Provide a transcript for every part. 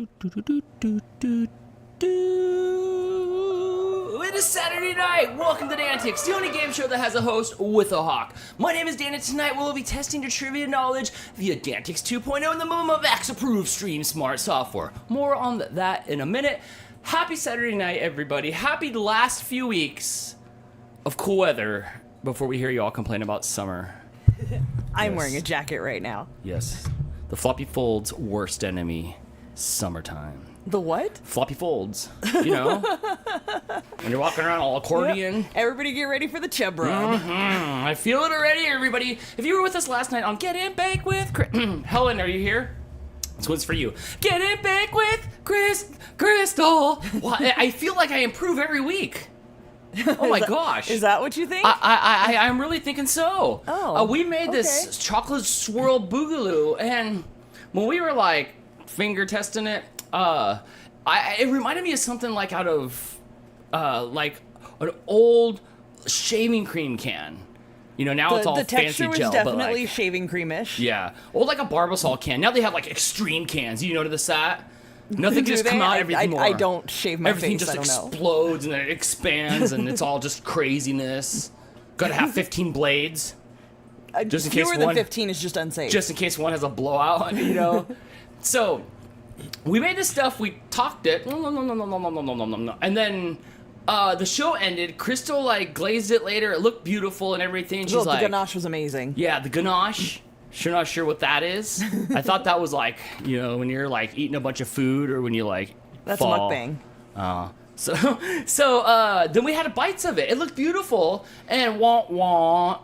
It is Saturday night! Welcome to DANtics, the only game show that has a host with a hawk. My name is Dan, and tonight we'll be testing your trivia knowledge via DANtics 2.0 and the MomoVax approved Stream Smart software. More on that in a minute. Happy Saturday night, everybody. Happy last few weeks of cool weather before we hear you all complain about summer. I'm wearing a jacket right now. Yes. The floppy folds' worst enemy, summertime. The what? Floppy folds. You know, when you're walking around all accordion. Yep. Everybody get ready for the chub run. I feel it already, everybody. If you were with us last night on Get In Bake with Helen, are you here? This one's for you. Get In Bake with Crystal. Well, I feel like I improve every week. Oh my gosh. Is that what you think? I'm really thinking so. Oh, we made this chocolate swirl boogaloo, and when we were like finger testing it, it reminded me of something like out of like an old shaving cream can. You know, now it's all fancy gel. The texture was definitely shaving creamish. Yeah. Or like a Barbasol can. Now they have like extreme cans. You notice that? Nothing can just come out everything more. I don't shave my everything face, just explodes and then it expands and it's all just craziness. Gotta have 15 blades. Just in case fewer than 15 is just unsafe. Just in case one has a blowout, you know? So, we made this stuff, we talked it, and then the show ended. Crystal like glazed it later. It looked beautiful and everything. She's like, the ganache was amazing. Yeah, the ganache. Not sure what that is. I thought that was like, you know, when you're like eating a bunch of food or when you like That's fall. mukbang. So then we had bites of it. It looked beautiful and wah.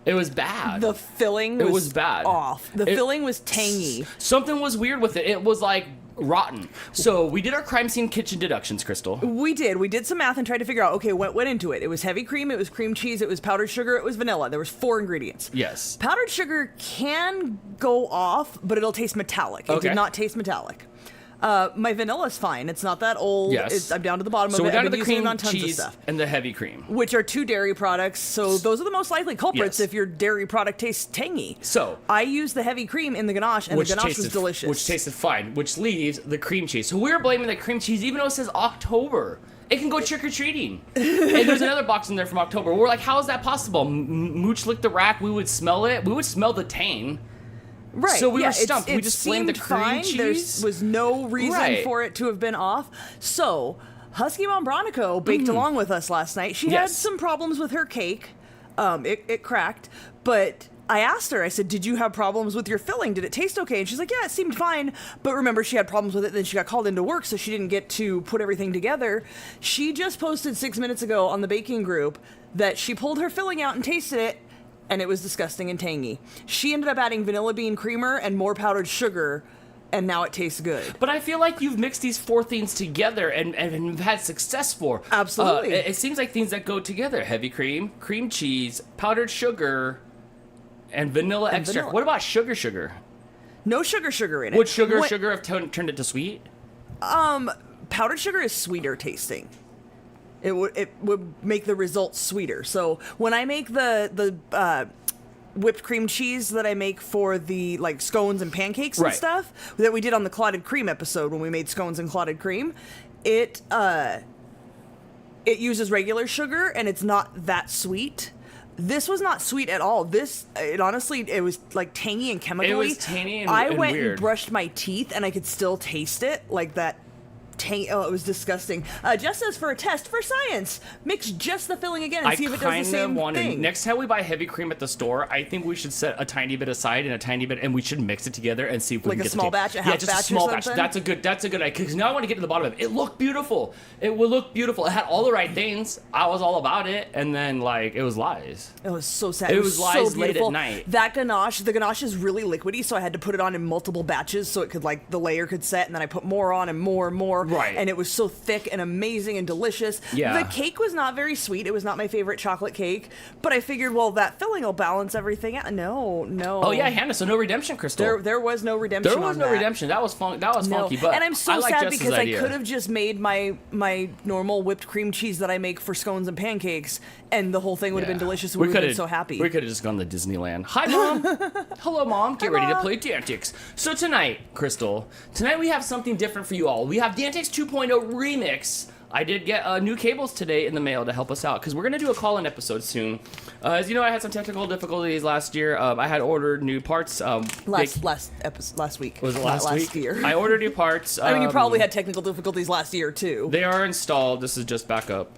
It was bad. The filling was bad. Off. The filling was tangy. Something was weird with it. It was like rotten. So we did our crime scene kitchen deductions, Crystal. We did some math and tried to figure out, okay, what went into it. It was heavy cream, it was cream cheese, it was powdered sugar, it was vanilla. There was 4 ingredients. Yes. Powdered sugar can go off, but it'll taste metallic. It did not taste metallic. My vanilla's fine. It's not that old. Yes. I'm down to the bottom of it. So we're down to the using cream, it on tons cheese, of stuff. and the heavy cream. Which are 2 dairy products, so those are the most likely culprits Yes. if your dairy product tastes tangy. So I used the heavy cream in the ganache, and the ganache was delicious. Which tasted fine, which leaves the cream cheese. So we're blaming the cream cheese, even though it says October. It can go trick-or-treating. And there's another box in there from October. We're like, how is that possible? Mooch licked the rack, we would smell it. We would smell the tang. Right. So we were stumped. We just blamed the cream cheese. There was no reason for it to have been off. So Husky Mom Bronico baked along with us last night. She had some problems with her cake. It cracked. But I asked her, I said, did you have problems with your filling? Did it taste okay? And she's like, yeah, it seemed fine. But remember, she had problems with it. Then she got called into work, so she didn't get to put everything together. She just posted 6 minutes ago on the baking group that she pulled her filling out and tasted it, and it was disgusting and tangy. She ended up adding vanilla bean creamer and more powdered sugar, and now it tastes good. But I feel like you've mixed these 4 things together and had success for. Absolutely. It seems like things that go together. Heavy cream, cream cheese, powdered sugar, and vanilla extract. What about sugar? No sugar in it. Would sugar have turned it to sweet? Powdered sugar is sweeter tasting. It would make the results sweeter. So when I make the whipped cream cheese that I make for the like scones and pancakes and stuff that we did on the clotted cream episode when we made scones and clotted cream, it uses regular sugar and it's not that sweet. This was not sweet at all. Honestly, it was like tangy and chemically. It was tangy and I and went weird. and brushed my teeth and I could still taste it, like that. Oh, it was disgusting. Just as for a test for science, mix just the filling again and see if it does the same thing. Next time we buy heavy cream at the store, I think we should set a tiny bit aside and a tiny bit, and we should mix it together and see if we can get a small batch, a half just batch a small or batch. something? That's a good idea, because now I want to get to the bottom of it. It looked beautiful. It would look beautiful. It had all the right things. I was all about it, and then like it was lies. It was so sad. It was lies so late beautiful. at night. That ganache, the ganache is really liquidy, so I had to put it on in multiple batches so it could like the layer could set, and then I put more on and more and more. Right. And it was so thick and amazing and delicious. Yeah. The cake was not very sweet. It was not my favorite chocolate cake. But I figured, well, that filling will balance everything out. No. Oh, yeah, Hannah, so no redemption, Crystal. There was no redemption. There was no redemption. That was funky, but and I'm so I like sad Jess's because idea. I could have just made my normal whipped cream cheese that I make for scones and pancakes, and the whole thing would have been delicious. We would have been so happy. We could have just gone to Disneyland. Hi, Mom. Hello, Mom. Get ready to play DANtics. So tonight, Crystal, we have something different for you all. We have DANtics 2.0 Remix. I did get new cables today in the mail to help us out because we're going to do a call-in episode soon. As you know, I had some technical difficulties last year. I had ordered new parts. Last week. Was it last week? year? I ordered new parts. I mean, you probably had technical difficulties last year, too. They are installed. This is just backup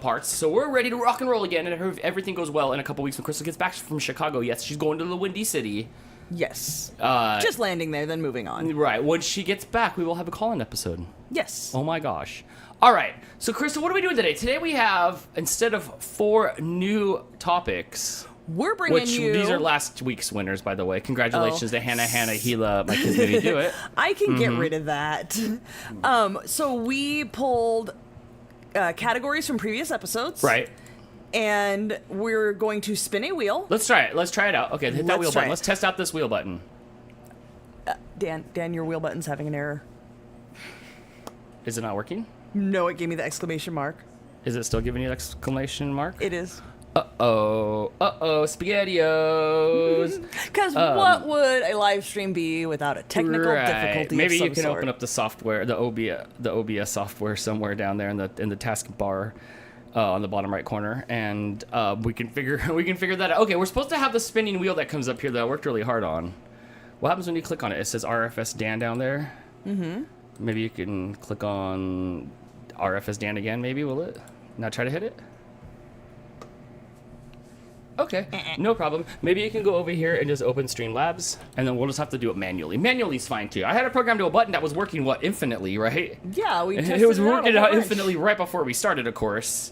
parts. So we're ready to rock and roll again, and if everything goes well in a couple weeks when Crystal gets back from Chicago. Yes, she's going to the Windy City. Yes. Just landing there, then moving on. Right. When she gets back, we will have a call-in episode. Yes. Oh my gosh. All right. So, Crystal, what are we doing today? Today we have, instead of 4 new topics... We're bringing These are last week's winners, by the way. Congratulations to Hannah, Gila. My kids made me do it. I can get rid of that. So we pulled categories from previous episodes. Right. And we're going to spin a wheel. Let's try it. Let's try it out. Okay, hit that wheel button. Let's test out this wheel button. Dan, your wheel button's having an error. Is it not working? No, it gave me the exclamation mark. Is it still giving you the exclamation mark? It is. Uh-oh, SpaghettiOs. Because what would a live stream be without a technical difficulty? Maybe of some you can sort? open up the software, the OBS software somewhere down there in the taskbar on the bottom right corner, and we can figure that out. Okay, we're supposed to have the spinning wheel that comes up here that I worked really hard on. What happens when you click on it? It says RFS Dan down there. Mm-hmm. Maybe you can click on RFS Dan again. Maybe will it? Now try to hit it. Okay, no problem. Maybe you can go over here and just open Streamlabs, and then we'll just have to do it manually. Manually's fine too. I had a program to a button that was working infinitely, right? Yeah, we tested it was it out working out infinitely right before we started, of course.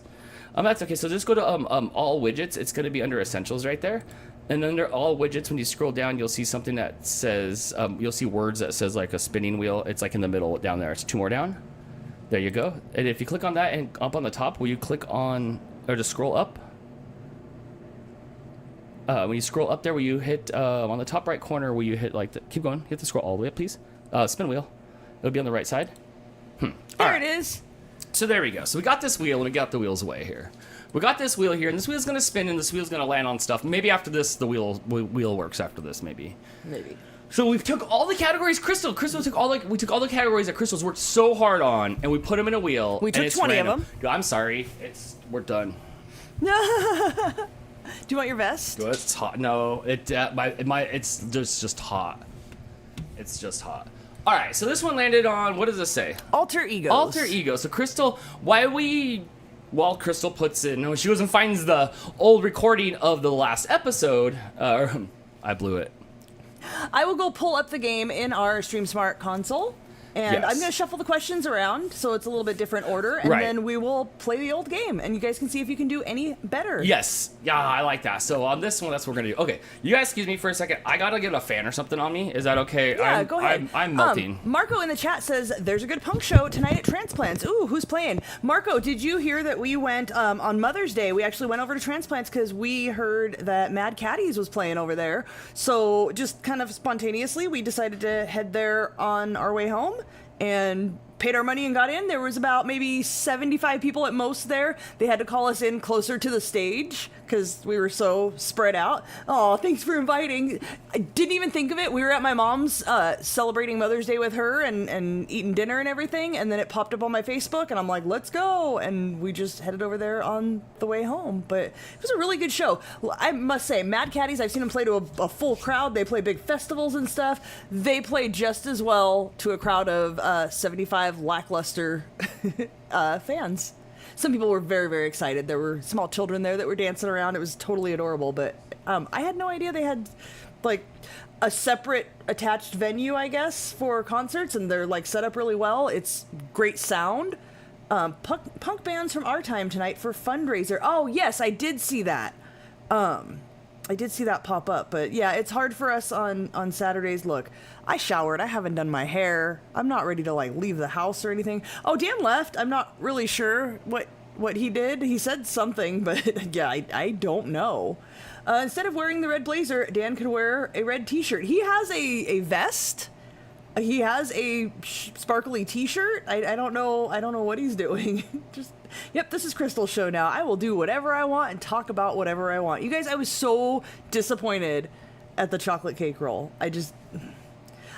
That's okay. So just go to all widgets. It's going to be under Essentials right there, and under all widgets, when you scroll down, you'll see something that says you'll see words that says like a spinning wheel. It's like in the middle down there. It's 2 more down. There you go. And if you click on that and up on the top, will you click on or just scroll up? When you scroll up there, will you hit on the top right corner? Will you hit keep going? Hit the scroll all the way up, please. Spin wheel. It'll be on the right side. There it is. So there we go. So we got this wheel, and we got the wheels away here. We got this wheel here, and this wheel's going to spin, and this wheel's going to land on stuff. Maybe after this, the wheel works after this, maybe. Maybe. So we took all the categories. Crystal took all the categories that Crystal's worked so hard on, and we put them in a wheel. We took 20 of them. I'm sorry. We're done. Do you want your vest? It's hot. No, it's just hot. It's just hot. All right, so this one landed on, what does this say? Alter Egos. Alter Ego. So Crystal, while Crystal puts in, no, she goes and finds the old recording of the last episode. I blew it. I will go pull up the game in our StreamSmart console. And I'm going to shuffle the questions around so it's a little bit different order, and then we will play the old game, and you guys can see if you can do any better. Yes. Yeah, I like that. So on this one, that's what we're going to do. Okay, you guys excuse me for a second. I got to get a fan or something on me. Is that okay? Yeah, go ahead. I'm melting. Marco in the chat says, there's a good punk show tonight at Transplants. Ooh, who's playing? Marco, did you hear that we went on Mother's Day? We actually went over to Transplants because we heard that Mad Caddies was playing over there. So just kind of spontaneously, we decided to head there on our way home. And paid our money and got in. There was about maybe 75 people at most there. They had to call us in closer to the stage because we were so spread out. Oh, thanks for inviting. I didn't even think of it. We were at my mom's celebrating Mother's Day with her and eating dinner and everything. And then it popped up on my Facebook and I'm like, let's go. And we just headed over there on the way home. But it was a really good show. I must say, Mad Caddies, I've seen them play to a full crowd. They play big festivals and stuff. They play just as well to a crowd of 75 lackluster fans. Some people were very, very excited. There were small children there that were dancing around. It was totally adorable, but I had no idea they had like a separate attached venue, I guess, for concerts, and they're like set up really well. It's great sound. Punk bands from our time tonight for fundraiser. Oh yes, I did see that. I I did see that pop up, but yeah, it's hard for us on Saturdays. Look, I showered. I haven't done my hair. I'm not ready to like leave the house or anything. Oh, Dan left. I'm not really sure what he did. He said something, but yeah, I don't know. Instead of wearing the red blazer, Dan could wear a red t-shirt. He has a vest. He has a sparkly t-shirt. I don't know what he's doing. Yep, this is Crystal's show now. I will do whatever I want and talk about whatever I want. You guys, I was so disappointed at the chocolate cake roll.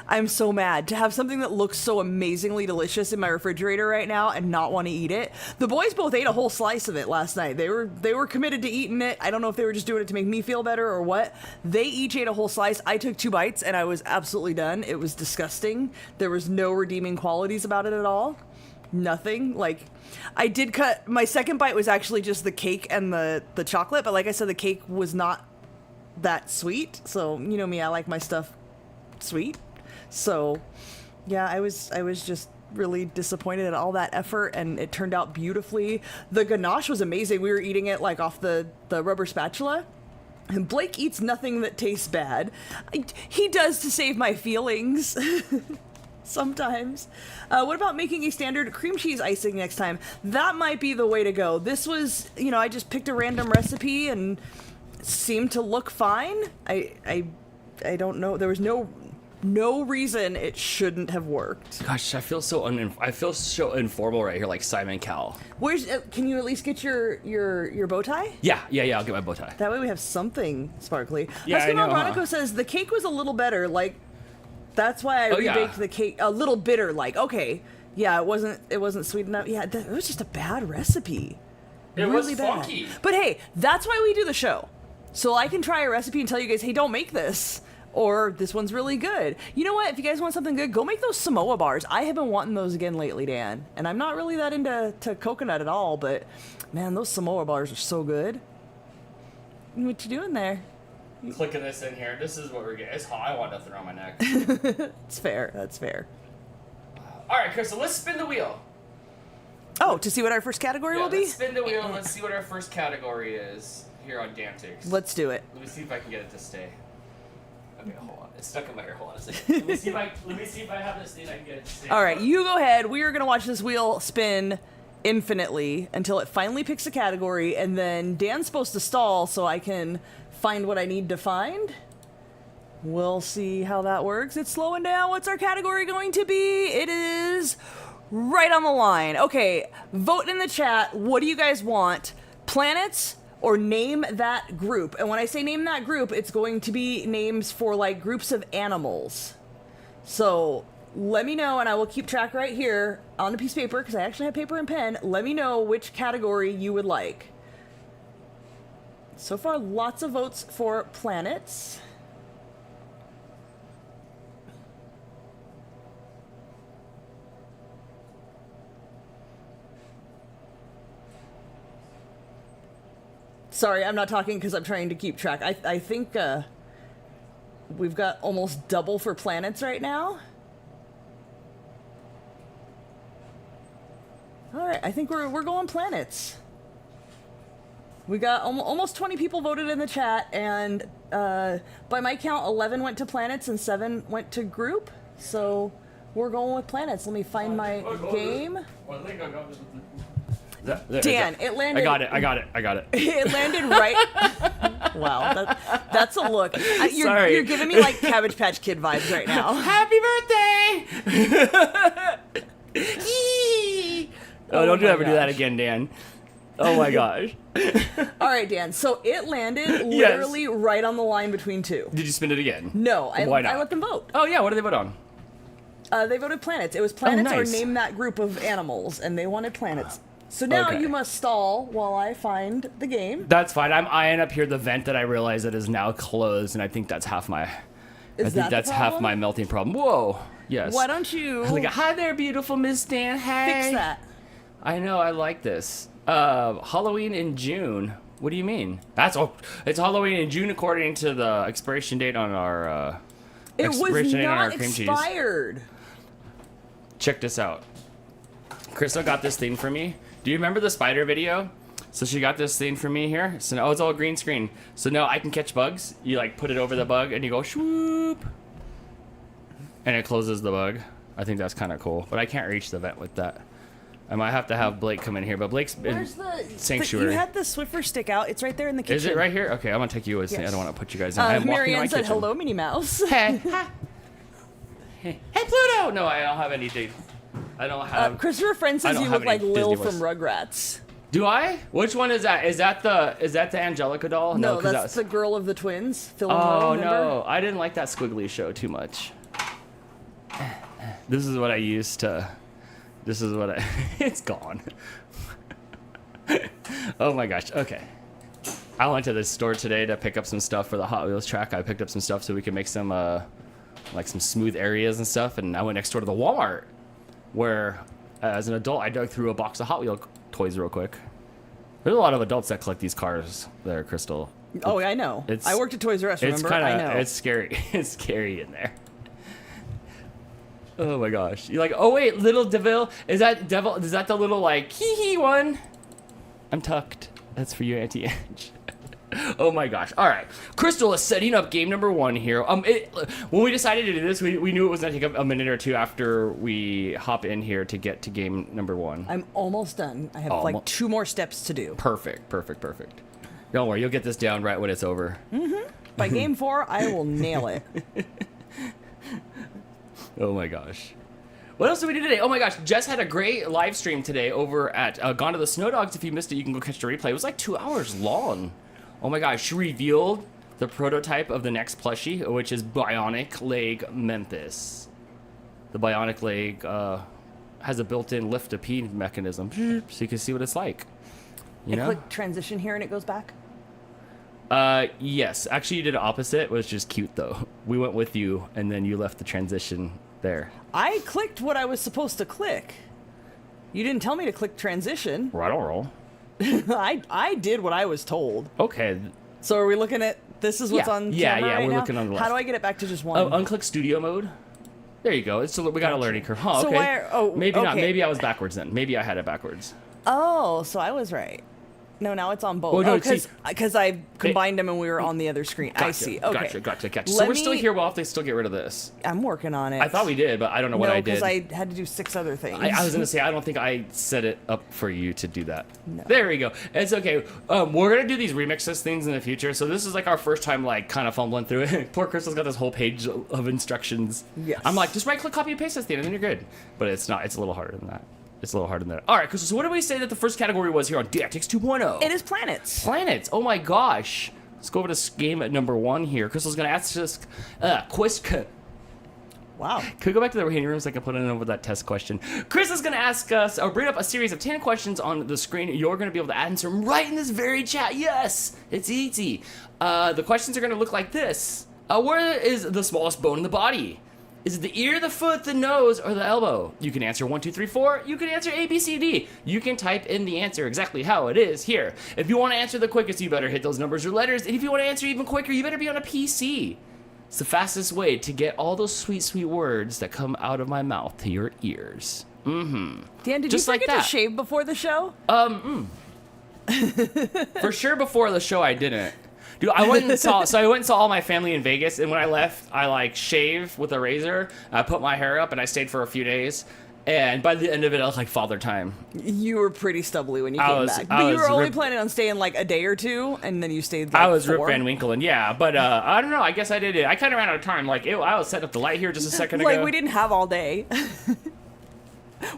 I'm so mad to have something that looks so amazingly delicious in my refrigerator right now and not want to eat it. The boys both ate a whole slice of it last night. They were committed to eating it. I don't know if they were just doing it to make me feel better or what. They each ate a whole slice. I took 2 bites and I was absolutely done. It was disgusting. There was no redeeming qualities about it at all. Nothing. Like, I did cut, my second bite was actually just the cake and the chocolate, but like I said, the cake was not that sweet. So, you know me, I like my stuff sweet. So, yeah, I was just really disappointed at all that effort, and it turned out beautifully. The ganache was amazing. We were eating it like off the rubber spatula. And Blake eats nothing that tastes bad. He does to save my feelings. Sometimes. What about making a standard cream cheese icing next time? That might be the way to go. This was, I just picked a random recipe and it seemed to look fine. I don't know. There was no reason it shouldn't have worked. Gosh, I feel so informal right here, like Simon Cowell. Where's? Can you at least get your bow tie? Yeah. I'll get my bow tie. That way we have something sparkly. Yeah, I know. Veronica says the cake was a little better. Like, that's why I rebaked the cake. A little bitter. Like, okay, yeah, it wasn't sweet enough. Yeah, it was just a bad recipe. It really was funky. Bad. But hey, that's why we do the show, so I can try a recipe and tell you guys, hey, don't make this. Or this one's really good. You know what? If you guys want something good, go make those Samoa bars. I have been wanting those again lately, Dan. And I'm not really that into coconut at all, but man, those Samoa bars are so good. What you doing there? Clicking this in here. This is what we're getting. It's hot. I want nothing around my neck. It's fair. That's fair. All right, Crystal, let's spin the wheel. Oh, to see what our first category will be? Let's spin the wheel and let's see what our first category is here on DANtics. Let's do it. Let me see if I can get it to stay. Okay, hold on. It's stuck in my hair. Hold on a second. Let me see if I have this thing I can get it to stay. All right, you go ahead. We are going to watch this wheel spin infinitely until it finally picks a category, and then Dan's supposed to stall so I can find what I need to find. We'll see how that works. It's slowing down. What's our category going to be? It is right on the line. Okay, vote in the chat. What do you guys want? Planets or name that group? And when I say name that group, it's going to be names for like groups of animals. So let me know, and I will keep track right here on a piece of paper because I actually have paper and pen. Let me know which category you would like. So far, lots of votes for planets. Sorry, I'm not talking because I'm trying to keep track. I think we've got almost double for planets right now. All right, I think we're going planets. We got almost 20 people voted in the chat, and by my count, 11 went to planets and 7 went to group. So we're going with planets. Let me find my game. Dan, it landed. I got it. It landed right. Wow, that's a look. Sorry. You're giving me like Cabbage Patch Kid vibes right now. Happy birthday! Oh, don't ever do that again, Dan. Oh my gosh. All right, Dan. So it landed literally right on the line between two. Did you spin it again? No, Why not? I let them vote. Oh yeah, what did they vote on? They voted planets. It was planets nice. or name that group of animals, and they wanted planets. So now you must stall while I find the game. That's fine. I'm eyeing up here the vent that I realize that is now closed, and I think that's half my. That's half my melting problem. Whoa. Yes. Why don't you? Like, hi there, beautiful Miss Dan. Hey. Fix that. I know. I like this. Halloween in June. What do you mean? It's Halloween in June according to the expiration date on our. It was not cream expired. Cheese. Check this out. Crystal got this thing for me. Do you remember the spider video? So she got this thing for me here. So now it's all green screen. So now I can catch bugs. You like put it over the bug and you go swoop. And it closes the bug. I think that's kind of cool. But I can't reach the vent with that. I might have to have Blake come in here. But Blake's in sanctuary. You had the Swiffer stick out. It's right there in the kitchen. Is it right here? Okay, I'm going to take you with me. I don't want to put you guys in. Marianne said, hello, Minnie Mouse. Hey. Hey, Pluto! No, I don't have anything. I don't have... Christopher Friend says you look like Lil from Rugrats. Do I? Which one is that? Is that the Angelica doll? No, that's the girl of the twins. Phil and oh, Will, no. I didn't like that squiggly show too much. This is what I used to... This is what I... It's gone. Oh my gosh. Okay. I went to the store today to pick up some stuff for the Hot Wheels track. I picked up some stuff so we can make some, like some smooth areas and stuff. And I went next door to the Walmart where, as an adult, I dug through a box of Hot Wheel toys real quick. There's a lot of adults that collect these cars there, Crystal. Oh, I know. I worked at Toys R Us, remember? I know. It's scary. It's scary in there. Oh my gosh. You're like, oh wait, little Devil. Is that the little like hee one? I'm tucked. That's for you, Auntie Ange. Oh my gosh. All right. Crystal is setting up game number 1 here. When we decided to do this, we knew it was going to take a minute or two after we hop in here to get to game number 1. I'm almost done. I have like 2 more steps to do. Perfect. Don't worry. You'll get this down right when it's over. Mm-hmm. By game 4, I will nail it. Oh my gosh. What else did we do today? Oh my gosh, Jess had a great live stream today over at Gone to the Snow Dogs. If you missed it, you can go catch the replay. It was like 2 hours long. Oh my gosh, she revealed the prototype of the next plushie, which is Bionic Leg Memphis. The Bionic Leg has a built-in lift-to-pee mechanism, so you can see what it's like. You know? Click transition here and it goes back? Yes. Actually, you did the opposite, which is cute, though. We went with you, and then you left the transition there. I clicked what I was supposed to click. You didn't tell me to click transition. Right on roll. I did what I was told. Okay. So are we looking at this is what's on camera right we're now? looking on the left. How do I get it back to just one? Unclick studio mode. There you go. We got a learning curve. Huh, so okay. Maybe not. Maybe I was backwards then. Maybe I had it backwards. Oh, so I was right. No, now it's on both. Oh, no, because I combined them and we were on the other screen. Gotcha, I see. Okay. Gotcha. So we're still here. We'll have to still get rid of this. I'm working on it. I thought we did, but I don't know what I did. No, because I had to do 6 other things. I was going to say, I don't think I set it up for you to do that. No. There we go. It's okay. We're going to do these remixes things in the future. So this is like our first time like kind of fumbling through it. Poor Crystal's got this whole page of instructions. Yes. I'm like, just right click, copy and paste this thing, and then you're good. But it's not. It's a little harder than that. All right, so what did we say that the first category was here on DANtics 2.0? It is planets. Planets. Oh my gosh. Let's go over to game at number 1 here. Crystal's going to ask us question. Wow. Could we go back to the waiting room so I can put in over that test question? Chris is going to ask us, or bring up a series of 10 questions on the screen. You're going to be able to answer them right in this very chat. Yes, it's easy. The questions are going to look like this. Where is the smallest bone in the body? Is it the ear, the foot, the nose, or the elbow? You can answer 1, 2, 3, 4. You can answer A, B, C, D. You can type in the answer exactly how it is here. If you want to answer the quickest, you better hit those numbers or letters. And if you want to answer even quicker, you better be on a PC. It's the fastest way to get all those sweet, sweet words that come out of my mouth to your ears. Mm-hmm. Dan, did Just you forget like that. to shave before the show? For sure before the show I didn't. Dude, I went and saw all my family in Vegas, and when I left, I like shaved with a razor, I put my hair up, and I stayed for a few days. And by the end of it, I was like father time. You were pretty stubbly when you came back. But you were only planning on staying like a day or 2, and then you stayed like I was 4. Rip Van Winkle, yeah. But I don't know. I guess I did it. I kind of ran out of time. Like, I was setting up the light here just a second ago. Like, we didn't have all day.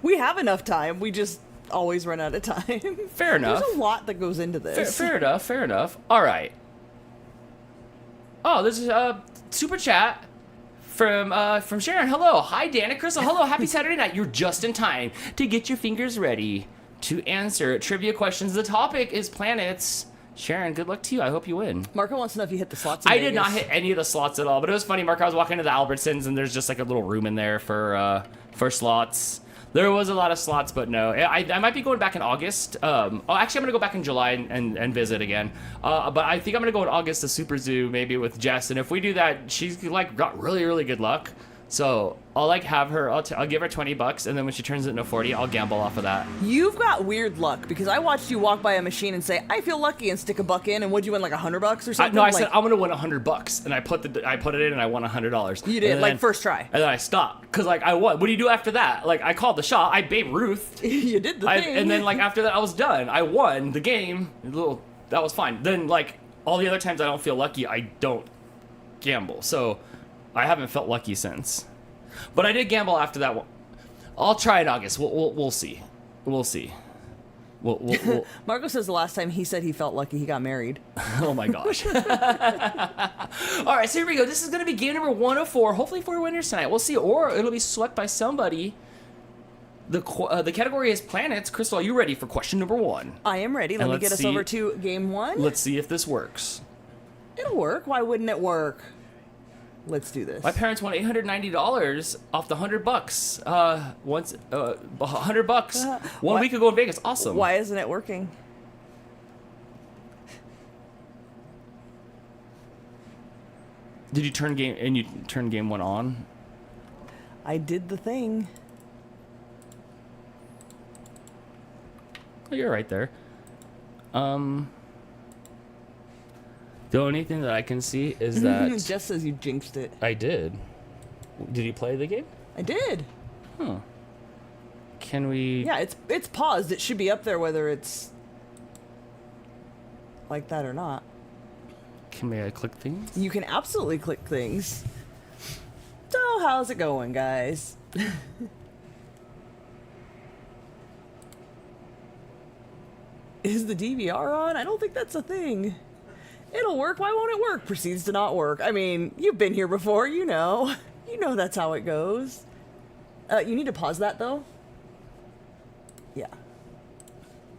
We have enough time. We just always run out of time. Fair enough. There's a lot that goes into this. Fair enough. All right. Oh, this is a super chat from Sharon. Hello. Hi, Dan and Crystal. Hello. Happy Saturday night. You're just in time to get your fingers ready to answer trivia questions. The topic is planets. Sharon, good luck to you. I hope you win. Marco wants to know if you hit the slots in I Vegas. did not hit any of the slots at all, but it was funny. Marco, I was walking into the Albertsons, and there's just like a little room in there for slots. There was a lot of slots, but no. I might be going back in August. Actually, I'm going to go back in July and visit again. But I think I'm going to go in August to Super Zoo, maybe with Jess. And if we do that, she's like got really, really good luck. So I'll like have her. I'll give her $20, and then when she turns it into 40, I'll gamble off of that. You've got weird luck because I watched you walk by a machine and say, "I feel lucky," and stick a buck in, and would you win like $100 or something? No, I said I'm gonna win $100, and I put it in, and I won $100. You did, and like then, first try. and then I stopped because like I won. What do you do after that? Like I called the shot. I Babe Ruth. You did the thing. And then like after that, I was done. I won the game. That was fine. Then like all the other times I don't feel lucky, I don't gamble. So I haven't felt lucky since. But I did gamble after that one. I'll try in August. We'll see. We'll see. We'll Marco says the last time he said he felt lucky, he got married. Oh my gosh. All right, so here we go. This is going to be game number 104. Hopefully 4 winners tonight. We'll see. Or it'll be swept by somebody. The category is planets. Crystal, are you ready for question number 1? I am ready. Let me get us over to game 1. Let's see if this works. It'll work. Why wouldn't it work? Let's do this. My parents won $890 off the $100. $100 1 week ago in Vegas. Awesome. Why isn't it working? Did you turn game 1 on? I did the thing. Oh, you're right there. The only thing that I can see is that Jess says you jinxed it. I did. Did you play the game? I did. Huh. Can we? Yeah, it's paused. It should be up there whether it's like that or not. Can I click things? You can absolutely click things. So, how's it going, guys? Is the DVR on? I don't think that's a thing. It'll work. Why won't it work? Proceeds to not work. I mean, you've been here before. You know. You know that's how it goes. You need to pause that, though. Yeah.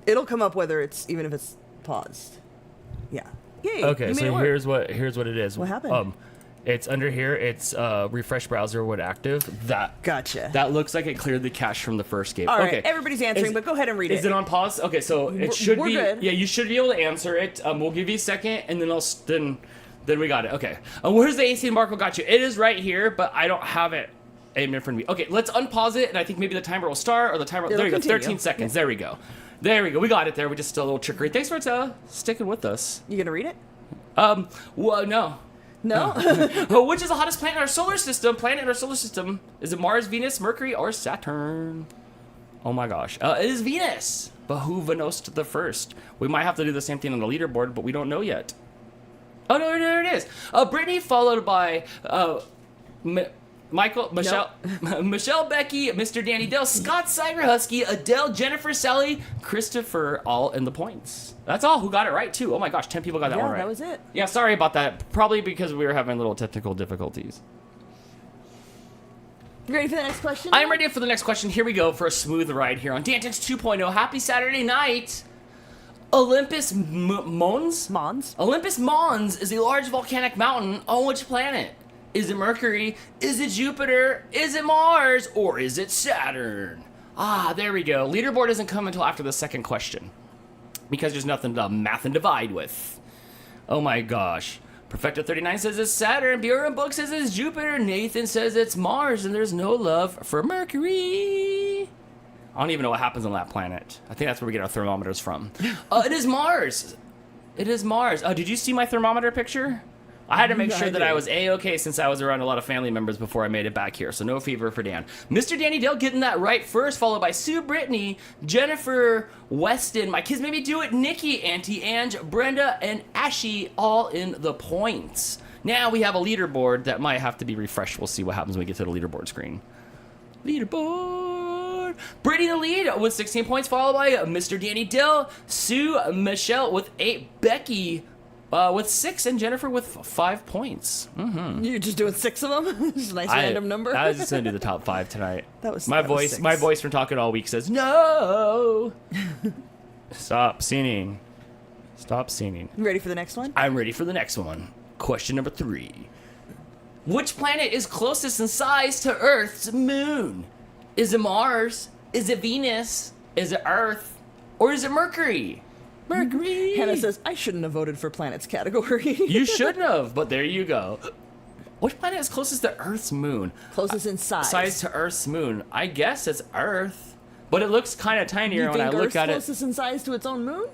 It'll come up whether it's, even if it's paused. Yeah. Yay. Okay, so here's what it is. What happened? It's under here. It's refresh browser when active. Gotcha. That looks like it cleared the cache from the first game. All right, okay. everybody's answering, but go ahead and read it. Is it on pause? Okay, so it should be. Good. Yeah, you should be able to answer it. We'll give you a second, and then then we got it. Okay. Where's the AC Marco got you? It is right here, but I don't have it in front of me. Okay, let's unpause it, and I think maybe the timer will start, or the timer. There you go. 13 seconds. Yeah. There we go. There we go. We got it there. We just a little trickery. Thanks for sticking with us. You gonna read it? Well, no. No? Which is the hottest planet in our solar system? Planet in our solar system. Is it Mars, Venus, Mercury, or Saturn? Oh my gosh. It is Venus. But who Venost the first? We might have to do the same thing on the leaderboard, but we don't know yet. Oh, no, there it is. Brittany, followed by Michael, Michelle, Michelle, Becky, Mr. Danny Dale, Scott, Cyber Husky, Adele, Jennifer, Sally, Christopher, all in the points. That's all who got it right, too. Oh my gosh, 10 people got that one right. Yeah, that was it. Yeah, sorry about that. Probably because we were having little technical difficulties. You ready for the next question? I'm ready for the next question. Here we go for a smooth ride here on DANtics 2.0. Happy Saturday night. Olympus Mons? Olympus Mons is a large volcanic mountain on which planet? Is it Mercury? Is it Jupiter? Is it Mars? Or is it Saturn? Ah, there we go. Leaderboard doesn't come until after the second question because there's nothing to math and divide with. Oh my gosh. Perfecto39 says it's Saturn. Bureau Book says it's Jupiter. Nathan says it's Mars, and there's no love for Mercury. I don't even know what happens on that planet. I think that's where we get our thermometers from. It is Mars. It is Mars. Did you see my thermometer picture? I had to make sure that I was A-okay since I was around a lot of family members before I made it back here, so no fever for Dan. Mr. Danny Dale getting that right first, followed by Sue Brittany, Jennifer Weston, my kids made me do it, Nikki, Auntie Ange, Brenda, and Ashy, all in the points. Now we have a leaderboard that might have to be refreshed. We'll see what happens when we get to the leaderboard screen. Leaderboard. Brittany the lead with 16 points, followed by Mr. Danny Dale, Sue, Michelle with 8, Becky with 6, and Jennifer with 5 points. Mm-hmm. You're just doing 6 of them? Just a nice random number. I was just gonna do the top 5 tonight. My voice from talking all week says no. Stop singing. Stop singing. You ready for the next one? I'm ready for the next one. Question number 3. Which planet is closest in size to Earth's moon? Is it Mars? Is it Venus? Is it Earth? Or is it Mercury? Mercury. Hannah says, I shouldn't have voted for planets category. You shouldn't have, but there you go. Which planet is closest to Earth's moon? Closest in size. Size to Earth's moon. I guess it's Earth, but it looks kind of tinier when I look Earth's at it. closest in size to its own moon?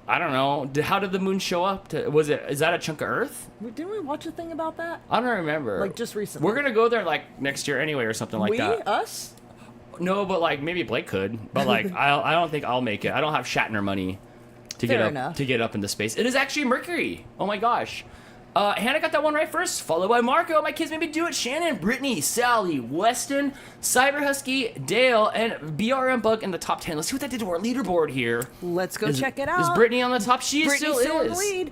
I don't know. How did the moon show up? Is that a chunk of Earth? Didn't we watch a thing about that? I don't remember. Like just recently. We're gonna go there like next year anyway, or something like that. Us? No, but like maybe Blake could. But like I don't think I'll make it. I don't have Shatner money to get up into space. It is actually Mercury. Oh my gosh. Hannah got that one right first, followed by Marco. My kids made me do it. Shannon, Brittany, Sally, Weston, Cyber Husky, Dale, and BRM Bug in the top 10. Let's see what that did to our leaderboard here. Let's go check it out. Is Brittany on the top? She Brittany still in is. the lead.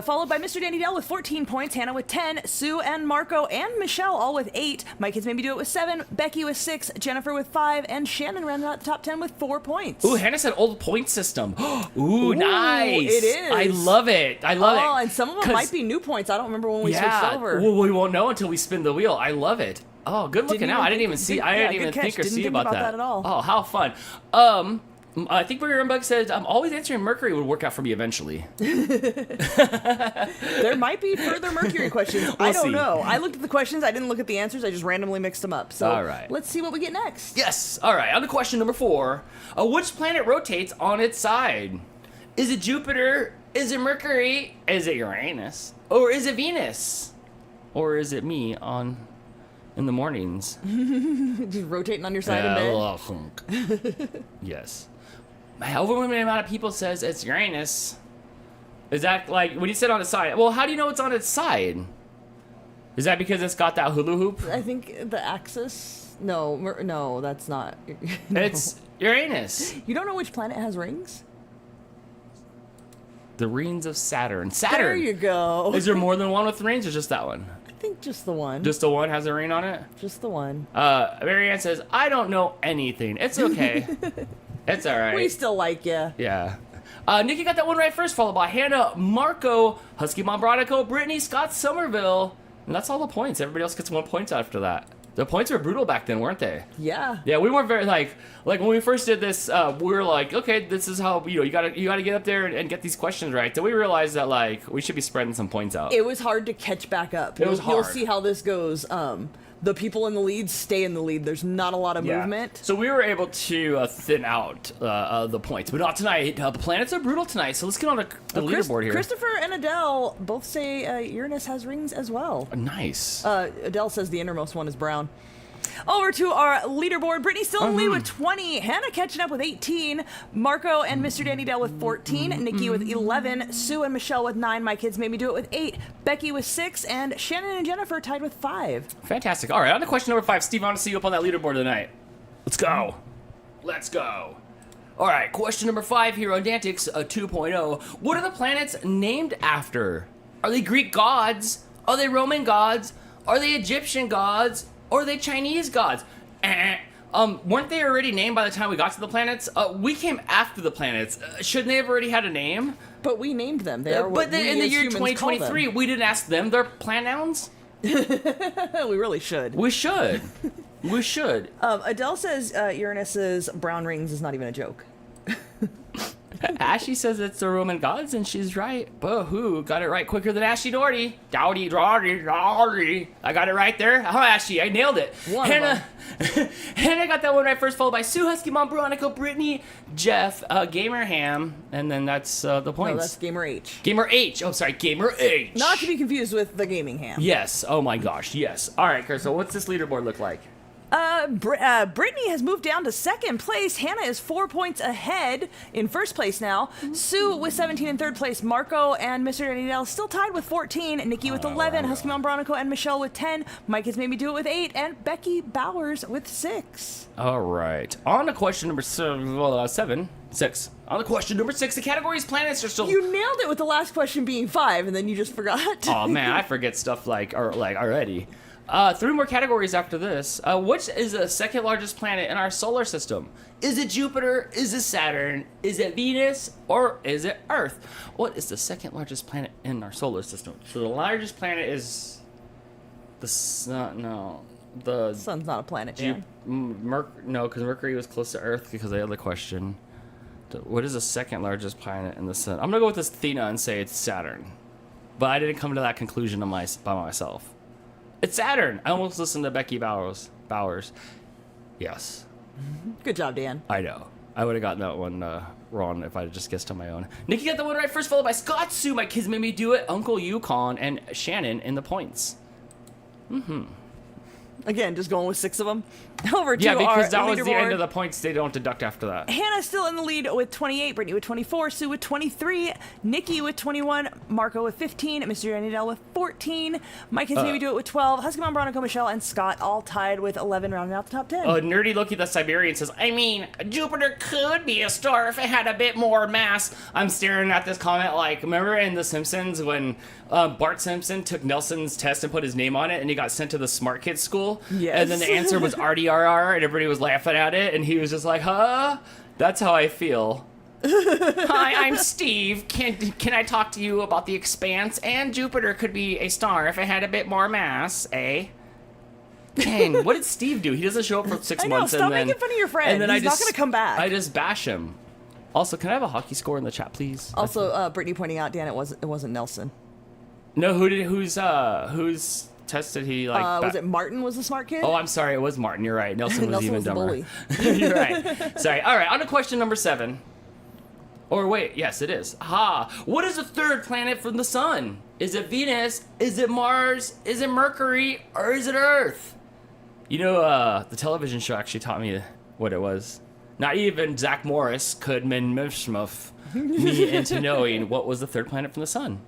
Followed by Mr. Danny Dale with 14 points, Hannah with 10, Sue and Marco and Michelle all with 8. My kids made me do it with 7, Becky with 6, Jennifer with 5, and Shannon rounded out the top 10 with 4 points. Ooh, Hannah said old point system. Ooh, nice. It is. I love it. I love it. Oh, and some of them might be new points. I don't remember when we switched over. Well, we won't know until we spin the wheel. I love it. Oh, good looking out. I didn't even see. I didn't even think or see about that at all. Oh, how fun. I think Burger and Bug said always answering Mercury would work out for me eventually. There might be further Mercury questions. I don't know. I looked at the questions. I didn't look at the answers. I just randomly mixed them up. So all right. Let's see what we get next. Yes. All right. On to question number 4. Which planet rotates on its side? Is it Jupiter? Is it Mercury? Is it Uranus? Or is it Venus? Or is it me in the mornings? Just rotating on your side in bed? Yes. My overwhelming amount of people says it's Uranus. Is that like, when you sit on its side, well, how do you know it's on its side? Is that because it's got that hula hoop? I think the axis. No, that's not. No. It's Uranus. You don't know which planet has rings? The rings of Saturn. There you go. Is there more than one with rings or just that one? I think just the one. Just the one has a ring on it? Just the one. Marianne says, I don't know anything. It's okay. It's all right. We still like you. Yeah. Nikki got that one right first, followed by Hannah, Marco, Husky Mom Bronico, Brittany, Scott Somerville. And that's all the points. Everybody else gets 1 point after that. The points were brutal back then, weren't they? Yeah. Yeah, we weren't very like when we first did this, we were like, okay, this is how you gotta get up there and get these questions right. Then we realized that like we should be spreading some points out. It was hard to catch back up. It was hard. You'll see how this goes. The people in the lead stay in the lead. There's not a lot of movement. So we were able to thin out the points, but not tonight. The planets are brutal tonight, so let's get on the leaderboard here. Christopher and Adele both say Uranus has rings as well. Nice. Adele says the innermost one is brown. Over to our leaderboard. Brittany still in the lead with 20. Hannah catching up with 18. Marco and Mr. Danny Dale with 14. Nikki with 11. Sue and Michelle with 9. My kids made me do it with 8. Becky with 6. And Shannon and Jennifer tied with 5. Fantastic. All right, on to question number 5. Steve, I want to see you up on that leaderboard tonight. Let's go. Let's go. All right, question number 5 here on DANtics 2.0. What are the planets named after? Are they Greek gods? Are they Roman gods? Are they Egyptian gods? Or are they Chinese gods? Weren't they already named by the time we got to the planets? We came after the planets. Shouldn't they have already had a name? But we named them. They are but then in the year 2023, we didn't ask them their pronouns? We really should. We should. We should. Adele says Uranus's brown rings is not even a joke. Ashley says it's the Roman gods, and she's right. Boo-hoo, got it right quicker than Ashley Doherty. Dowdy. I got it right there. Oh, Ashley, I nailed it. Hannah got that one right first, followed by Sue, Husky Mom, Veronica, Brittany, Jeff, Gamer Ham, and then that's the points. No, that's Gamer H. Gamer H. Oh, sorry, Gamer H. Not to be confused with the Gaming Ham. Yes. Oh my gosh. Yes. All right, Crystal. What's this leaderboard look like? Brittany has moved down to second place. Hannah is 4 points ahead in first place now. Sue with 17 in third place. Marco and Mr. Danny Dale still tied with 14. Nikki with 11. Husky Mom Bronico and Michelle with 10. Mike has made me do it with 8. And Becky Bowers with 6. All right. On to question number 6. On to question number 6. The categories planets are still... You nailed it with the last question being 5, and then you just forgot. Oh, man. I forget stuff like already. 3 more categories after this. Which is the second largest planet in our solar system? Is it Jupiter? Is it Saturn? Is it Venus? Or is it Earth? What is the second largest planet in our solar system? So the largest planet is the sun. No, the sun's not a planet. Dan. No, because Mercury was close to Earth because of the other question. What is the second largest planet in the sun? I'm gonna go with this Athena and say it's Saturn, but I didn't come to that conclusion by myself. It's Saturn. I almost listened to Becky Bowers. Yes. Good job, Dan. I know. I would have gotten that one wrong if I just guessed on my own. Nikki got the one right first, followed by Scott Sue. My kids made me do it. Uncle Yukon and Shannon in the points. Again, just going with 6 of them. Over to Yeah, because that our was the end leaderboard. of the points. They don't deduct after that. Hannah's still in the lead with 28, Brittany with 24, Sue with 23, Nikki with 21, Marco with 15, Mr. Daniel with 14, Mike has maybe do it with 12, Husky Mom, Bronico, Michelle, and Scott all tied with 11, rounding out the top 10. Nerdy Loki the Siberian says, I mean, Jupiter could be a star if it had a bit more mass. I'm staring at this comment like, remember in The Simpsons when Bart Simpson took Nelson's test and put his name on it and he got sent to the smart kids school? Yes. And then the answer was RDRR and everybody was laughing at it and he was just like, huh? That's how I feel. Hi, I'm Steve. Can I talk to you about the expanse? And Jupiter could be a star if it had a bit more mass, eh? Dang, what did Steve do? He doesn't show up for 6 I know, months stop and then... making fun of your friend. And then He's not going to come back. I just bash him. Also, can I have a hockey score in the chat, please? Also, Brittany pointing out, Dan, it wasn't Nelson. No, whose test did he like? Was it Martin was the smart kid? Oh, I'm sorry, it was Martin. You're right. Nelson was Nelson even was the dumber. bully. You're right. Sorry. All right, on to question number 7. Or wait, yes, it is. What is the third planet from the sun? Is it Venus? Is it Mars? Is it Mercury? Or is it Earth? You know, the television show actually taught me what it was. Not even Zach Morris could me into knowing what was the third planet from the sun.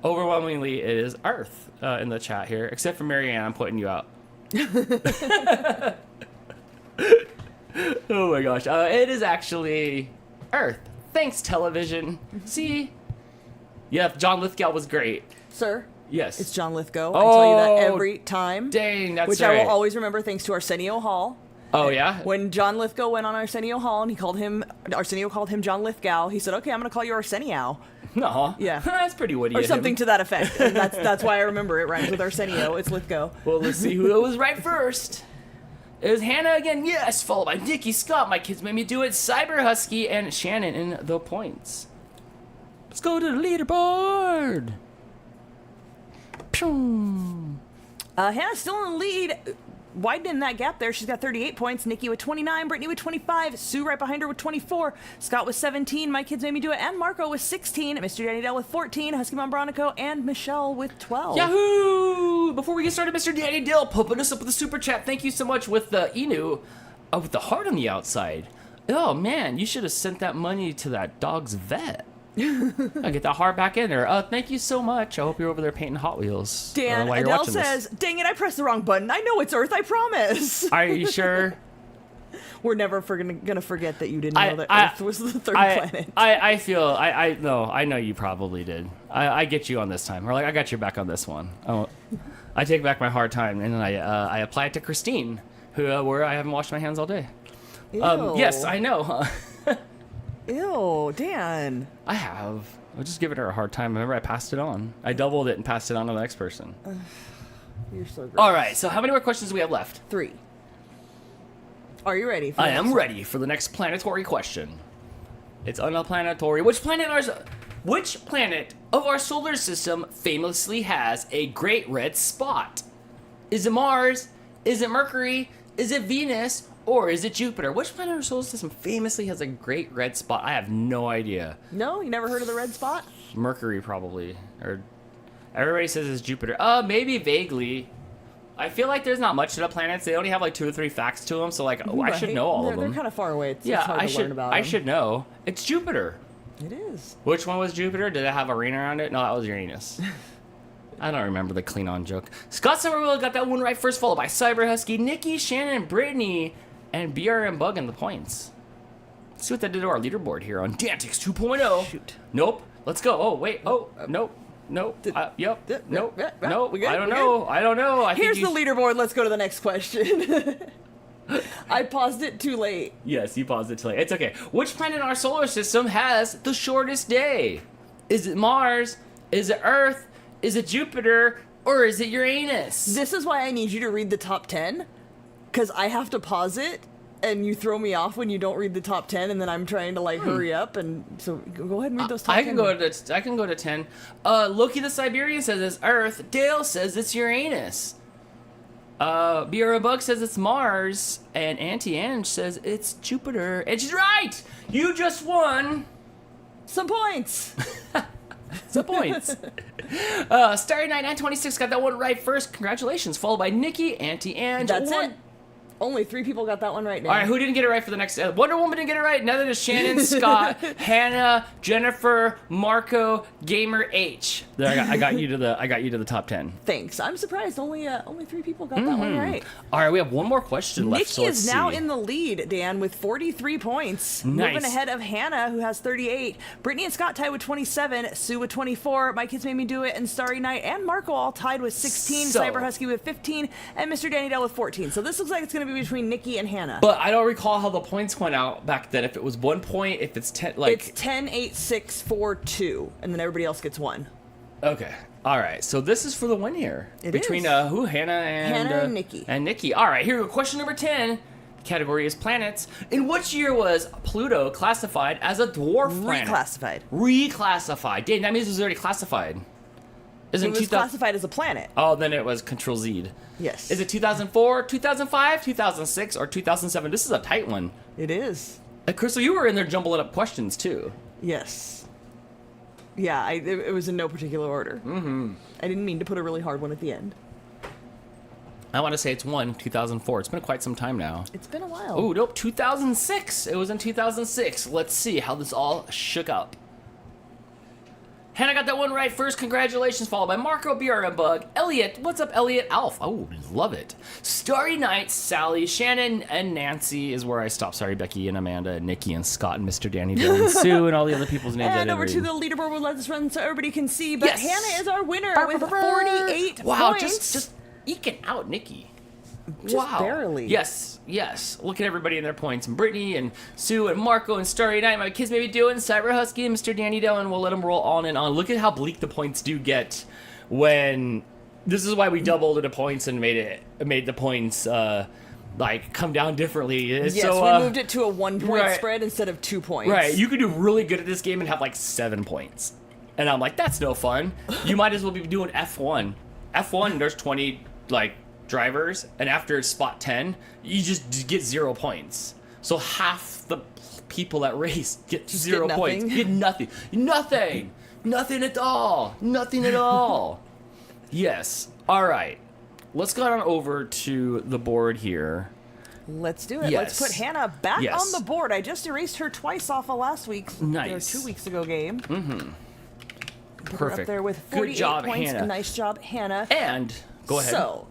Overwhelmingly, it is Earth in the chat here, except for Marianne. I'm putting you out. Oh my gosh. It is actually Earth. Thanks, television. See? Yeah, John Lithgow was great. Sir? Yes. It's John Lithgow. I tell you that Oh, every time. Dang, that's which right. I will always remember thanks to Arsenio Hall. Oh, yeah? When John Lithgow went on Arsenio Hall and Arsenio called him John Lithgow, he said, okay, I'm going to call you Arsenio. No. Yeah. That's pretty witty. Or of something him. to that effect. And that's why I remember it rhymes with Arsenio. It's Lithgow. Well, let's see who was right first. It was Hannah again, yes, followed by Nikki, Scott, my kids made me do it, Cyber Husky, and Shannon in the points. Let's go to the leaderboard. Pew. Hannah's still in the lead. Widening that gap there. She's got 38 points. Nikki with 29. Brittany with 25. Sue right behind her with 24. Scott with 17. My kids made me do it. And Marco with 16. Mr. Danny Dell with 14. Husky Mom Bronico and Michelle with 12. Yahoo! Before we get started, Mr. Danny Dill pumping us up with the super chat. Thank you so much with the Inu, with the heart on the outside. Oh man, you should have sent that money to that dog's vet. I get that heart back in there. Thank you so much. I hope you're over there painting Hot Wheels. Dan, while you're Adele watching says, this. dang it, I pressed the wrong button. I know it's Earth, I promise. Are you sure? We're never gonna forget that you didn't know that Earth was the third planet. I know you probably did. I get you on this time. Or like, I got your back on this one. I take back my hard time, and then I apply it to Christine, where I haven't washed my hands all day. Ew. Yes, I know. Ew, Dan. I have. I'm just giving her a hard time. Remember, I passed it on. I doubled it and passed it on to the next person. You're so gross. All right, so how many more questions do we have left? 3. Are you ready? I am ready for the next planetary question. It's unplanetary. Which planet of our solar system famously has a great red spot? Is it Mars? Is it Mercury? Is it Venus? Or is it Jupiter? Which planet of our solar system famously has a great red spot? I have no idea. No? You never heard of the red spot? Mercury, probably. Or everybody says it's Jupiter. Maybe vaguely. I feel like there's not much to the planets. They only have like 2 or 3 facts to them, so like I should know all of them. They're kind of far away. It's Yeah, hard I to learn should. about I them. should know. It's Jupiter. It is. Which one was Jupiter? Did it have a ring around it? No, that was Uranus. I don't remember the Klingon joke. Scott Somerville got that one right first, followed by Cyber Husky, Nikki, Shannon, Brittany, and BRM Bug in the points. Let's see what that did to our leaderboard here on DANtics 2.0. Shoot. Nope. Let's go. Oh, wait. Oh, nope. Nope. Yep. Nope. Nope. We good? I don't We know. I don't know. Here's the leaderboard. Let's go to the next question. I paused it too late. Yes, you paused it too late. It's okay. Which planet in our solar system has the shortest day? Is it Mars? Is it Earth? Is it Jupiter? Or is it Uranus? This is why I need you to read the top 10. Because I have to pause it and you throw me off when you don't read the top 10, and then I'm trying to like hurry up, and so go ahead and read those top 10. I can go to 10. Loki the Siberian says it's Earth. Dale says it's Uranus. Biora Bug says it's Mars, and Auntie Ange says it's Jupiter, and she's right. You just won some points. Some points. Starry Night 926 got that one right first. Congratulations. Followed by Nikki, Auntie Ange. That's it. Only 3 people got that one right now. All right, who didn't get it right for the next? Wonder Woman didn't get it right. Neither did Shannon, Scott, Hannah, Jennifer, Marco, Gamer H. There, I got you to the top 10. Thanks. I'm surprised. Only 3 people got that one right. All right, we have one more question left. Nikki is now in the lead, Dan, with 43 points. Nice. Moving ahead of Hannah, who has 38. Brittany and Scott tied with 27. Sue with 24. My Kids Made Me Do It and Starry Night and Marco all tied with 16. Cyber Husky with 15. And Mr. Danny Dell with 14. So this looks like it's going to be between Nikki and Hannah. But I don't recall how the points went out back then. If it was 1 point, if it's 10, like... It's 10, 8, 6, 4, 2. And then everybody else gets 1. Okay. All right. So this is for the win here. Between who? Hannah and Nikki. And Nikki. All right. Here we go. Question number 10. The category is planets. In which year was Pluto classified as a dwarf planet? Reclassified. Dang, that means it was already classified. It was classified as a planet. Oh, then it was Control Z. Yes. Is it 2004, 2005, 2006, or 2007? This is a tight one. It is. Crystal, you were in there jumbling up questions, too. Yes. Yeah, it was in no particular order. Mm-hmm. I didn't mean to put a really hard one at the end. I want to say it's 2004. It's been quite some time now. It's been a while. Oh, nope, 2006. It was in 2006. Let's see how this all shook up. Hannah got that one right first. Congratulations. Followed by Marco, BRM Bug, Elliot. What's up, Elliot? Alf. Oh, love it. Starry Night, Sally, Shannon, and Nancy is where I stopped. Sorry, Becky and Amanda, and Nikki and Scott and Mr. Danny, Bill and Sue and all the other people's names. And over to the leaderboard. We'll let this run so everybody can see. But yes. Hannah is our winner with 48 points. Wow, just eking out Nikki. Just barely. Yes. Look at everybody in their points. And Brittany and Sue and Marco and Starry Night. My Kids May Be Doing, Cyber Husky and Mr. Danny Dell, and we'll let them roll on and on. Look at how bleak the points do get when... This is why we doubled the points and made the points come down differently. Yes, so, we moved it to a 1-point spread instead of 2 points. Right, you could do really good at this game and have 7 points. And I'm like, that's no fun. You might as well be doing F1. F1, there's 20 drivers, and after spot 10 you just get 0 points, so half the people that race get 0 points. Get nothing at all. Yes. All right, let's go on over to the board here. Let's do it. Yes. Let's put Hannah back on the board. I just erased her twice off of last week's 2 weeks ago game. Perfect. Up there with 48 Good job, points. Hannah. Nice job, Hannah. And go ahead. So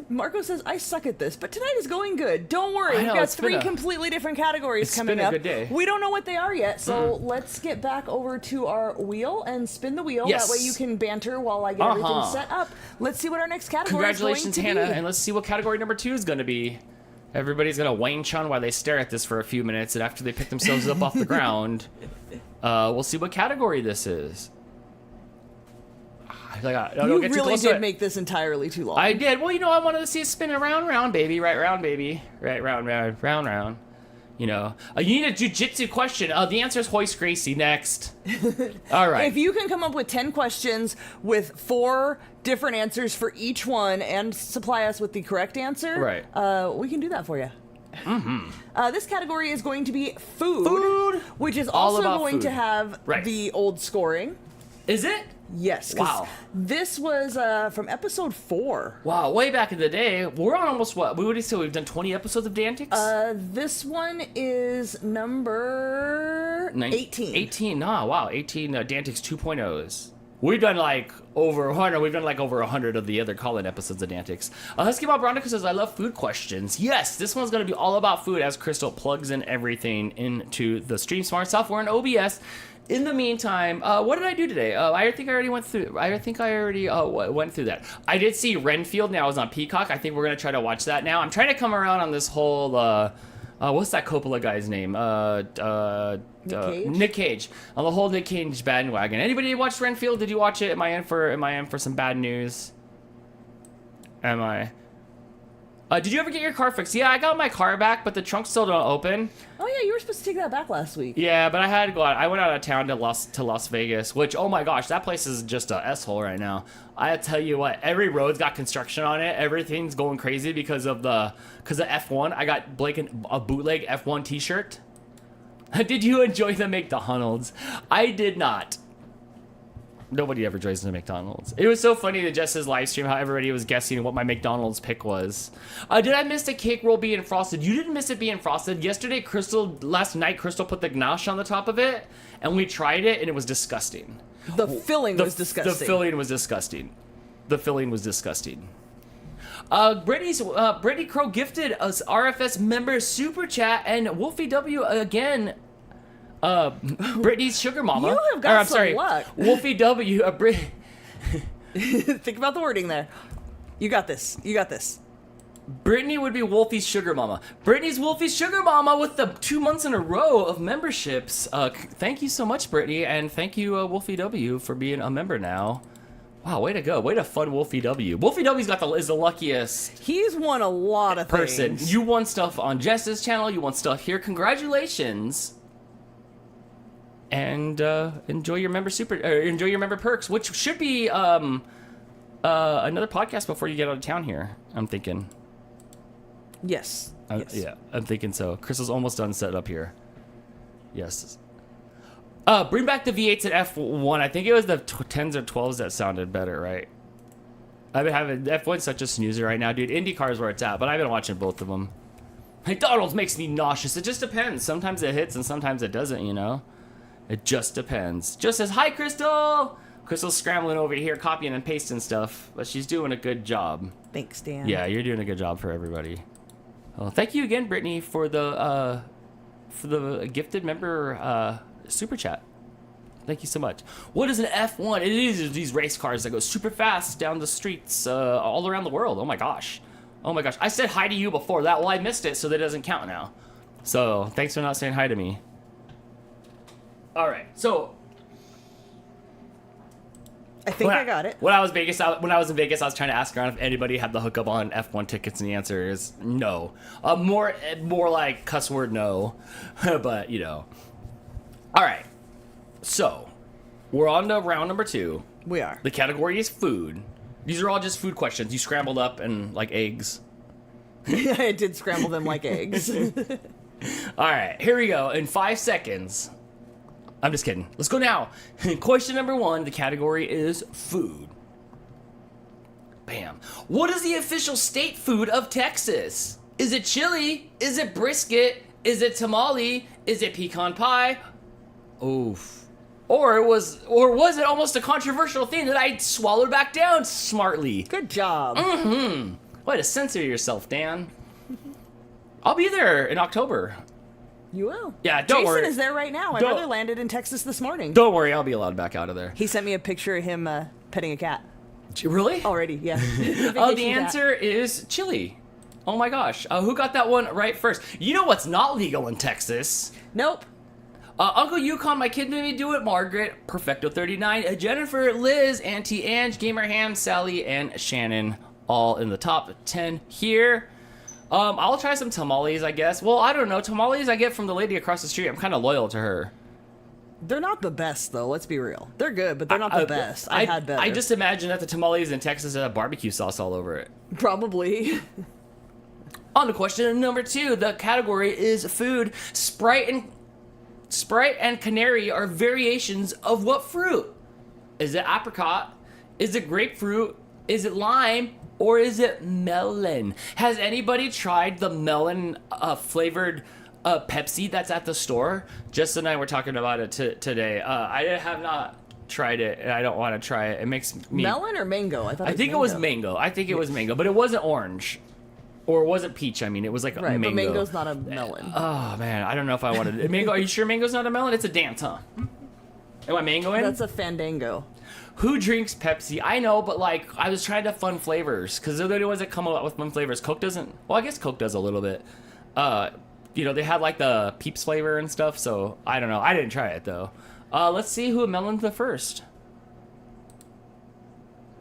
Marco says, I suck at this, but tonight is going good. Don't worry, we've got 3 completely different categories coming up. It's been a good day. We don't know what they are yet, so let's get back over to our wheel and spin the wheel. Yes. That way you can banter while I get everything set up. Let's see what our next category is going to be. Congratulations, Hannah, and let's see what category number 2 is going to be. Everybody's going to Wayne Chun while they stare at this for a few minutes, and after they pick themselves up off the ground, we'll see what category this is. You really did make this entirely too long. I did. Well, I wanted to see it spin around, round, baby. Right round, baby. Right round, round. You need a jiu-jitsu question. The answer is Hoist Gracie. Next. All right. If you can come up with 10 questions with 4 different answers for each one and supply us with the correct answer, we can do that for you. This category is going to be food, which is also going to have the old scoring. Is it? Yes. Wow. This was from episode 4. Wow, way back in the day. We're on almost what? We would say we've done 20 episodes of DANtics? This one is number 18. 18. Nah, wow. 18 DANtics 2.0s. We've done over 100. We've done over 100 of the other call-in episodes of DANtics. Husky Bob Veronica says, I love food questions. Yes, this one's going to be all about food as Crystal plugs in everything into the Stream Smart software and OBS. In the meantime, what did I do today? I think I already went through. Went through that. I did see Renfield. Now I was on Peacock. I think we're gonna try to watch that now. I'm trying to come around on this whole. What's that Coppola guy's name? Nick Cage. On the whole Nick Cage bandwagon. Anybody watch Renfield? Did you watch it? Am I in for some bad news? Am I? Did you ever get your car fixed? Yeah, I got my car back, but the trunk still don't open. Oh yeah, you were supposed to take that back last week. Yeah, but I had to go out. I went out of town to Las Vegas, which, oh my gosh, that place is just a S-hole right now. I tell you what, every road's got construction on it. Everything's going crazy because of F1. I got Blake a bootleg F1 t-shirt. Did you enjoy the McDonald's? I did not. Nobody ever enjoys the McDonald's. It was so funny to Jess's live stream how everybody was guessing what my McDonald's pick was. Did I miss the cake roll being frosted? You didn't miss it being frosted. Last night, Crystal put the ganache on the top of it, and we tried it, and it was disgusting. The filling was disgusting. The filling was disgusting. The filling was disgusting. Brittany Crow gifted us RFS member super chat, and Wolfie W again. Brittany's sugar mama. You have got some luck. Wolfie W. Think about the wording there. You got this. You got this. Brittany would be Wolfie's sugar mama. Brittany's Wolfie's sugar mama with the 2 months in a row of memberships. Thank you so much, Brittany, and thank you, Wolfie W, for being a member now. Wow, way to go. Way to fund Wolfie W. Wolfie W's is the luckiest. He's won a lot of person. things. You won stuff on Jess's channel. You won stuff here. Congratulations. And enjoy your member perks, which should be another podcast before you get out of town here. I'm thinking. Yes. Yes. Yeah, I'm thinking so. Crystal's almost done set up here. Yes. Bring back the V8s at F1. I think it was the 10s or 12s that sounded better, right? I've been having F1's such a snoozer right now, dude. IndyCar is where it's at, but I've been watching both of them. McDonald's makes me nauseous. It just depends. Sometimes it hits and sometimes it doesn't, you know? It just depends. Just says, hi, Crystal! Crystal's scrambling over here, copying and pasting stuff, but she's doing a good job. Thanks, Dan. Yeah, you're doing a good job for everybody. Well, thank you again, Brittany, for the gifted member super chat. Thank you so much. What is an F1? It is these race cars that go super fast down the streets all around the world. Oh my gosh. Oh my gosh. I said hi to you before that. Well, I missed it, so that doesn't count now. So thanks for not saying hi to me. All right, so I think I got it. When I was in Vegas, I was trying to ask around if anybody had the hookup on F1 tickets, and the answer is no. More like cuss word no, but you know. All right, so we're on to round number 2. We are. The category is food. These are all just food questions. You scrambled up and like eggs. I did scramble them like eggs. All right, here we go. In 5 seconds. I'm just kidding. Let's go now. Question number 1. The category is food. Bam. What is the official state food of Texas? Is it chili? Is it brisket? Is it tamale? Is it pecan pie? Oof. Or was it almost a controversial thing that I swallowed back down smartly? Good job. Mm-hmm. Way to censor yourself, Dan. I'll be there in October. You will. Yeah, don't worry. Jason is there right now. My brother landed in Texas this morning. Don't worry, I'll be allowed back out of there. He sent me a picture of him petting a cat. Really? Already, yeah. The answer is chili. Oh my gosh. Who got that one right first? You know what's not legal in Texas? Nope. Uncle Yukon, my kid made me do it. Margaret, Perfecto39, Jennifer, Liz, Auntie Ange, Gamer Ham, Sally, and Shannon, all in the top 10 here. I'll try some tamales, I guess. Well, I don't know. Tamales I get from the lady across the street. I'm kind of loyal to her. They're not the best, though. Let's be real. They're good, but they're not the best. I had better. I just imagine that the tamales in Texas have barbecue sauce all over it. Probably. On to question number 2. The category is food. Sprite and canary are variations of what fruit? Is it apricot? Is it grapefruit? Is it lime? Or is it melon? Has anybody tried the melon flavored Pepsi that's at the store? Jess and I were talking about it today. I have not tried it, and I don't want to try it. It makes me... Melon or mango? I think it was mango. I think it was mango, but it wasn't orange. Or it wasn't peach, I mean. It was like a mango. But mango's not a melon. Oh, man. I don't know if I wanted it. Mango, are you sure mango's not a melon? It's a dance, huh? Am I mangoing? That's a fandango. Who drinks Pepsi? I know, but like, I was trying to fun flavors because they're the only ones that come out with fun flavors. Coke doesn't. Well, I guess Coke does a little bit. You know, they had like the Peeps flavor and stuff. So I don't know. I didn't try it though. Let's see who meloned the first.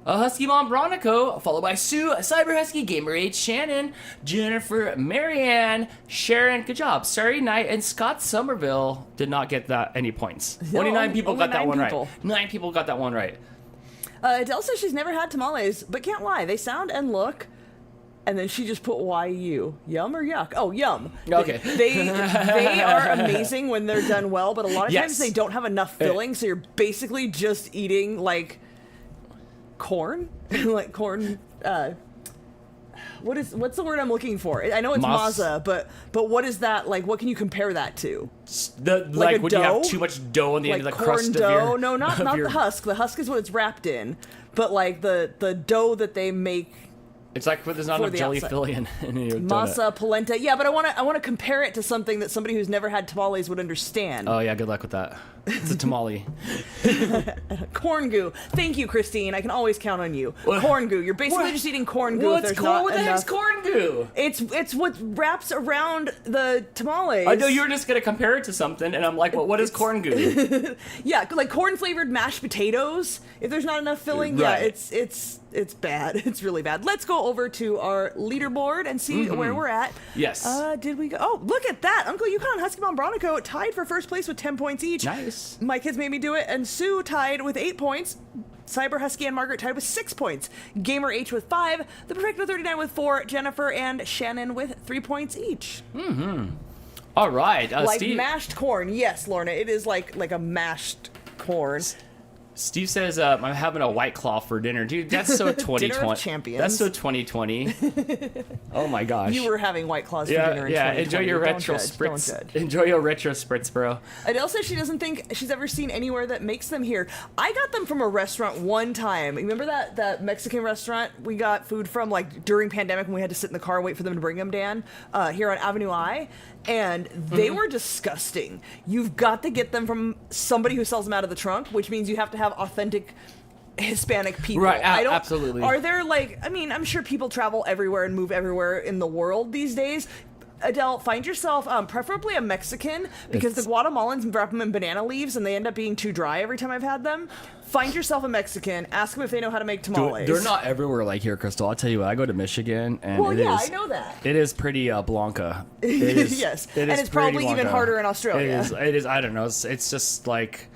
Husky Mom Bronico, followed by Sue, Cyber Husky, Gamer H, Shannon, Jennifer, Marianne, Sharon, good job, Starry Night, and Scott Somerville did not get that any points. No, 29 people got that one people. right. 9 people got that one right. Adele says she's never had tamales, but can't lie. They sound and look. And then she just put YU. Yum or yuck? Oh, yum. Okay. They are amazing when they're done well, but a lot of times they don't have enough filling, so you're basically just eating, like, corn? Like corn, what's the word I'm looking for? I know it's maza, but what is that, like, what can you compare that to? Like when you have too much dough on the end of the crust dough? of your... No, not the husk. The husk is what it's wrapped in. But, like, the dough that they make... It's like there's not enough jelly filling in your masa, polenta. Yeah, but I want to compare it to something that somebody who's never had tamales would understand. Oh yeah, good luck with that. It's a tamale. Corn goo. Thank you, Christine. I can always count on you. Corn goo. You're basically just eating corn goo. What the heck's corn goo? It's what wraps around the tamales. I know you were just gonna compare it to something, and I'm like, well, what is corn goo? Yeah, like corn flavored mashed potatoes. If there's not enough filling, yeah, it's bad. It's really bad. Let's go over to our leaderboard and see where we're at. Yes. Did we go? Oh, look at that. Uncle Yukon and Husky Mom Bronico tied for first place with 10 points each. Nice. My kids made me do it. And Sue tied with 8 points. Cyber Husky and Margaret tied with 6 points. Gamer H with 5. The Perfecto 39 with 4. Jennifer and Shannon with 3 points each. All right. Like Steve. mashed corn. Yes, Lorna. It is like a mashed corn. Steve says, I'm having a White Claw for dinner. Dude, that's so 2020. Dinner of champions. That's so 2020. Oh my gosh. You were having White Claws for dinner in 2020. Yeah, enjoy your retro spritz. Enjoy your retro spritz, bro. Adele says she doesn't think she's ever seen anywhere that makes them here. I got them from a restaurant one time. Remember that Mexican restaurant we got food from, like, during pandemic when we had to sit in the car and wait for them to bring them, Dan? Here on Avenue I. And they were disgusting. You've got to get them from somebody who sells them out of the trunk, which means you have to have authentic Hispanic people. Right, absolutely. Are there, like, I mean, I'm sure people travel everywhere and move everywhere in the world these days. Adele, find yourself preferably a Mexican, because the Guatemalans wrap them in banana leaves and they end up being too dry every time I've had them. Find yourself a Mexican. Ask them if they know how to make tamales. They're not everywhere like here, Crystal. I'll tell you what. I go to Michigan, and I know that. It is pretty Blanca. It is, yes, and it's probably even harder in Australia. It is. I don't know. It's just like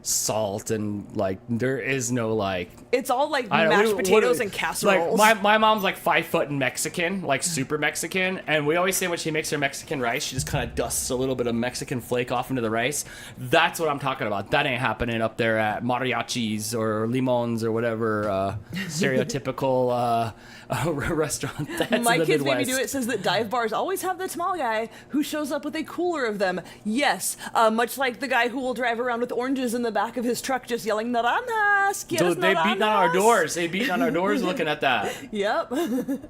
salt and like there is no like. It's all like mashed potatoes and casseroles. Like my mom's like 5 foot and Mexican, like super Mexican, and we always say when she makes her Mexican rice, she just kind of dusts a little bit of Mexican flake off into the rice. That's what I'm talking about. That ain't happening up there at Mariachis or Limons or whatever stereotypical restaurant that's My in the kids Midwest. made me do it. Says that dive bars always have the tamale guy who shows up with a cooler of them. Yes, much like the guy who will drive around with oranges in the back of his truck just yelling naranjas. So they beat on our doors. They beat on our doors looking at that. Yep.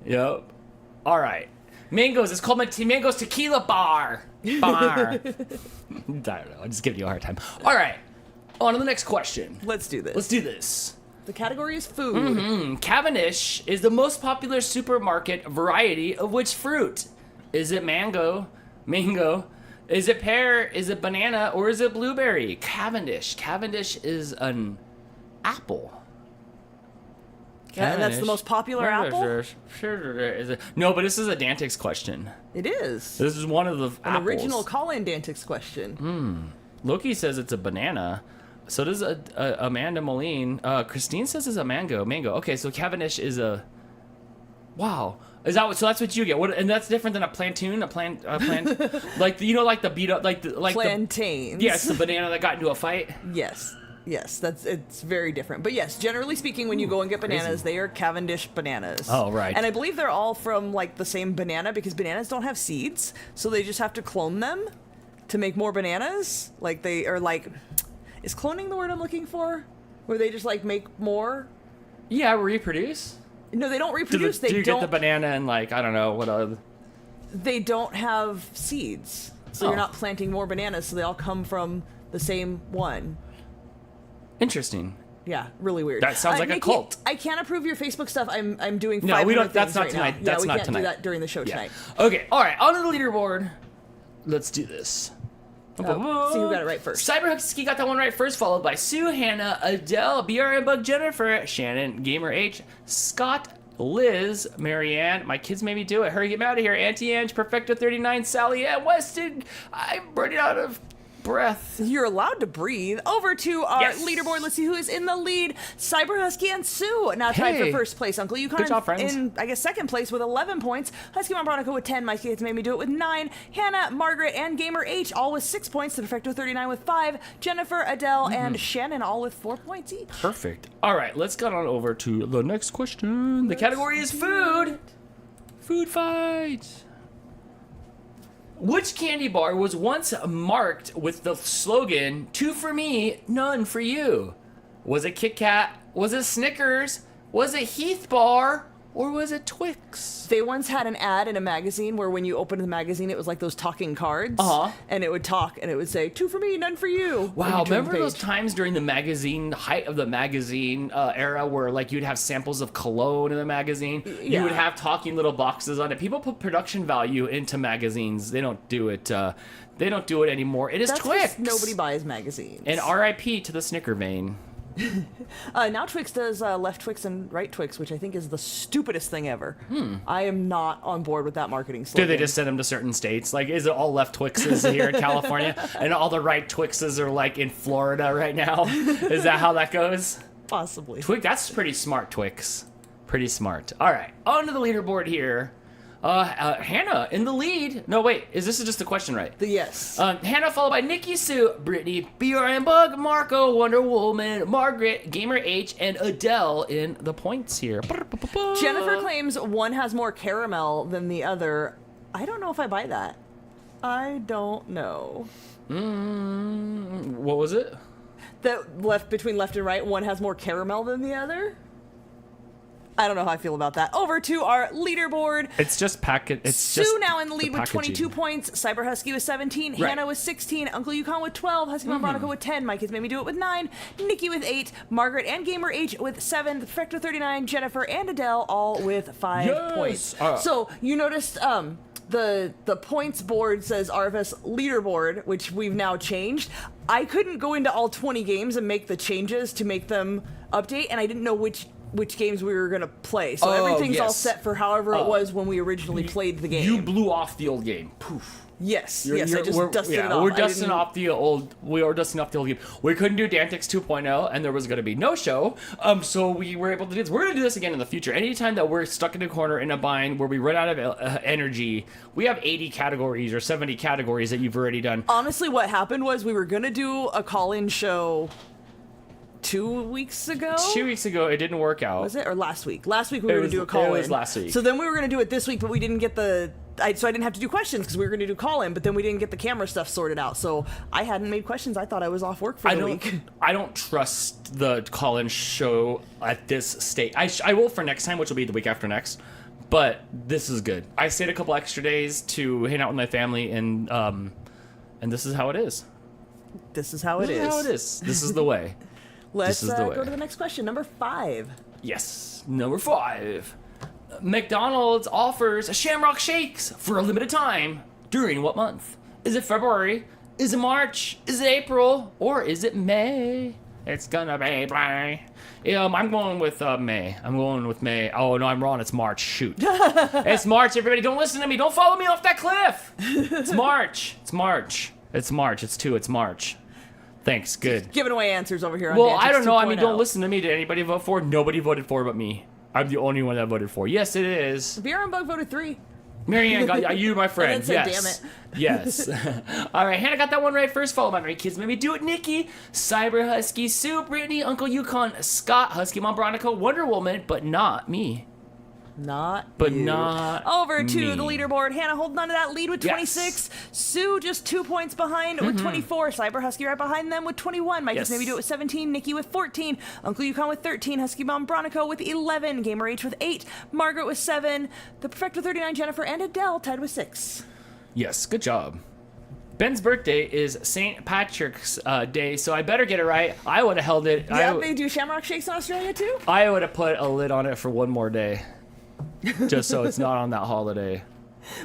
Yep. All right. Mangoes. It's called Mangoes Tequila Bar. I don't know. I'm just giving you a hard time. All right. On to the next question. Let's do this. The category is food. Cavendish is the most popular supermarket variety of which fruit? Is it mango? Is it pear? Is it banana? Or is it blueberry? Cavendish. Cavendish is an apple. Yeah, and that's the most popular apple? Sure. No, but this is a DANtics question. It is. This is one of the apples. Original call-in DANtics question. Loki says it's a banana. So does Amanda Moline. Christine says it's a mango. Okay, so Cavendish is a... Wow. Is that what, so that's what you get? What, and that's different than a plantain? A plant like like the beat up like plantains. Yes, the banana that got into a fight. Yes, it's very different. But yes, generally speaking, when you go and get bananas, they are Cavendish bananas. Oh, right. And I believe they're all from like the same banana because bananas don't have seeds, so they just have to clone them to make more bananas. Like they are like, is cloning the word I'm looking for? Where they just like make more? Yeah, reproduce. No, they don't reproduce. Do you get the banana and like I don't know what other? They don't have seeds, so you're not planting more bananas. So they all come from the same one. Interesting. Yeah, really weird. That sounds like a cult. I can't approve your Facebook stuff. I'm doing 500 No, we don't. things That's not right tonight. Now. That's we not can't tonight. do that during the show tonight. Okay. All right. On to the leaderboard. Let's do this. See who got it right first. Cyberhusky got that one right first, followed by Sue, Hannah, Adele, BRN Bug, Jennifer, Shannon, Gamer H, Scott, Liz, Marianne, my kids made me do it. Hurry, get me out of here. Auntie Ange, Perfecto 39, Sally, Ann, Weston. I'm running out of breath. You're allowed to breathe. Over to our leaderboard. Let's see who is in the lead. Cyberhusky and Sue now tied for first place. Uncle Yukon good job, friends. in, I guess, second place with 11 points. Husky Mom Veronica with 10. My kids made me do it with 9. Hannah, Margaret, and Gamer H all with 6 points. The Perfecto 39 with 5. Jennifer, Adele, and Shannon all with 4 points each. Perfect. All right, let's get on over to the next question. The category is food. Food fight. Which candy bar was once marked with the slogan, 2 for me, none for you? Was it Kit Kat? Was it Snickers? Was it Heath Bar? Or was it Twix? They once had an ad in a magazine where when you opened the magazine, it was like those talking cards. And it would talk and it would say, 2 for me, none for you. Wow, remember those times during the magazine, height of the magazine era where like you'd have samples of cologne in the magazine? Yeah. You would have talking little boxes on it. People put production value into magazines. They don't do it. They don't do it anymore. It is That's Twix. Nobody buys magazines. And RIP to the Snicker vein. Now Twix does left Twix and right Twix, which I think is the stupidest thing ever. I am not on board with that marketing slogan. Do they just send them to certain states? Like, is it all left Twixes here in California, and all the right Twixes are like in Florida right now? Is that how that goes? Possibly. Twix, that's pretty smart, Twix. Pretty smart. All right, on to the leaderboard here. Hannah in the lead. No, wait, is this just a question, right? Yes. Hannah followed by Nikki, Sue, Brittany, BRN Bug, Marco, Wonder Woman, Margaret, Gamer H, and Adele in the points here. Jennifer claims one has more caramel than the other. I don't know if I buy that. I don't know. What was it? That between left and right, one has more caramel than the other? I don't know how I feel about that. Over to our leaderboard. It's just packet. It's Sue just now in the lead with packaging. 22 points. Cyber Husky with 17. Right. Hannah with 16. Uncle Yukon with 12. Husky Mom Veronica with 10. My kids made me do it with 9. Nikki with 8. Margaret and Gamer H with 7. The Perfecto 39. Jennifer and Adele all with 5 points. So you noticed the points board says RFS leaderboard, which we've now changed. I couldn't go into all 20 games and make the changes to make them update, and I didn't know which games we were going to play. So everything's all set for however it was when we originally played the game. You blew off the old game. Poof. Yes, I just dusted it off. We were dusting off the old game. We couldn't do DANtics 2.0, and there was going to be no show. So we were able to do this. We're going to do this again in the future. Anytime that we're stuck in a corner in a bind where we run out of energy, we have 80 categories or 70 categories that you've already done. Honestly, what happened was we were going to do a call-in show 2 weeks ago? 2 weeks ago, it didn't work out. Was it? Or last week? Last week we were going to do a call-in. It was last week. So then we were going to do it this week, but we didn't get so I didn't have to do questions because we were going to do call-in, but then we didn't get the camera stuff sorted out. So I hadn't made questions. I thought I was off work for the week. I don't trust the call-in show at this state. I will for next time, which will be the week after next. But this is good. I stayed a couple extra days to hang out with my family, and this is how it is. This is how it is. This is the way. Let's go to the next question, number 5. Yes, number 5. McDonald's offers Shamrock Shakes for a limited time. During what month? Is it February? Is it March? Is it April? Or is it May? It's gonna be May. I'm going with May. I'm going with May. Oh, no, I'm wrong. It's March. Shoot. It's March, everybody. Don't listen to me. Don't follow me off that cliff. It's March. It's March. It's March. It's March. Thanks. Good. Giving away answers over here on Well, DANtics I don't know. 2.0. I mean, don't listen to me. Did anybody vote for? Nobody voted for but me. I'm the only one that voted for. Yes, it is. Beer and Bug voted 3. Marianne got you, my friend. And then said, Yes. Damn it. Yes. All right, Hannah got that one right first. Followed by my kids. Maybe do it, Nikki, Cyber Husky, Sue, Brittany, Uncle Yukon, Scott, Husky Mom Veronica, Wonder Woman, but not me. Not me. Over to the leaderboard. Hannah holding on to that lead with 26. Yes. Sue just 2 points behind with 24. Cyber Husky right behind them with 21. Mike maybe do it with 17. Nikki with 14. Uncle Yukon with 13. Husky Mom Veronica with 11. Gamer H with 8. Margaret with 7. The Perfecto 39. Jennifer and Adele tied with 6. Yes, good job. Ben's birthday is St. Patrick's Day, so I better get it right. I would have held it. Yeah, they do Shamrock Shakes in Australia too? I would have put a lid on it for one more day. Just so it's not on that holiday.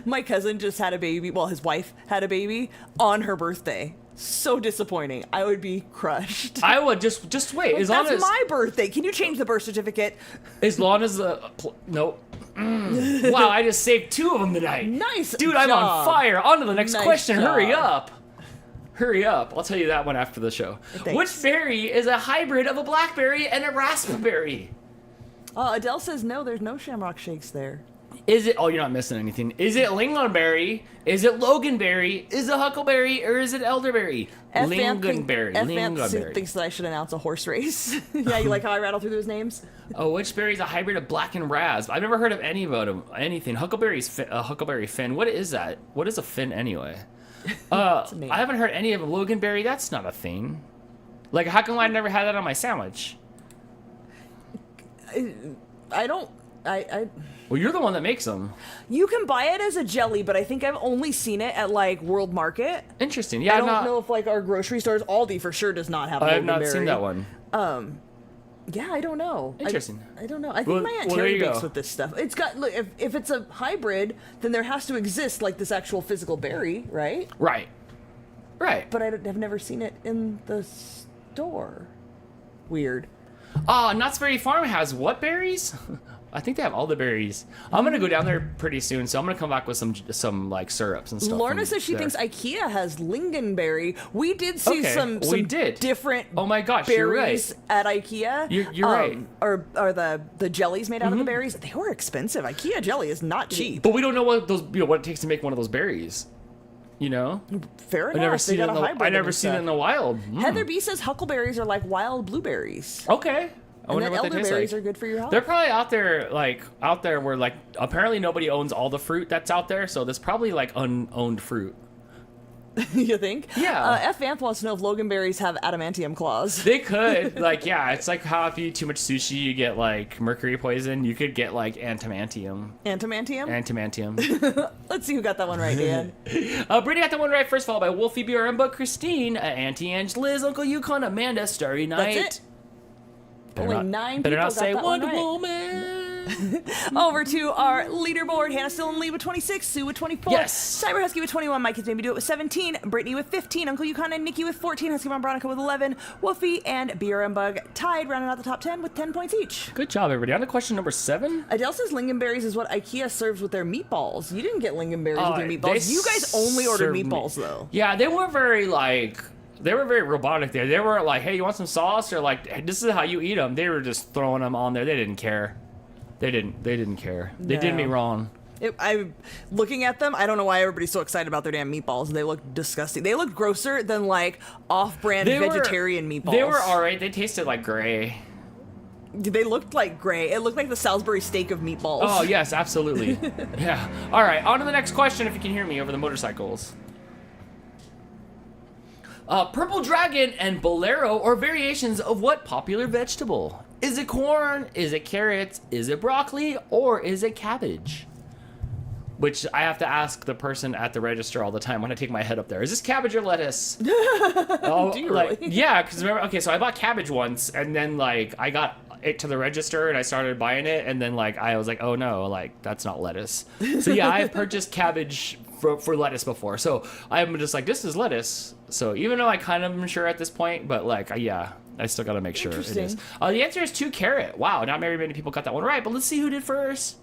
My cousin just had a baby. Well, his wife had a baby on her birthday. So disappointing. I would be crushed. I would just wait. Well, as long as my birthday. Can you change the birth certificate? As long as the nope. Wow, I just saved 2 of them tonight. Nice, dude. job. I'm on fire. On to the next question. Job. Hurry up. Hurry up. I'll tell you that one after the show. Thanks. Which berry is a hybrid of a blackberry and a raspberry? Adele says no. There's no Shamrock Shakes there. Is it? Oh, you're not missing anything. Is it lingonberry? Is it loganberry? Is it huckleberry? Or is it elderberry? Lingonberry. Lingonberry thinks that I should announce a horse race. Yeah, you like how I rattle through those names? Oh, which berry is a hybrid of black and rasp? I've never heard of any about them. Anything. Huckleberry's huckleberry fin. What is that? What is a fin anyway? I haven't heard any of them. Loganberry. That's not a thing. Like, how come I never had that on my sandwich? Well, you're the one that makes them. You can buy it as a jelly, but I think I've only seen it at like World Market. Interesting. Yeah, I don't know if like our grocery stores, Aldi for sure does not have. I have not seen that one. Yeah, I don't know. Interesting. I don't know. I think my Aunt Terry bakes with this stuff. It's got look, if it's a hybrid, then there has to exist like this actual physical berry, right? Right. But I've never seen it in the store. Weird. Knott's Berry Farm has what berries? I think they have all the berries. I'm gonna go down there pretty soon, so I'm gonna come back with some like syrups and stuff. Lorna says she thinks IKEA has lingonberry. We did see some different oh my gosh, berries at IKEA. You're right. Or the jellies made out of the berries. They were expensive. IKEA jelly is not cheap. But we don't know what what it takes to make one of those berries. You know? Fair enough. I never seen it in the wild. Heather B says huckleberries are like wild blueberries. Okay. I And wonder then what they taste elderberries like. are good for your health. They're probably out there where like apparently nobody owns all the fruit that's out there, so there's probably like unowned fruit. You think? Yeah. F. Vanth wants to know if loganberries have adamantium claws. They could. Like, yeah, it's like how if you eat too much sushi, you get like mercury poison. You could get like antimantium. Antimantium? Antimantium. Let's see who got that one right, Dan. Brittany got that one right first, followed by Wolfie, BRM, Christine, Auntie Ange, Liz, Uncle Yukon, Amanda, Starry Night. That's it. Only 9 better people not got say that Wonder one right. Woman. Over to our leaderboard. Hannah still in lead with 26, Sue with 24. Yes. Cyber Husky with 21, Mike is maybe do it with 17, Brittany with 15, Uncle Yukon and Nikki with 14, Husky Mom Veronica with 11, Wolfie and BRM Bug tied, rounding out the top 10 with 10 points each. Good job, everybody. On to question number 7. Adele says lingonberries is what IKEA serves with their meatballs. You didn't get lingonberries with your meatballs. You guys only ordered meatballs, though. Yeah, they were very robotic there. They weren't like, hey, you want some sauce? Or like, hey, this is how you eat them. They were just throwing them on there. They didn't care. They didn't care. They did me wrong. Looking at them, I don't know why everybody's so excited about their damn meatballs. They look disgusting. They look grosser than like off-brand vegetarian meatballs. They were all right. They tasted like gray. They looked like gray. It looked like the Salisbury steak of meatballs. Oh, yes, absolutely. Yeah. All right, on to the next question if you can hear me over the motorcycles. Purple Dragon and Bolero are variations of what popular vegetable? Is it corn? Is it carrots? Is it broccoli? Or is it cabbage? Which I have to ask the person at the register all the time when I take my head up there. Is this cabbage or lettuce? Do you really? Yeah, because remember, okay, so I bought cabbage once, and then, like, I got it to the register, and I started buying it, and then, like, I was like, oh, no, like, that's not lettuce. So, yeah, I've purchased cabbage for lettuce before. So I'm just like, this is lettuce. So even though I kind of am sure at this point, but, like, yeah, I still got to make sure it is. The answer is 2 carrot. Wow, not very many people got that one right, but let's see who did first.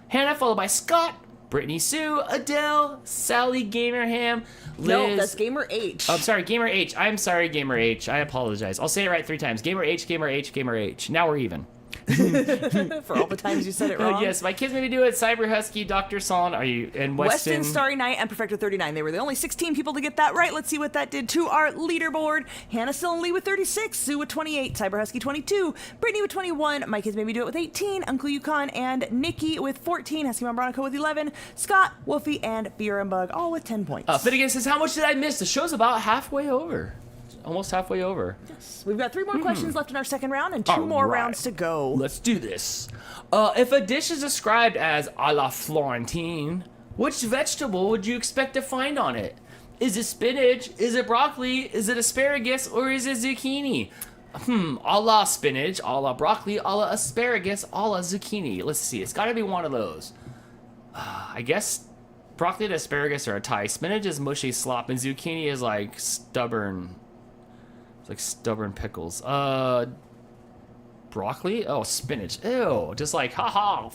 Hannah, followed by Scott, Brittany Sue, Adele, Sally, Gamerham, Liz. No, that's Gamer H. I'm sorry, Gamer H. I'm sorry, Gamer H. I apologize. I'll say it right 3 times. Gamer H, Gamer H, Gamer H. Now we're even. For all the times you said it wrong. Yes, my kids made me do it. Cyber Husky, Dr. Son, are you in Weston? Starry Night, and Perfecto 39. They were the only 16 people to get that right. Let's see what that did to our leaderboard. Hannah still in lead with 36, Sue with 28, Cyber Husky 22, Brittany with 21, my kids made me do it with 18, Uncle Yukon and Nikki with 14, Husky Mom Veronica with 11, Scott, Wolfie, and Beer and Bug all with 10 points. Finnegan says, how much did I miss? The show's about halfway over. Almost halfway over. Yes. We've got 3 more questions left in our second round and 2 more rounds to go. Let's do this. If a dish is described as a la Florentine, which vegetable would you expect to find on it? Is it spinach? Is it broccoli? Is it asparagus? Or is it zucchini? A la spinach, a la broccoli, a la asparagus, a la zucchini. Let's see. It's got to be one of those. I guess Broccoli and asparagus are a tie. Spinach is mushy slop, and zucchini is like stubborn. It's like stubborn pickles. Broccoli? Oh, spinach. Ew. Just like, haha.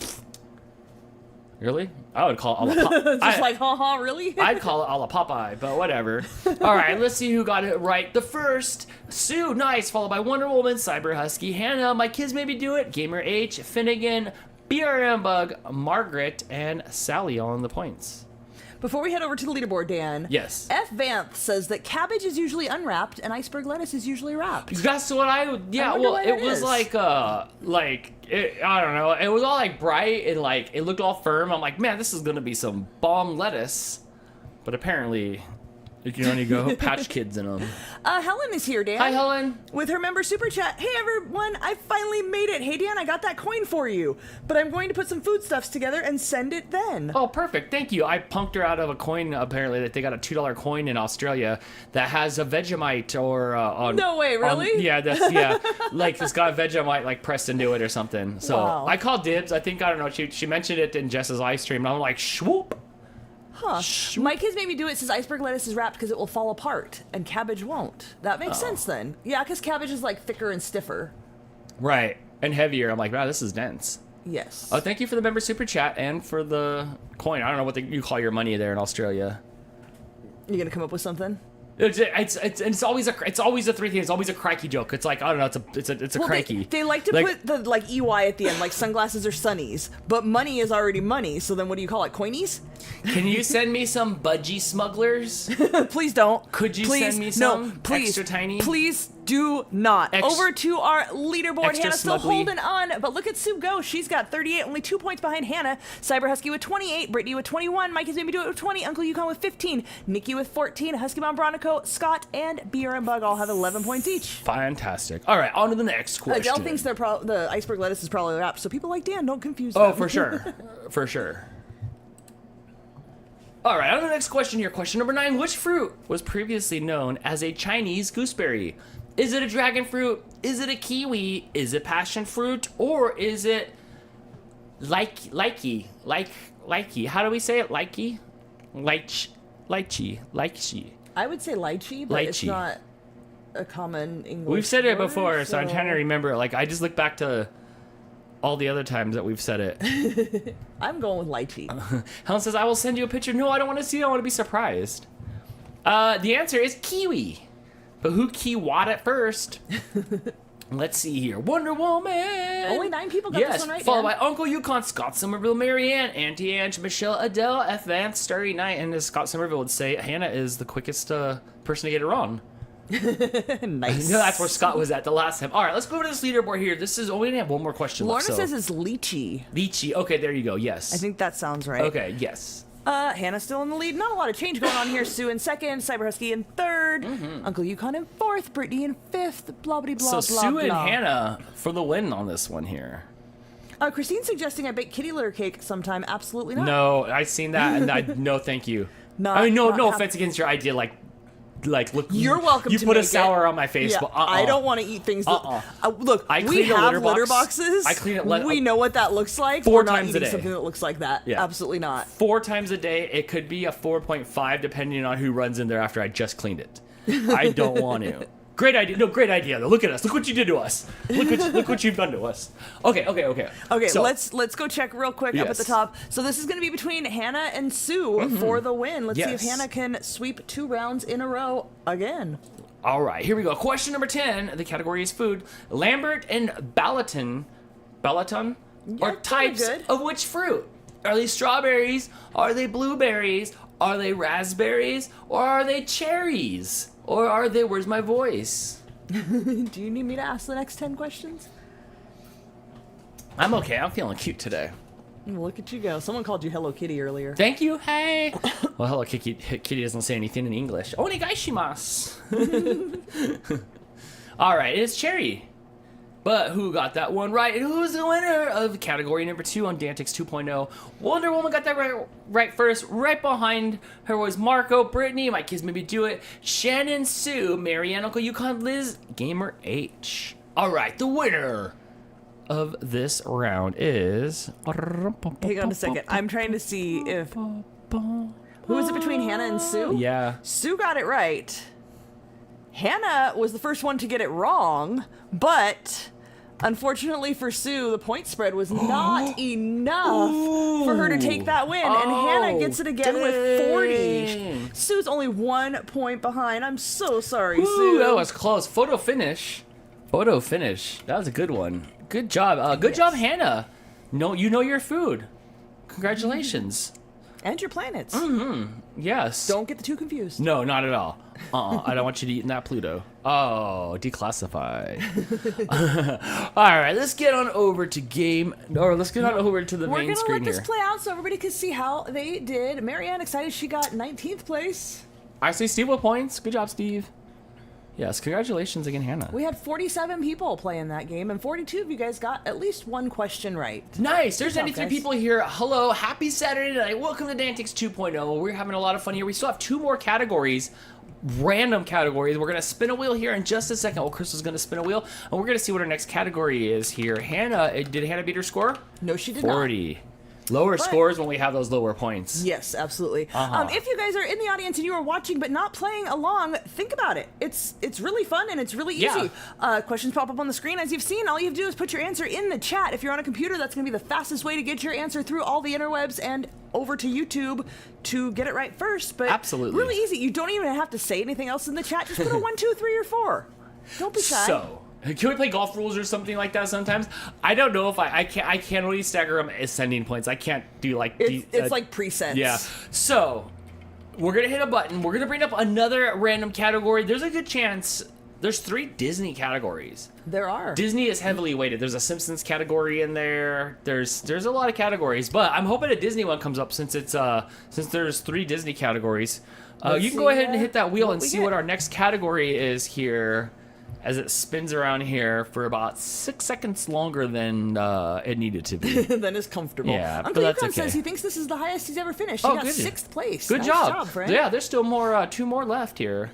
Really? I would call it a la Just like, haha, really? I'd call it a la Popeye, but whatever. All right, let's see who got it right. The first, Sue, nice, followed by Wonder Woman, Cyber Husky, Hannah, My Kids Maybe Do It, Gamer H, Finnegan, BRM Bug, Margaret, and Sally on the points. Before we head over to the leaderboard, Dan. Yes. F. Vanth says that cabbage is usually unwrapped and iceberg lettuce is usually wrapped. That's what it was like, I don't know. It was all like bright and like, it looked all firm. I'm like, man, this is going to be some bomb lettuce. But apparently, you can only go Patch Kids in them. Helen is here, Dan. Hi, Helen. With her member super chat. Hey, everyone, I finally made it. Hey, Dan, I got that coin for you. But I'm going to put some foodstuffs together and send it then. Oh, perfect. Thank you. I punked her out of a coin, apparently, that they got a $2 coin in Australia that has a Vegemite or... no way, really? Yeah. Like, it's got Vegemite, like, pressed into it or something. So, wow. I called dibs. I think, I don't know, she mentioned it in Jess's live stream, and I'm like, swoop. Huh. My Kids Made Me Do It says iceberg lettuce is wrapped because it will fall apart, and cabbage won't. That makes sense then. Yeah, because cabbage is like thicker and stiffer. Right. And heavier. I'm like, wow, this is dense. Yes. Oh, thank you for the member super chat and for the coin. I don't know what you call your money there in Australia. You gonna come up with something? It's always a three thing. It's always a crikey joke. It's like, I don't know. It's a crikey. They like to put the like EY at the end, like sunglasses or sunnies. But money is already money. So then what do you call it? Coinies? Can you send me some budgie smugglers? Please don't. Could you please, send me some no, please, extra tiny? Please do not. Over to our leaderboard. Hannah's still holding on, but look at Sue go. She's got 38, only 2 points behind Hannah. Cyber Husky with 28, Brittany with 21, Mike has made me do it with 20, Uncle Yukon with 15, Nikki with 14, Husky Mom Bronico, Scott, and BRM Bug all have 11 points each. Fantastic. All right, on to the next question. Adele thinks the iceberg lettuce is probably wrapped, so people like Dan, don't confuse them. Oh, for sure. For sure. All right, on to the next question here. Question number 9. Which fruit was previously known as a Chinese gooseberry? Is it a dragon fruit? Is it a kiwi? Is it passion fruit? Or is it lychee? How do we say it? Lychee? Lychee. I would say lychee, but it's not a common English We've said it word, before, so I'm trying to remember. Like, I just look back to all the other times that we've said it. I'm going with lychee. Helen says, I will send you a picture. No, I don't want to see it. I want to be surprised. The answer is kiwi. But who kiwat it first? Let's see here. Wonder Woman. Only 9 people got this one right. Followed by Uncle Yukon, Scott Somerville, Marianne, Auntie Ange, Michelle, Adele, F. Vance, Starry Night, and as Scott Somerville would say, Hannah is the quickest person to get it wrong. Nice. No, that's where Scott was at the last time. All right, let's go over to this leaderboard here. This is, we only have one more question Lorna left. says it's lychee. Lychee. Okay, there you go. Yes. I think that sounds right. Okay, yes. Hannah's still in the lead. Not a lot of change going on here. Sue in second, Cyber Husky in third, Uncle Yukon in fourth, Brittany in fifth, blah, blah, blah, So blah, Sue blah. and Hannah for the win on this one here. Christine's suggesting I bake kitty litter cake sometime. Absolutely not. No, I've seen that, and no, thank you. Not, I mean, no not offense against your idea. Like, look, you're welcome. You to put make a sour it. on my face, yeah, but I don't want to eat things. That, look, I we have litter boxes. I clean it. We know what that looks like. 4 We're not times a eating day. something that looks like that. Yeah. Absolutely not. 4 times a day. It could be a 4.5 depending on who runs in there after I just cleaned it. I don't want to. Great idea. No, great idea though. Look at us. Look what you did to us. Look what you've done to us. Okay. Okay, so, let's go check real quick up at the top. So this is going to be between Hannah and Sue for the win. Let's see if Hannah can sweep 2 rounds in a row again. All right, here we go. Question number 10. The category is food. Lambert and Ballaton are types of which fruit? Are they strawberries? Are they blueberries? Are they raspberries? Or are they cherries? Or are they, where's my voice? Do you need me to ask the next 10 questions? I'm okay. I'm feeling cute today. Look at you go. Someone called you Hello Kitty earlier. Thank you. Hey. Well, Hello Kitty doesn't say anything in English. Onegaishimasu. All right, it's cherry. But who got that one right? And who's the winner of category number 2 on DANtics 2.0? Wonder Woman got that right first. Right behind her was Marco, Brittany, My Kids Maybe Do It, Shannon, Sue, Marianne, Uncle Yukon, Liz, Gamer H. All right, the winner of this round is... Hang on a second. I'm trying to see if Who was it between Hannah and Sue? Yeah. Sue got it right. Hannah was the first one to get it wrong, but unfortunately for Sue, the point spread was not enough for her to take that win, and Hannah gets it again with 40. Sue's only 1 point behind. I'm so sorry, Sue. That was close. Photo finish. That was a good one. Good job. Good job, Hannah. No, you know your food. Congratulations. And your planets. Yes. Don't get the two confused. No, not at all. I don't want you to eat in that Pluto. Oh, declassify. All right, let's get on over to let's get on over to the main screen here. We're gonna let this play out so everybody can see how they did. Marianne, excited she got 19th place. I see Steve with points. Good job, Steve. Yes, congratulations again, Hannah. We had 47 people playing that game, and 42 of you guys got at least one question right. Nice. There's 93 people here. Hello. Happy Saturday night. Welcome to DANtics 2.0. We're having a lot of fun here. We still have 2 more categories, random categories. We're going to spin a wheel here in just a second. Well, Crystal's going to spin a wheel, and we're going to see what our next category is here. Hannah, did Hannah beat her score? No, she did 40. not. Lower scores when we have those lower points. Yes, absolutely. If you guys are in the audience and you are watching but not playing along, think about it. It's really fun and it's really easy. Questions pop up on the screen. As you've seen, all you have to do is put your answer in the chat. If you're on a computer, that's going to be the fastest way to get your answer through all the interwebs and over to YouTube to get it right first. But absolutely, really easy. You don't even have to say anything else in the chat. Just put a 1, 2, 3, or 4. Don't be shy. So, can we play golf rules or something like that sometimes? I don't know if I can't really stagger them ascending points. I can't do like it's like presets. Yeah. So we're gonna hit a button. We're gonna bring up another random category. There's a good chance. There's 3 Disney categories. There are. Disney is heavily weighted. There's a Simpsons category in there. There's a lot of categories, but I'm hoping a Disney one comes up since there's 3 Disney categories. You can go ahead and hit that wheel and see what our next category is here, as it spins around here for about 6 seconds longer than it needed to be. Than is comfortable. Yeah, Uncle but that's Yukon okay. says he thinks this is the highest he's ever finished. He got 6th place. Good nice job. friend. Yeah, there's still more, 2 more left here.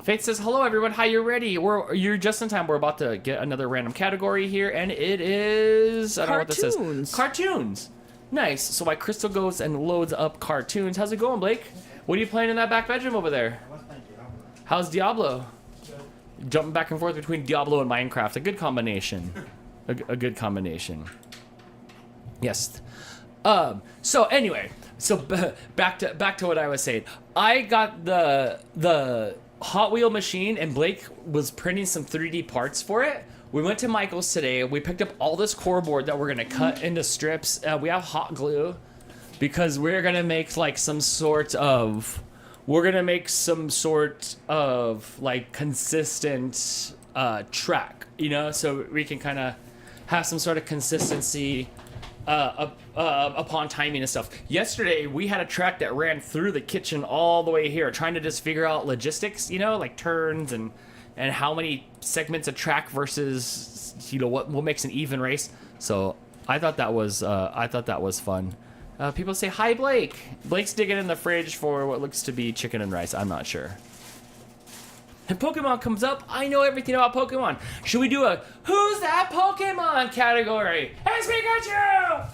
Faith says, hello everyone, hi, you're ready. You're just in time. We're about to get another random category here, and it is, I don't know what this is. Cartoons. Nice. So while Crystal goes and loads up cartoons, how's it going, Blake? What are you playing in that back bedroom over there? How's Diablo? Jumping back and forth between Diablo and Minecraft. A good combination. A good combination. Yes. So anyway, back to what I was saying. I got the Hot Wheel machine, and Blake was printing some 3D parts for it. We went to Michael's today. We picked up all this core board that we're gonna cut into strips. We have hot glue because we're gonna make like some sort of like consistent track, you know, so we can kind of have some sort of consistency upon timing and stuff. Yesterday we had a track that ran through the kitchen all the way here, trying to just figure out logistics, you know, like turns and how many segments of track versus, you know, what makes an even race. So I thought that was fun. People say, hi, Blake. Blake's digging in the fridge for what looks to be chicken and rice. I'm not sure. And Pokemon comes up. I know everything about Pokemon. Should we do a Who's That Pokemon category? It's Pikachu!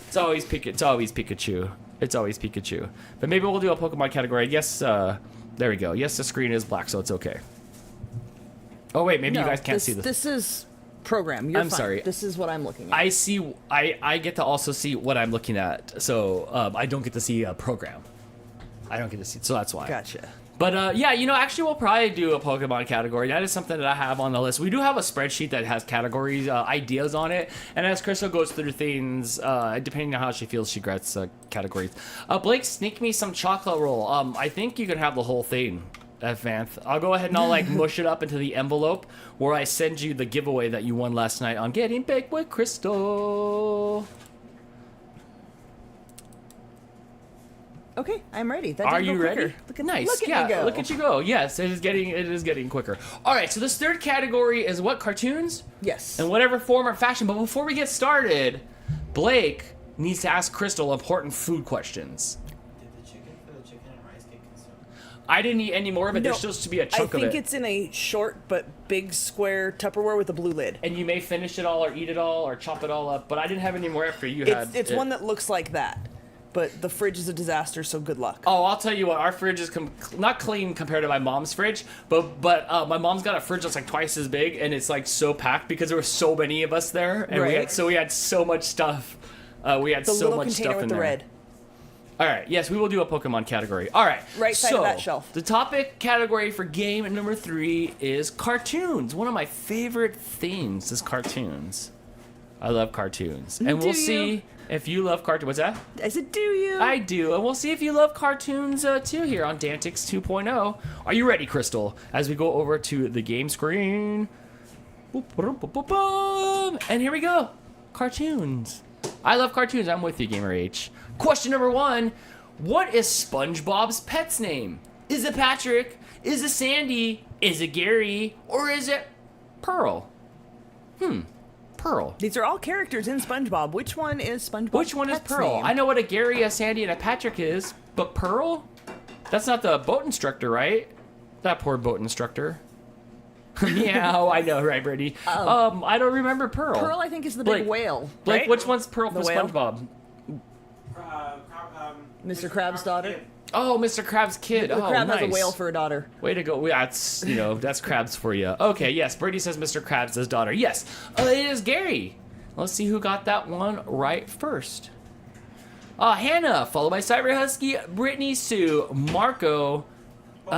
It's always Pikachu. It's always Pikachu. But maybe we'll do a Pokemon category. Yes, there we go. Yes, the screen is black, so it's okay. Oh, wait, maybe you guys can't see this. This is program. You're I'm fine. sorry. This is what I'm looking at. I see. I get to also see what I'm looking at, so I don't get to see a program. I don't get to see, so that's why. Gotcha. But yeah, you know, actually, we'll probably do a Pokemon category. That is something that I have on the list. We do have a spreadsheet that has categories, ideas on it, and as Crystal goes through things, depending on how she feels, she gets categories. Blake, sneak me some chocolate roll. I think you can have the whole thing. Vanth. I'll go ahead and I'll like mush it up into the envelope where I send you the giveaway that you won last night on Getting Baked with Crystal. Okay, I'm ready. That Are did you go quicker. ready? Nice. Look at yeah, me go. look at you go. Yes, it is getting quicker. All right, so this third category is what? Cartoons? Yes. In whatever form or fashion. But before we get started, Blake needs to ask Crystal important food questions. I didn't eat any more of it. There's supposed to be a chunk of it. I think it's in a short but big square Tupperware with a blue lid. And you may finish it all or eat it all or chop it all up, but I didn't have any more after you had It's one that looks like that. but the fridge is a disaster, so good luck. Oh, I'll tell you what, our fridge is not clean compared to my mom's fridge, but my mom's got a fridge that's like twice as big, and it's like so packed because there were so many of us there, and we had so much stuff. We had so much stuff in there. Red. All right, yes, we will do a Pokemon category. All right, right side of that shelf. The topic category for game number 3 is cartoons. One of my favorite things is cartoons. I love cartoons, and we'll see if you love cartoons. What's that? I said, do you? I do, and we'll see if you love cartoons too here on DANtics 2.0. Are you ready, Crystal? As we go over to the game screen, boop, boop, boop, boop, boop. And here we go, cartoons. I love cartoons. I'm with you, Gamer H. Question number 1: what is SpongeBob's pet's name? Is it Patrick? Is it Sandy? Is it Gary? Or is it Pearl? Pearl. These are all characters in SpongeBob. Which one is SpongeBob's Which one is Pearl? name? I know what a Gary, a Sandy, and a Patrick is, but Pearl? That's not the boat instructor, right? That poor boat instructor. Meow, I know, right, Brittany? I don't remember Pearl. Pearl, I think, is the big whale. Blake, right? which one's Pearl The for whale? SpongeBob? Mr. Krabs' daughter. Oh, Mr. Krabs' kid. Oh, Krab nice. has a whale for a daughter. Way to go. That's, that's Krabs for you. Okay, yes, Brittany says Mr. Krabs' daughter. Yes, it is Gary. Let's see who got that one right first. Hannah, followed by Cyber Husky, Brittany, Sue, Marco,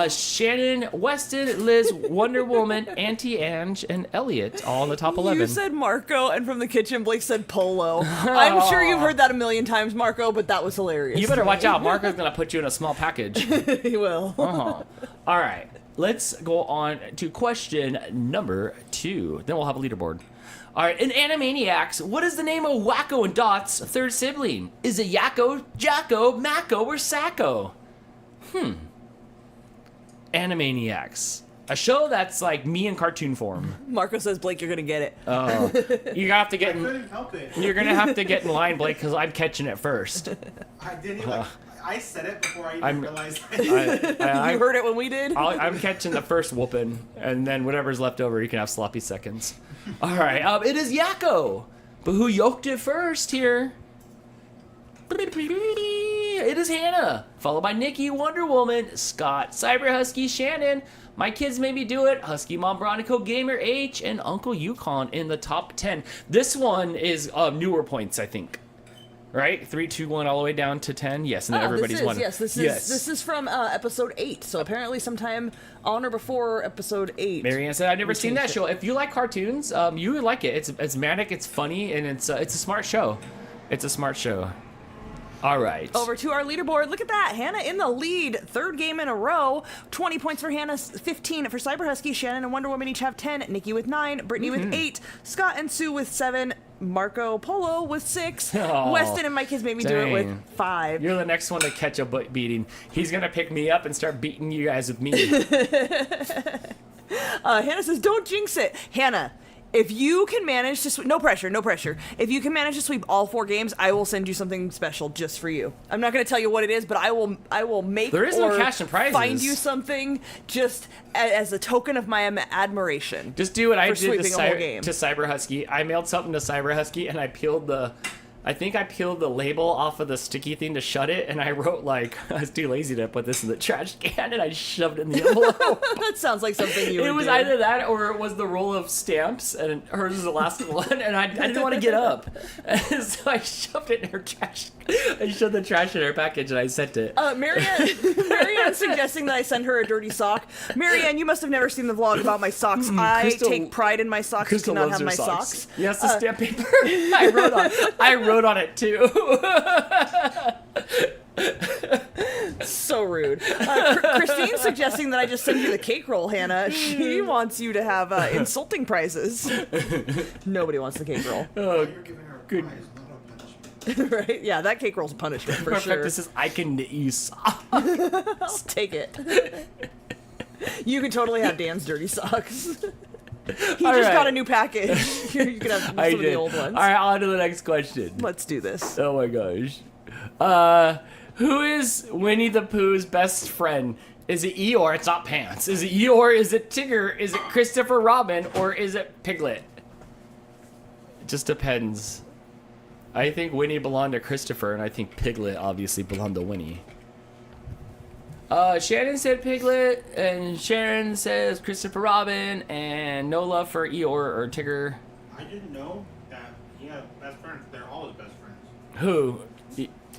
Shannon, Weston, Liz, Wonder Woman, Auntie Ange, and Elliot, all in the top 11. You said Marco, and from the kitchen, Blake said Polo. I'm sure you've heard that a million times, Marco, but that was hilarious. You better watch out. Marco's going to put you in a small package. He will. All right. Let's go on to question number 2. Then we'll have a leaderboard. All right. In Animaniacs, what is the name of Wacko and Dot's third sibling? Is it Yakko, Jacko, Mako, or Sacco? Animaniacs. A show that's like me in cartoon form. Marco says, Blake, you're going to get it. You have to get in, couldn't help it. you're going to have to get in line, Blake, because I'm catching it first. I didn't even. I said it before I even I'm- realized. You heard it when we did? I'm catching the first whooping, and then whatever's left over, you can have sloppy seconds. All right, it is Yakko. But who yoked it first here? It is Hannah, followed by Nikki, Wonder Woman, Scott, Cyber Husky, Shannon, My Kids Made Me Do It, Husky Mom Bronico, Gamer H, and Uncle Yukon in the top 10. This one is newer points, I think. Right? 3, 2, 1, all the way down to 10. Yes, and then everybody's won. Yes, this is from episode 8. So apparently sometime on or before episode 8. Marianne said, "I've never seen that show." If you like cartoons, you would like it. It's manic, it's funny, and it's a smart show. It's a smart show. All right. Over to our leaderboard. Look at that. Hannah in the lead. 3rd game in a row. 20 points for Hannah, 15 for Cyber Husky. Shannon and Wonder Woman each have 10. Nikki with 9. Brittany with 8. Scott and Sue with 7. Marco Polo with 6. Oh, Weston and My Kids Made Me Do It with 5. You're the next one to catch a butt beating. He's going to pick me up and start beating you guys with me. Hannah says, don't jinx it. Hannah, if you can manage to no pressure. If you can manage to sweep all 4 games, I will send you something special just for you. I'm not going to tell you what it is, but I will make there is no cash and prizes. Find you something just as a token of my admiration. Just do what I did to game. Cyber Husky. I mailed something to Cyber Husky, and I peeled the label off of the sticky thing to shut it, and I wrote, I was too lazy to put this in the trash can, and I shoved it in the envelope. That sounds like something you would It was do. either that, or it was the roll of stamps, and hers was the last one, and I didn't want to get up. And so I shoved it in her trash. I shoved the trash in her package, and I sent it. Marianne suggesting that I send her a dirty sock. Marianne, you must have never seen the vlog about my socks. I take pride in my socks. Crystal You cannot loves have her my socks. socks. Yes, the stamp paper. I wrote on it too. So rude. Christine suggesting that I just send you the cake roll, Hannah. She wants you to have insulting prizes. Nobody wants the cake roll. You're giving her a prize, not a punishment. Right? Yeah, that cake roll's a punishment for sure. This is, I can knit you socks. I'll take it. You can totally have Dan's dirty socks. He just got a new package. You can have some of the old ones. All right, on to the next question. Let's do this. Oh my gosh. Who is Winnie the Pooh's best friend? Is it Eeyore? It's not Pants. Is it Eeyore? Is it Tigger? Is it Christopher Robin? Or is it Piglet? It just depends. I think Winnie belonged to Christopher, and I think Piglet obviously belonged to Winnie. Shannon said Piglet, and Sharon says Christopher Robin, and no love for Eeyore or Tigger. I didn't know that he had best friends. They're all his best friends. Who?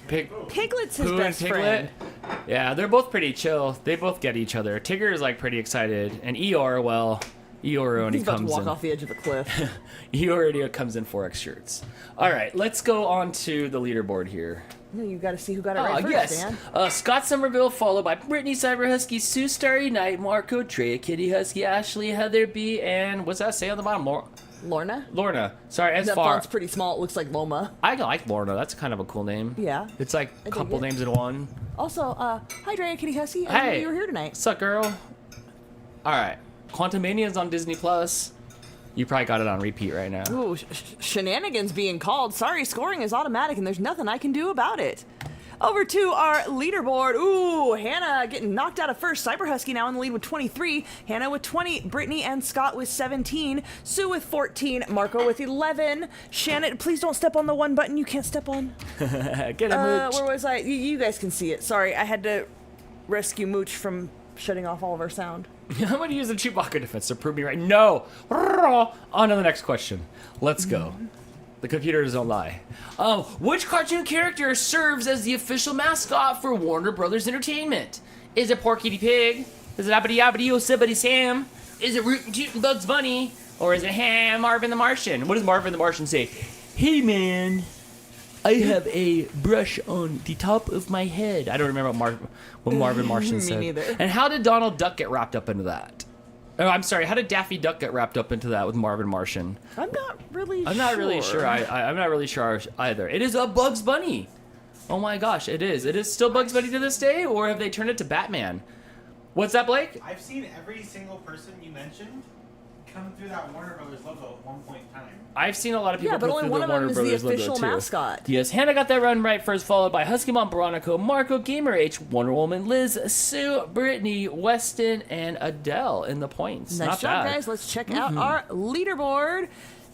Piglet's his Pooh best and friend. Piglet? Yeah, they're both pretty chill. They both get each other. Tigger is like pretty excited, and Eeyore, well, Eeyore only He's about to comes walk in. off the edge of a cliff. Eeyore only comes in 4X shirts. All right, let's go on to the leaderboard here. No, you got to see who got it right first, yes. Dan. Scott Somerville, followed by Brittany Cyber Husky, Sue Starry Knight, Marco, Trey, Kitty Husky, Ashley, Heather B, and what's that say on the bottom? Lorna? Lorna. Sorry, as That far. font's pretty small. It looks like Loma. I like Lorna. That's kind of a cool name. Yeah. It's like a dig couple it. names in one. Also, hi, Drea, Kitty Husky. I Hey. knew you were here tonight. What's up, girl? All right. Quantumania's on Disney Plus. You probably got it on repeat right now. Ooh, shenanigans being called. Sorry, scoring is automatic, and there's nothing I can do about it. Over to our leaderboard. Ooh, Hannah getting knocked out of first. Cyber Husky now in the lead with 23. Hannah with 20. Brittany and Scott with 17. Sue with 14. Marco with 11. Shannon, please don't step on the one button you can't step on. Get a mooch. Where was I? You guys can see it. Sorry, I had to rescue Mooch from shutting off all of our sound. I'm going to use the Chewbacca defense to prove me right. No. On to the next question. Let's go. The computers don't lie. Which cartoon character serves as the official mascot for Warner Brothers Entertainment? Is it Porky the Pig? Is it Abba Yabba Yosemite Sam? Is it Rootin' Tootin' Bugs Bunny? Or is it Marvin the Martian? What does Marvin the Martian say? Hey man, I have a brush on the top of my head. I don't remember what Marvin Martian Me said. neither. And how did Donald Duck get wrapped up into that? Oh, I'm sorry. How did Daffy Duck get wrapped up into that with Marvin Martian? I'm not really I'm not really sure. I'm not really sure either. It is a Bugs Bunny. Oh my gosh, it is. It is still Bugs Bunny to this day, or have they turned it to Batman? What's that, Blake? I've seen every single person you mentioned come through that Warner Brothers logo at one point in time. I've seen a lot of people Yeah, but put only through one the of them Warner is the Brothers logo official too. mascot. Yes, Hannah got that run right first, followed by Husky Mom Veronica, Marco, Gamer H, Wonder Woman, Liz, Sue, Brittany, Weston, and Adele in the points. Nice Not job, bad. guys. Let's check out our leaderboard.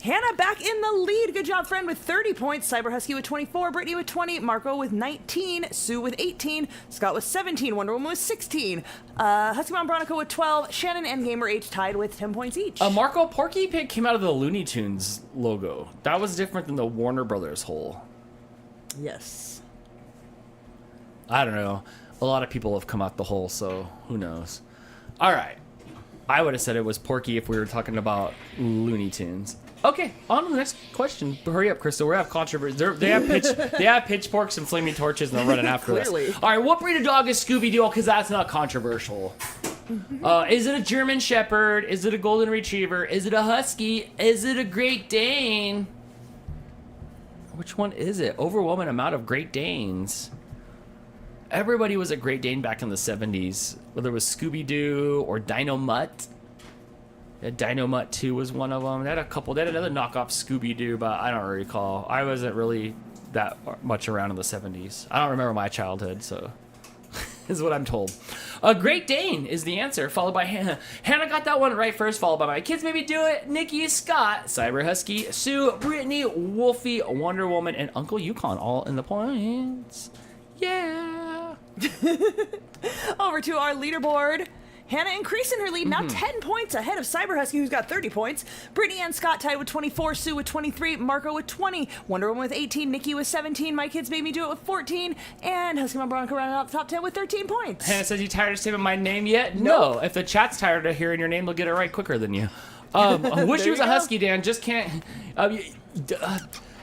Hannah back in the lead. Good job, friend, with 30 points. Cyber Husky with 24. Brittany with 20. Marco with 19. Sue with 18. Scott with 17. Wonder Woman with 16. Husky Mom Veronica with 12. Shannon and Gamer H tied with 10 points each. Marco, Porky Pig came out of the Looney Tunes logo. That was different than the Warner Brothers whole. Yes. I don't know. A lot of people have come out the hole, so who knows. All right. I would have said it was Porky if we were talking about Looney Tunes. Okay, on to the next question. Hurry up, Crystal. We have controversy. They have pitchforks and flaming torches, and they're running after Clearly. us. All right, what breed of dog is Scooby-Doo? Because that's not controversial. Is it a German Shepherd? Is it a Golden Retriever? Is it a Husky? Is it a Great Dane? Which one is it? Overwhelming amount of Great Danes. Everybody was a Great Dane back in the 70s, whether it was Scooby-Doo or Dino Mutt. Yeah, Dino Mutt 2 was one of them. They had a couple. They had another knockoff Scooby-Doo, but I don't recall. I wasn't really that much around in the 70s. I don't remember my childhood, so is what I'm told. A Great Dane is the answer, followed by Hannah. Hannah got that one right first, followed by my kids maybe do it, Nikki, Scott, Cyber Husky, Sue, Brittany, Wolfie, Wonder Woman, and Uncle Yukon all in the points. Yeah. Over to our leaderboard. Hannah increasing her lead, now 10 points ahead of Cyber Husky, who's got 30 points. Brittany and Scott tied with 24, Sue with 23, Marco with 20, Wonder Woman with 18, Nikki with 17, My Kids Made Me Do It with 14, and Husky Mom Veronica rounding out the top 10 with 13 points. Hannah says, you tired of saying my name yet? No. If the chat's tired of hearing your name, they'll get it right quicker than you. I wish he was a Husky, Dan. Just can't. The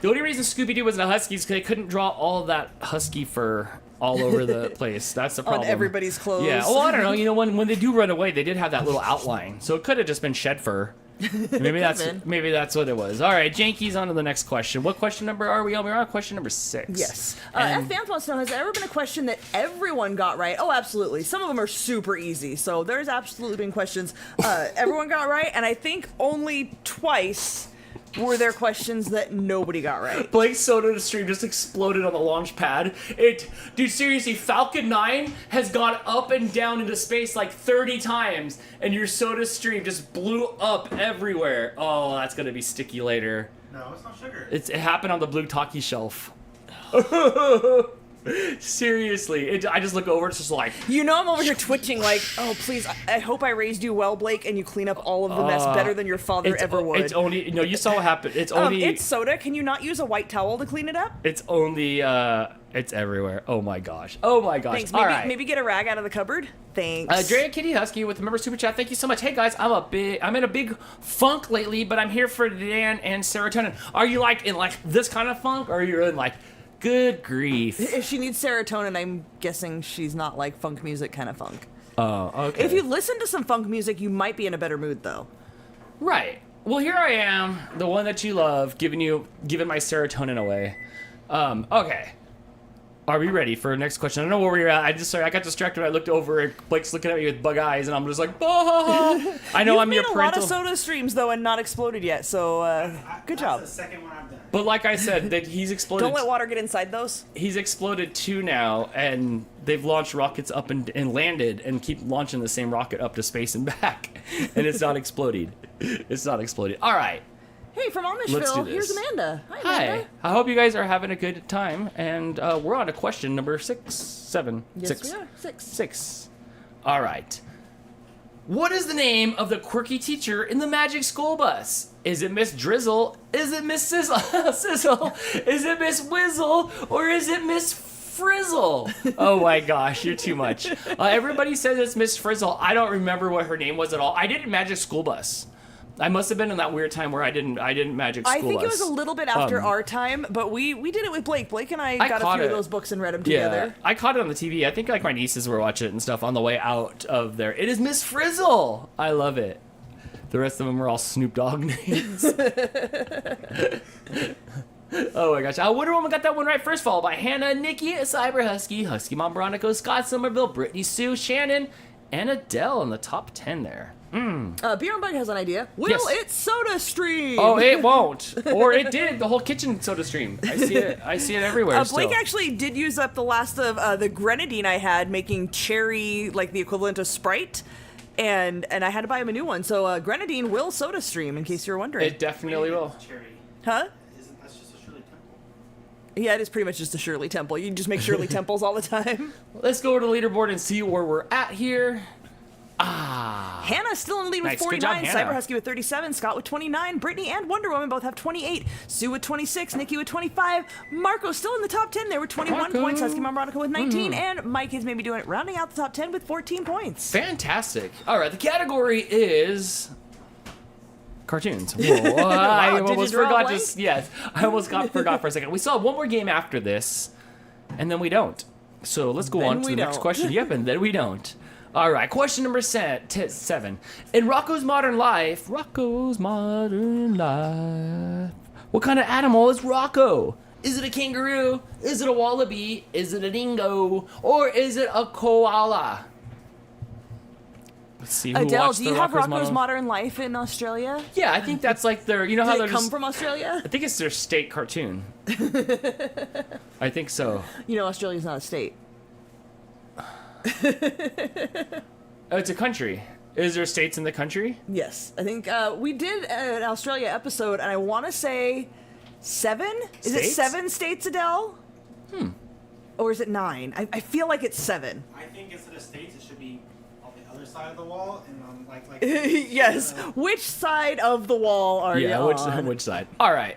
only reason Scooby-Doo wasn't a Husky is because they couldn't draw all of that Husky fur all over the place. That's the problem. On everybody's clothes. Yeah. Well, I don't know. You know, when they do run away, they did have that little outline, so it could have just been shed fur. Maybe that's what it was. All right, Janky's on to the next question. What question number are we on? We're on question number 6. Yes. F. Fans wants to know, has there ever been a question that everyone got right? Oh, absolutely. Some of them are super easy, so there's absolutely been questions everyone got right, and I think only twice were there questions that nobody got right. Blake's Soda stream just exploded on the launch pad. Dude, seriously, Falcon 9 has gone up and down into space like 30 times, and your Soda stream just blew up everywhere. Oh, that's gonna be sticky later. No, it's not sugar. It happened on the blue talkie shelf. Seriously, I just look over. It's just like I'm over here twitching like, oh please, I hope I raised you well, Blake, and you clean up all of the mess better than your father ever would. It's only you saw what happened. It's only it's soda. Can you not use a white towel to clean it up? It's only it's everywhere. Oh my gosh. Oh my gosh. Thanks. All right. Maybe get a rag out of the cupboard. Thanks. Drea Kitty Husky with the member super chat. Thank you so much. Hey guys, I'm in a big funk lately, but I'm here for Dan and serotonin. Are you in this kind of funk, or are you in good grief? If she needs serotonin, I'm guessing she's not like funk music kind of funk. Oh, okay. If you listen to some funk music, you might be in a better mood though. Right. Well, here I am, the one that you love, giving my serotonin away. Okay. Are we ready for our next question? I don't know where we're at. I got distracted when I looked over and Blake's looking at me with bug eyes, and I'm just like, oh. I know I'm your parental. You've made a lot of soda streams though, and not exploded yet. So good job. That's the second one I've done. But like I said, that he's exploded. Don't let water get inside those. He's exploded 2 now, and they've launched rockets up and landed, and keep launching the same rocket up to space and back, and it's not exploded. It's not exploded. All right. Hey, from Let's do Amishville, this. here's Amanda. Hi, Amanda. Hi. I hope you guys are having a good time, and we're on to question number 7. Yes, 6. we are. 6. All right. What is the name of the quirky teacher in the Magic School Bus? Is it Miss Drizzle? Is it Miss Sizzle? Is it Miss Whizzle? Or is it Miss Frizzle? Oh my gosh, you're too much. Everybody says it's Miss Frizzle. I don't remember what her name was at all. I didn't Magic School Bus. I must have been in that weird time where I didn't Magic School Bus. I think it was a little bit after our time, but we did it with Blake. Blake and I got a few of those books and read them together. I caught it on the TV. I think my nieces were watching it and stuff on the way out of there. It is Miss Frizzle. I love it. The rest of them were all Snoop Dogg names. Oh my gosh. Wonder Woman got that one right first, followed by Hannah, Nikki, Cyber Husky, Husky Mom Veronica, Scott Somerville, Brittany Sue, Shannon, and Adele in the top 10 there. Beer and Bug has an idea. Will it soda stream? Oh, it won't. Or it did. The whole kitchen soda stream. I see it everywhere. Blake actually did use up the last of the grenadine I had, making cherry like the equivalent of Sprite, and I had to buy him a new one. So grenadine will soda stream, in case you're wondering. It definitely will. Cherry. Huh? That's just a Shirley Temple. Yeah, it is pretty much just a Shirley Temple. You just make Shirley Temples all the time. Let's go to the leaderboard and see where we're at here. Hannah's still in the lead with Nice. 49, Good job, Hannah. Cyber Husky with 37, Scott with 29, Brittany and Wonder Woman both have 28, Sue with 26, Nikki with 25, Marco's still in the top 10 there with 21 points, Husky Mom Veronica with 19, and Mike is maybe doing it, rounding out the top 10 with 14 points. Fantastic. All right, the category is cartoons. Whoa, I Wow, did almost you draw forgot blank? I almost forgot for a second. We still have one more game after this, and then we don't. So let's go on to the next question. Yep, and then we don't. All right, question number 7. In Rocco's Modern Life, what kind of animal is Rocco? Is it a kangaroo? Is it a wallaby? Is it a dingo? Or is it a koala? Let's see who Adele, watched do the you have Rocco's Rocco's Modern Life in Australia? Yeah, I think that's like their, you know how Did they're it come from Australia? I think it's their state cartoon. I think so. You know, Australia's not a state. Oh, it's a country. Is there states in the country? Yes, I think we did an Australia episode, and I want to say 7? Is it States? 7 states, Adele? Or is it 9? I feel like it's 7. I think instead of states, it should be on the other side of the wall and on like. Yes. Which side of the wall are you on? which side? All right.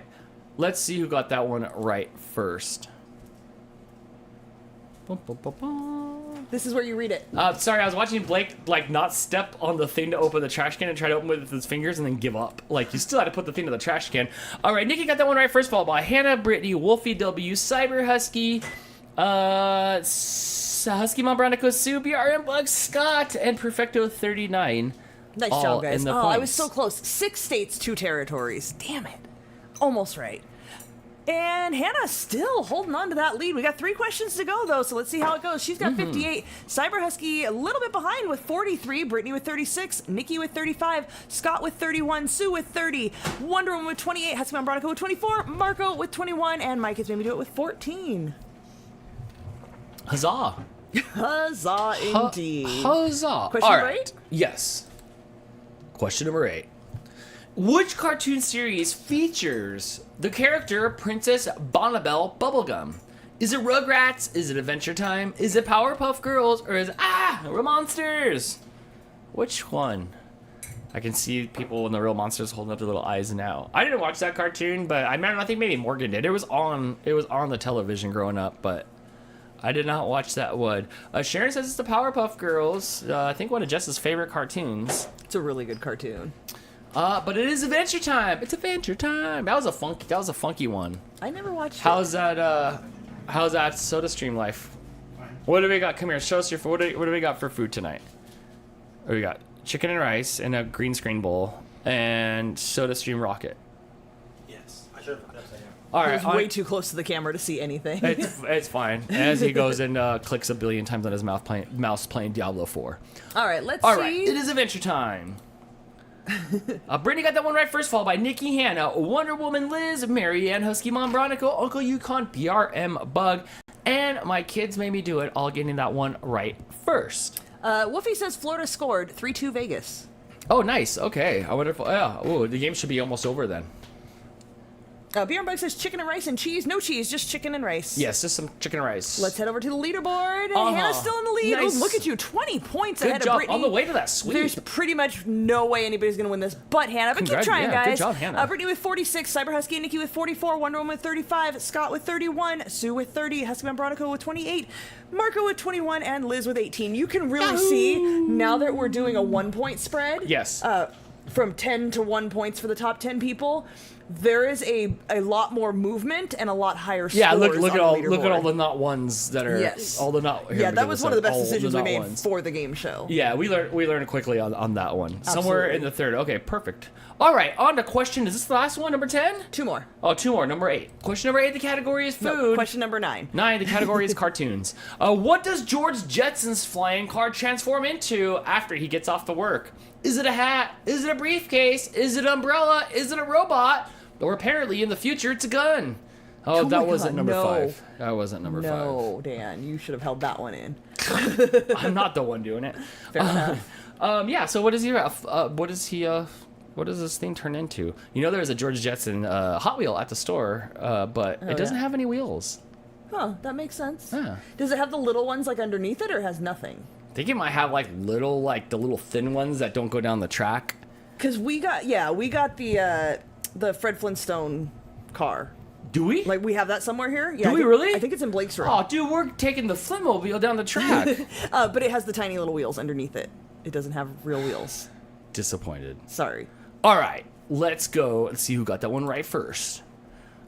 Let's see who got that one right first. Bum, bum, bum, bum. This is where you read it. Sorry, I was watching Blake not step on the thing to open the trash can and try to open it with his fingers and then give up. You still had to put the thing in the trash can. All right, Nikki got that one right first of all by Hannah, Brittany, Wolfie W, Cyber Husky, Husky Mom Veronica, Sue, BR and Bug, Scott, and Perfecto 39. Nice all job, guys. in the I was points. so close. 6 states, 2 territories. Damn it. Almost right. And Hannah's still holding on to that lead. We got 3 questions to go, though, so let's see how it goes. She's got 58. Cyber Husky a little bit behind with 43. Brittany with 36. Nikki with 35. Scott with 31. Sue with 30. Wonder Woman with 28. Husky Mom Veronica with 24. Marco with 21. And Mike is maybe do it with 14. Huzzah. Huzzah, indeed. Huzzah. Question All number right. 8? Yes. Question number 8. Which cartoon series features the character Princess Bonnabelle Bubblegum? Is it Rugrats? Is it Adventure Time? Is it Powerpuff Girls? Or is it, Real Monsters? Which one? I can see people in the Real Monsters holding up their little eyes now. I didn't watch that cartoon, but I think maybe Morgan did. It was on the television growing up, but I did not watch that one. Sharon says it's the Powerpuff Girls. I think one of Jess's favorite cartoons. It's a really good cartoon. But it is Adventure Time. It's Adventure Time. That was a funky one. I never watched How's that Soda Stream life? Fine. What do we got? Come here, show us your food. What do we got for food tonight? What do we got? Chicken and rice in a green screen bowl and Soda Stream Rocket. Yes. I should have put that upside down. All I right, was way too close to the camera to see anything. it's fine. As he goes and clicks a billion times on his mouse playing Diablo 4. All right, let's All see. right, it is Adventure Time. Brittany got that one right first, followed by Nikki, Hannah, Wonder Woman, Liz, Marianne, Husky Mom, Bronico, Uncle Yukon, BRM, Bug, and my kids made me do it, all getting that one right first. Woofy says Florida scored 3-2 Vegas. Oh, nice. Okay. I wonder if... the game should be almost over then. Bjornbug says chicken and rice and cheese. No cheese, just chicken and rice. Yes, just some chicken and rice. Let's head over to the leaderboard. Uh-huh. Hannah's still in the lead. Nice. Oh, look at you, 20 points Good ahead job. of Brittany. On the way to that sweep. There's pretty much no way anybody's going to win this but Hannah. But keep trying, guys. Good job, Hannah. Brittany with 46, Cyber Husky and Nikki with 44, Wonder Woman with 35, Scott with 31, Sue with 30, Husky Man Bronico with 28, Marco with 21, and Liz with 18. You can really see, now that we're doing a 1-point spread. Yes. From 10 to 1 points for the top 10 people, there is a lot more movement and a lot higher scores. Yeah, look at all leaderboard. the not ones that are all the not. Yeah, that was one of the best decisions we made ones. for the game show. Yeah, we learned quickly on that one. Absolutely. Somewhere in the third. Okay, perfect. All right, on to question. Is this the last one? Number 10? 2 more. Oh, 2 more. Number 8. Question number 8. The category is food. No, question number 9. 9. The category is cartoons. What does George Jetson's flying car transform into after he gets off the work? Is it a hat? Is it a briefcase? Is it an umbrella? Is it a robot? Or apparently in the future it's a gun. Oh, that wasn't number 5. That wasn't number 5. No, Dan, you should have held that one in. I'm not the one doing it. Fair enough. Yeah. So what does this thing turn into? You know, there's a George Jetson Hot Wheel at the store, but it doesn't have any wheels. Huh, that makes sense. Yeah. Does it have the little ones like underneath it, or has nothing? I think it might have like the little thin ones that don't go down the track. Because we got the Fred Flintstone car. Do we? Like, we have that somewhere here. Yeah, Do we really? I think it's in Blake's room. Oh, dude, we're taking the Flintmobile down the track. But it has the tiny little wheels underneath it. It doesn't have real wheels. Disappointed. Sorry. All right, let's go and see who got that one right first.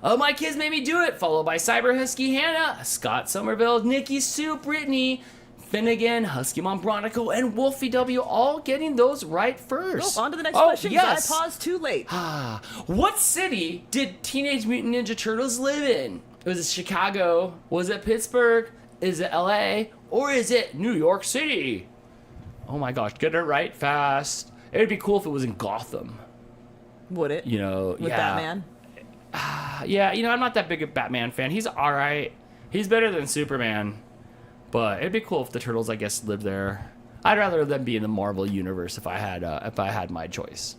My kids made me do it, followed by Cyber Husky Hannah, Scott Somerville, Nikki Sue, Brittany, Finnegan, Husky Mom Bronico, and Wolfie W, all getting those right first. On to the next question. Yes. I paused too late. What city did Teenage Mutant Ninja Turtles live in? Was it Chicago? Was it Pittsburgh? Is it LA? Or is it New York City? Oh my gosh, get it right fast. It would be cool if it was in Gotham. Would it? You know, With Batman? Yeah, you know, I'm not that big a Batman fan. He's alright. He's better than Superman. But it'd be cool if the Turtles, I guess, lived there. I'd rather them be in the Marvel universe if I had my choice.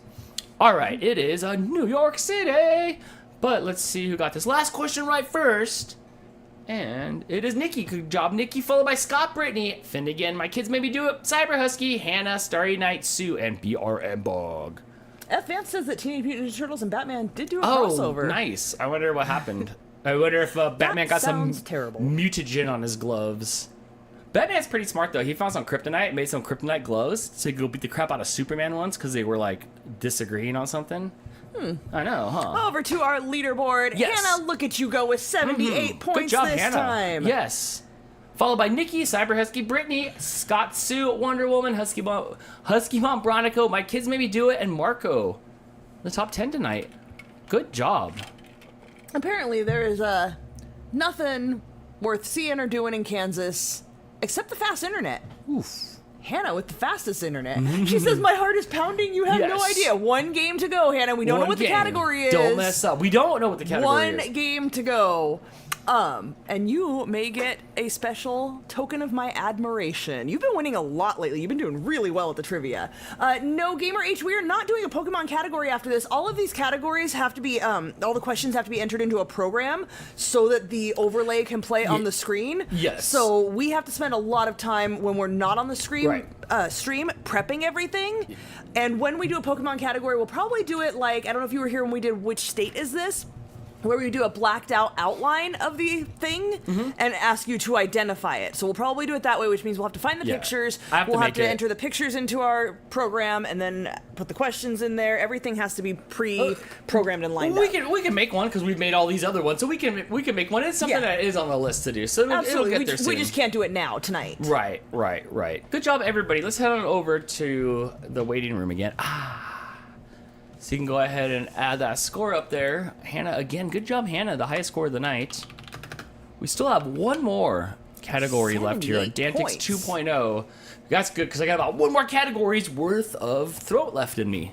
All right, it is New York City. But let's see who got this last question right first. And it is Nikki. Good job, Nikki. Followed by Scott, Brittany, Finnegan, my kids made me do it, Cyber Husky, Hannah, Starry Night, Sue, and BRM Bog. F. Vance says that Teenage Mutant Ninja Turtles and Batman did do a crossover. Oh, nice. I wonder what happened. I wonder if Batman got some terrible mutagen on his gloves. Batman's pretty smart, though. He found some kryptonite, made some kryptonite gloves to go beat the crap out of Superman once because they were, like, disagreeing on something. I know, huh? Over to our leaderboard. Yes. Hannah, look at you go with 78 points Good job, this Hannah. time. Yes. Followed by Nikki, Cyber Husky, Brittany, Scott Sue, Wonder Woman, Husky Mom Bronico, my kids made me do it, and Marco. The top 10 tonight. Good job. Apparently there is nothing worth seeing or doing in Kansas except the fast internet. Oof. Hannah with the fastest internet. She says, my heart is pounding. You have no Yes. idea. 1 game to go, Hannah. We don't know what the category is. Don't mess up. We don't know what the category is. 1 game to go. And you may get a special token of my admiration. You've been winning a lot lately. You've been doing really well at the trivia. No, Gamer H, we are not doing a Pokemon category after this. All of these categories have to be, all the questions have to be entered into a program so that the overlay can play on the screen. Yes. So we have to spend a lot of time when we're not on the stream prepping everything. And when we do a Pokemon category, we'll probably do it like, I don't know if you were here when we did Which State Is This? Where we do a blacked out outline of the thing and ask you to identify it. So we'll probably do it that way, which means we'll have to find the pictures. We'll have to enter the pictures into our program and then put the questions in there. Everything has to be pre-programmed and lined up. We can make one because we've made all these other ones, so we can make one. It's something that is on the list to do. So it'll get there soon. We just can't do it now tonight. Right. Good job, everybody. Let's head on over to the waiting room again. So you can go ahead and add that score up there. Hannah, again, good job, Hannah. The highest score of the night. We still have one more category left here on DANtics 2.0. That's good, because I got about one more category's worth of throat left in me.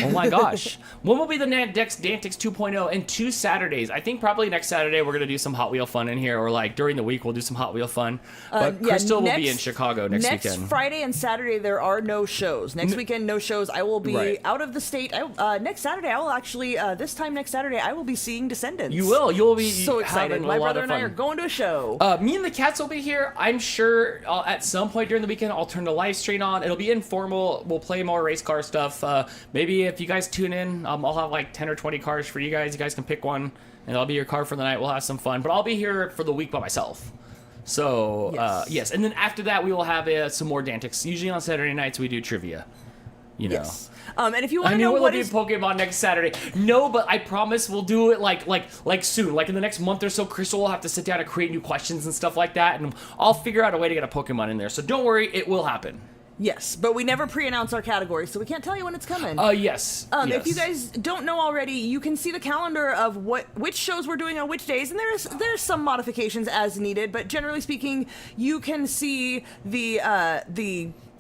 Oh my gosh. When will be the DANtics 2.0 in 2 Saturdays? I think probably next Saturday we're going to do some Hot Wheel fun in here, or like during the week we'll do some Hot Wheel fun. But Crystal will be in Chicago next weekend. Next Friday and Saturday there are no shows. Next weekend, no shows. I will be out of the state. Next Saturday, I will actually, this time next Saturday, I will be seeing Descendants. You will. You'll be so excited. My brother and I are going to a show. Me and the cats will be here. I'm sure at some point during the weekend I'll turn the live stream on. It'll be informal. We'll play more race car stuff. Maybe if you guys tune in, I'll have like 10 or 20 cars for you guys. You guys can pick one, and I'll be your car for the night. We'll have some fun. But I'll be here for the week by myself. So, yes. And then after that, we will have some more DANtics. Usually on Saturday nights, we do trivia. You know. Yes. And if you want to know what is Pokemon next Saturday? No, but I promise we'll do it like soon. Like in the next month or so, Crystal will have to sit down and create new questions and stuff like that, and I'll figure out a way to get a Pokemon in there. So don't worry, it will happen. Yes, but we never pre-announce our categories, so we can't tell you when it's coming. Yes. If you guys don't know already, you can see the calendar of which shows we're doing on which days, and there's some modifications as needed, but generally speaking, you can see the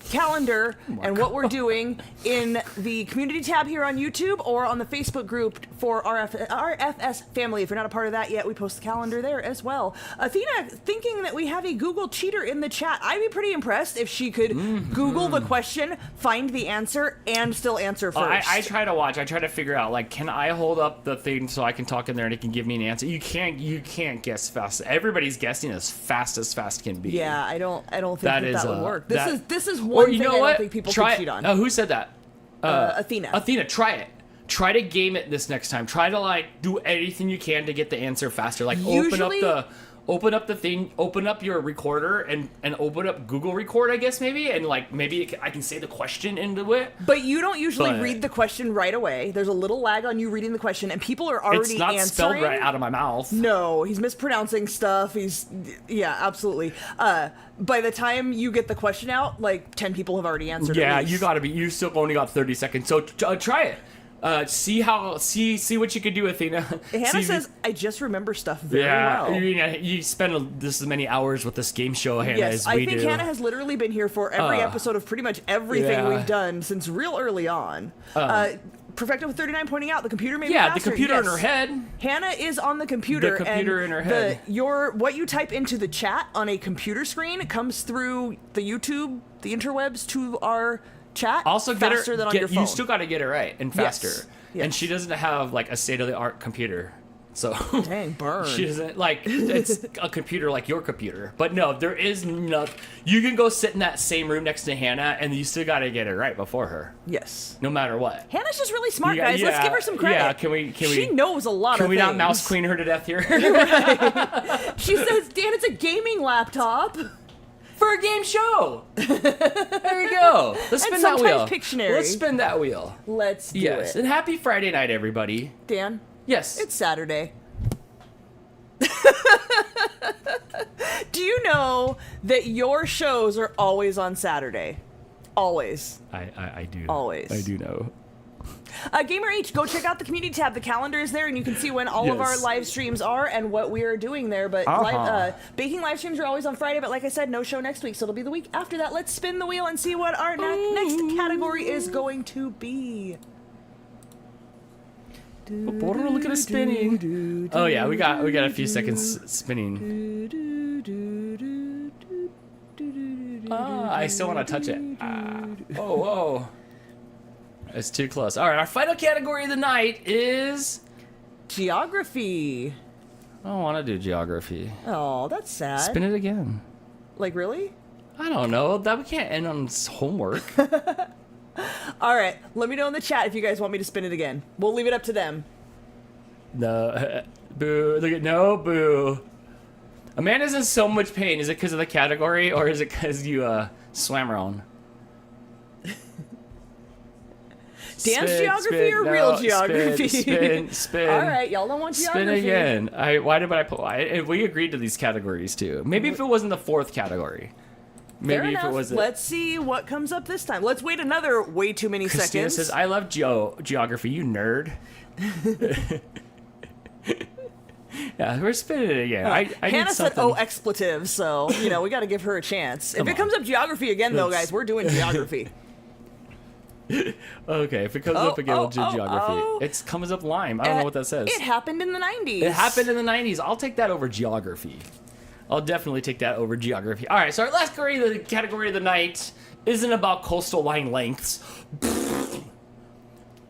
calendar and what we're doing in the community tab here on YouTube or on the Facebook group for RFS family. If you're not a part of that yet, we post the calendar there as well. Athena, thinking that we have a Google cheater in the chat, I'd be pretty impressed if she could Google the question, find the answer, and still answer first. I try to watch. I try to figure out, like, can I hold up the thing so I can talk in there and it can give me an answer? You can't guess fast. Everybody's guessing as fast can be. Yeah, I don't think that would work. This is one or thing I don't think people could cheat on. Who said that? Athena. Athena, try it. Try to game it this next time. Try to like do anything you can to get the answer faster. Like open up the thing, open up your recorder and open up Google Record, I guess maybe, and like maybe I can say the question into it. But you don't usually read the question right away. There's a little lag on you reading the question, and people are already answering. It's not spelled right out of my mouth. No, he's mispronouncing stuff. Yeah, absolutely. By the time you get the question out, like 10 people have already answered. Yeah, you still only got 30 seconds, so try it. See what you can do, Athena. Hannah says, I just remember stuff very well. You spend this many hours with this game show, Hannah, as we do. I think Hannah has literally been here for every episode of pretty much everything we've done since real early on. Perfecto with 39 pointing out the computer may be faster. The computer in her head. Hannah is on the computer. The computer in her head. What you type into the chat on a computer screen comes through the YouTube, the interwebs to our chat. Also, faster than on your phone. You still got to get it right and faster. Yes. And she doesn't have like a state-of-the-art computer. So dang, burn. She doesn't like it's a computer like your computer. But no, there is nothing. You can go sit in that same room next to Hannah, and you still got to get it right before her. Yes. No matter what. Hannah's just really smart, guys. Let's give her some credit. Yeah. Can we? She knows a lot of things. Can we not mouse queen her to death here? She says, "Dan, it's a gaming laptop." For a game show. There we go. Let's spin that wheel. Pictionary. Let's spin that wheel. Let's do it. And happy Friday night, everybody. Dan? Yes. It's Saturday. Do you know that your shows are always on Saturday? Always. I do. Always. I do know. Gamer H, go check out the community tab. The calendar is there, and you can see when all of our live streams are and what we are doing there. But baking live streams are always on Friday, but like I said, no show next week, so it'll be the week after that. Let's spin the wheel and see what our next category is going to be. Look at it spinning. Oh yeah, we got a few seconds spinning. I still want to touch it. Whoa. It's too close. All right, our final category of the night is geography. I don't want to do geography. Oh, that's sad. Spin it again. Like, really? I don't know. That we can't end on homework. All right, let me know in the chat if you guys want me to spin it again. We'll leave it up to them. No, boo. Look at no, boo. Amanda's in so much pain. Is it because of the category, or is it because you swam around? Dance geography or real geography? Spin. All right, y'all don't want geography. Spin again. Why did I put? We agreed to these categories too. Maybe if it wasn't the fourth category. Maybe if it was. Let's see what comes up this time. Let's wait another way too many Christina seconds. says, "I love geography. You nerd." Yeah, we're spinning it again. Hannah said, "Oh, expletives." So we got to give her a chance. If it comes up geography again, though, guys, we're doing geography. Okay, if it comes up again, we'll do geography. It comes up lime. I don't know what that says. It happened in the 90s. It happened in the 90s. I'll take that over geography. I'll definitely take that over geography. All right, so our last category of the night isn't about coastal line lengths.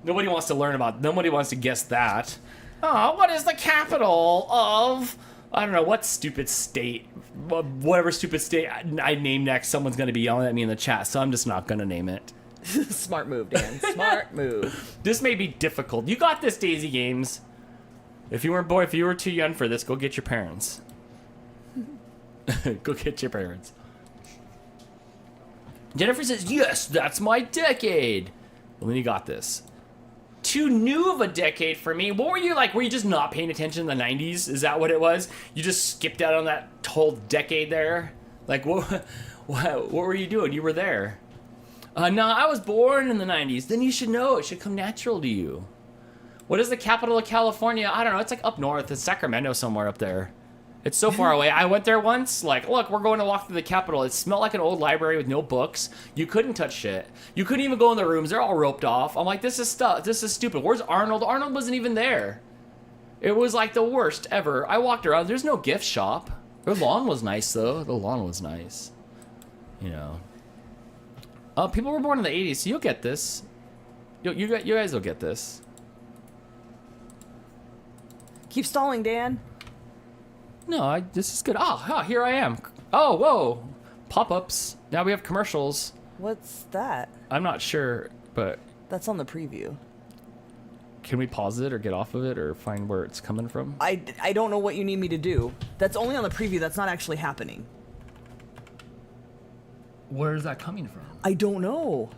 Nobody wants to guess that. Oh, what is the capital of, I don't know, what stupid state? Whatever stupid state I name next, someone's going to be yelling at me in the chat, so I'm just not going to name it. Smart move, Dan. Smart move. This may be difficult. You got this, Daisy Games. If you were too young for this, go get your parents. Go get your parents. Jennifer says, yes, that's my decade. Well, then you got this. Too new of a decade for me. What were you like? Were you just not paying attention in the 90s? Is that what it was? You just skipped out on that whole decade there? Like, what were you doing? You were there. No, I was born in the 90s. Then you should know. It should come natural to you. What is the capital of California? I don't know. It's like up north. It's Sacramento somewhere up there. It's so far away. I went there once. Like, look, we're going to walk through the Capitol. It smelled like an old library with no books. You couldn't touch shit. You couldn't even go in the rooms. They're all roped off. I'm like, this is stupid. Where's Arnold? Arnold wasn't even there. It was like the worst ever. I walked around. There's no gift shop. The lawn was nice, though. The lawn was nice. People were born in the 80s, so you'll get this. You guys will get this. Keep stalling, Dan. No, this is good. Oh, here I am. Oh, whoa. Pop-ups. Now we have commercials. What's that? I'm not sure, but... That's on the preview. Can we pause it or get off of it or find where it's coming from? I don't know what you need me to do. That's only on the preview. That's not actually happening. Where is that coming from? I don't know.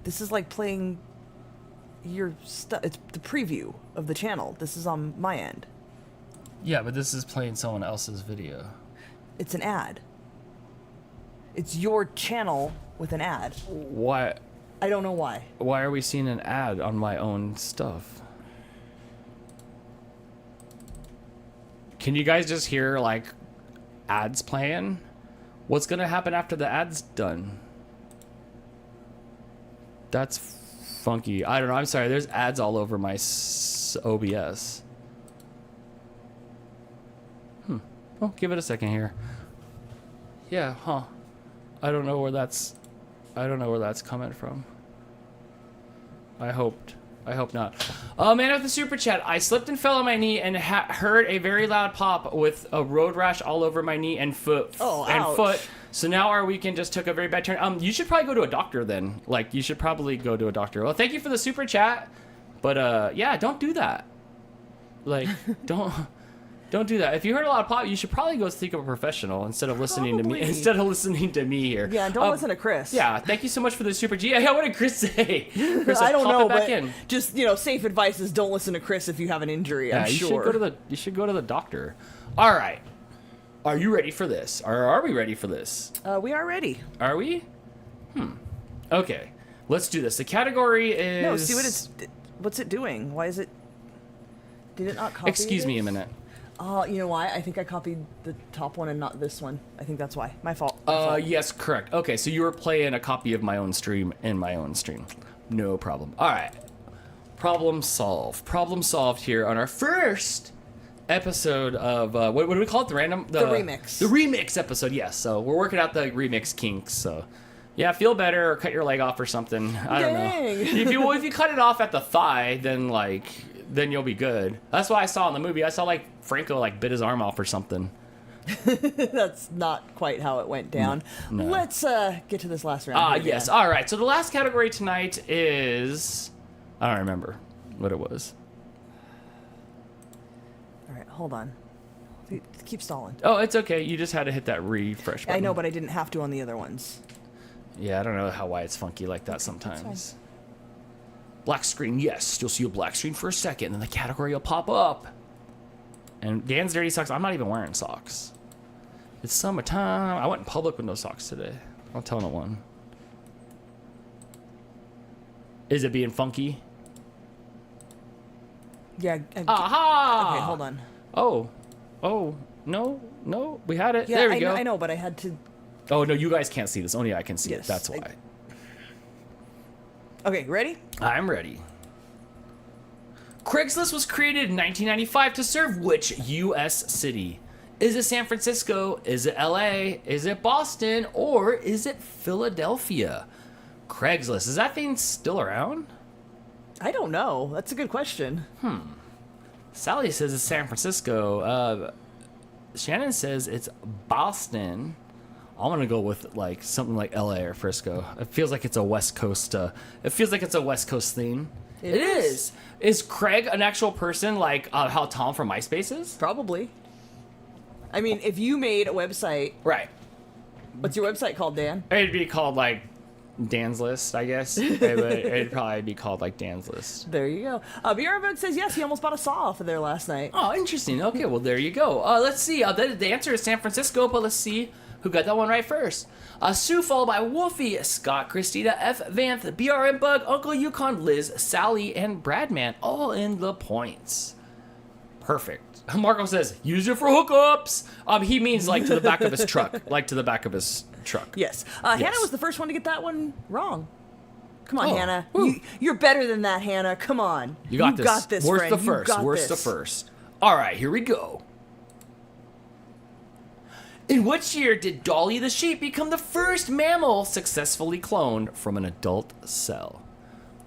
This is like playing your stuff. It's the preview of the channel. This is on my end. Yeah, but this is playing someone else's video. It's an ad. It's your channel with an ad. Why? I don't know why. Why are we seeing an ad on my own stuff? Can you guys just hear, like, ads playing? What's gonna happen after the ad's done? That's funky. I don't know. I'm sorry. There's ads all over my OBS. Well, give it a second here. Yeah, huh. I don't know where that's coming from. I hope not. Oh, man, with the super chat, I slipped and fell on my knee and heard a very loud pop with a road rash all over my knee and foot. So now our weekend just took a very bad turn. You should probably go to a doctor then. Like, you should probably go to a doctor. Well, thank you for the super chat, but yeah, don't do that. Like, don't do that. If you heard a lot of pop, you should probably go seek a professional instead of listening to me. Here. Yeah, don't listen to Chris. Yeah, thank you so much for the super G. Yeah, what did Chris say? Chris, I don't know, but in. Just safe advice is don't listen to Chris if you have an injury. I'm sure. You should go to the doctor. All right, are you ready for this? Or are we ready for this? We are ready. Are we? Okay, let's do this. The category is. No, see what's it doing? Why is it? Did it not copy? Excuse me a minute. Oh, you know why? I think I copied the top one and not this one. I think that's why. My fault. Yes, correct. Okay, so you were playing a copy of my own stream in my own stream. No problem. All right. Problem solved. Problem solved here on our first episode of, what do we call it? The remix. The remix episode, yes. So we're working out the remix kinks, so... Yeah, feel better or cut your leg off or something. I don't know. If you cut it off at the thigh, then you'll be good. That's what I saw in the movie. I saw Franco bit his arm off or something. That's not quite how it went down. No. Let's get to this last round. Yes. All right. So the last category tonight is... I don't remember what it was. All right, hold on. Keep stalling. Oh, it's okay. You just had to hit that refresh button. I know, but I didn't have to on the other ones. Yeah, I don't know why it's funky like that sometimes. Black screen, yes. You'll see a black screen for a second, then the category will pop up. And Dan's dirty socks. I'm not even wearing socks. It's summertime. I went in public with no socks today. I'll tell no one. Is it being funky? Yeah. Aha! Okay, hold on. Oh, no. We had it. Yeah, there we go. I know, but I had to... Oh, no, you guys can't see this. Only I can see it. That's why. Okay, ready? I'm ready. Craigslist was created in 1995 to serve which U.S. city? Is it San Francisco? Is it L.A.? Is it Boston? Or is it Philadelphia? Craigslist. Is that thing still around? I don't know. That's a good question. Sally says it's San Francisco. Shannon says it's Boston. I'm gonna go with something like LA or Frisco. It feels like it's a West Coast. It feels like it's a West Coast thing. It is. Is Craig an actual person like how Tom from MySpace is? Probably. I mean, if you made a website, right? What's your website called, Dan? It'd be called Dan's List, I guess. It'd probably be called Dan's List. There you go. BRBug says yes, he almost bought a saw off of there last night. Oh, interesting. Okay, well there you go. Let's see. The answer is San Francisco, but let's see who got that one right first. Sue followed by Wolfie, Scott, Christina, F. Vanth, BRM Bug, Uncle Yukon, Liz, Sally, and Bradman, all in the points. Perfect. Marco says, use it for hookups. He means to the back of his truck. To the back of his truck. Yes. Yes. Hannah was the first one to get that one wrong. Come on, Hannah. Woo. You're better than that, Hannah. Come on. You got this. Worst friend. the first. Worst the first. All right, here we go. In which year did Dolly the sheep become the first mammal successfully cloned from an adult cell?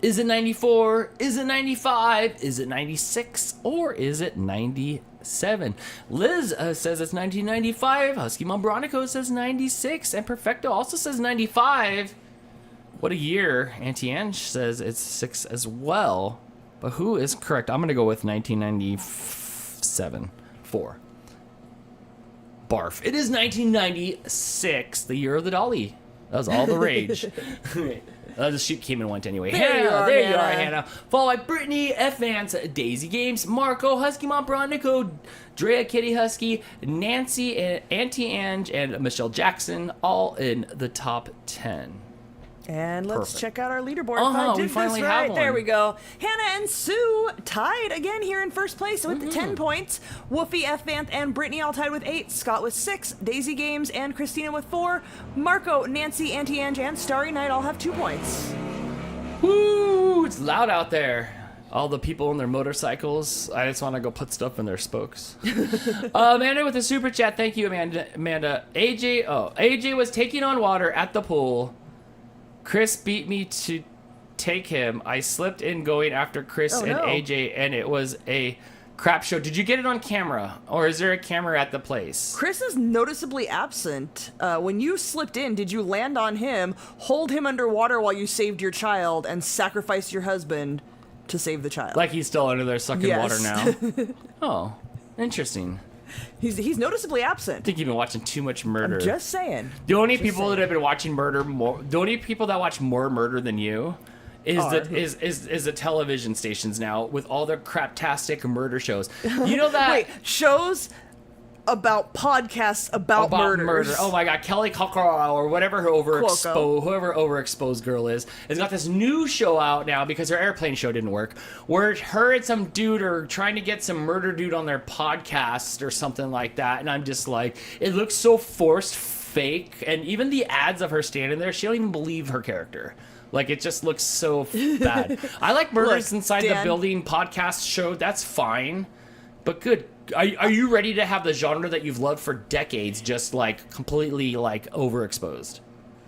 Is it 94? Is it 95? Is it 96? Or is it 97? Liz says it's 1995. Husky Mom Bronico says 96. And Perfecto also says 95. What a year. Auntie Ange says it's 6 as well. But who is correct? I'm going to go with 1997. 4. Barf. It is 1996, the year of the dolly. That was all the rage. The sheep came and went anyway. There you are, Hannah. Followed by Brittany, F. Vance, Daisy Games, Marco, Husky Mom Bronico, Drea Kitty Husky, Nancy, and Auntie Ange, and Michelle Jackson, all in the top 10. And let's check out our leaderboard. We finally have one. There we go. Hannah and Sue tied again here in first place with 10 points. Woofy, F. Vanth, and Brittany all tied with 8. Scott with 6. Daisy Games and Christina with 4. Marco, Nancy, Auntie Ange, and Starry Night all have 2 points. Woo! It's loud out there. All the people on their motorcycles. I just want to go put stuff in their spokes. Amanda with a super chat. Thank you, Amanda. AJ was taking on water at the pool. Chris beat me to take him. I slipped in going after Chris and AJ, and it was a crap show. Did you get it on camera, or is there a camera at the place? Chris is noticeably absent. When you slipped in, did you land on him, hold him underwater while you saved your child, and sacrifice your husband to save the child? Like he's still under there sucking water now? Oh, interesting. He's noticeably absent. I think you've been watching too much murder. I'm just saying. The only people that have been watching murder more, the only people that watch more murder than you, is the television stations now with all their craptastic murder shows. You know that? Wait, shows? about podcasts about murders. Murder. Oh my God, Kelly Cockrell or whatever whoever overexposed girl is, has got this new show out now because her airplane show didn't work, where her and some dude are trying to get some murder dude on their podcast or something like that, and I'm just like, it looks so forced, fake, and even the ads of her standing there, she don't even believe her character. Like, it just looks so bad. I like Murders Inside the Building podcast show. That's fine. But good. Are you ready to have the genre that you've loved for decades just, like, completely, like, overexposed?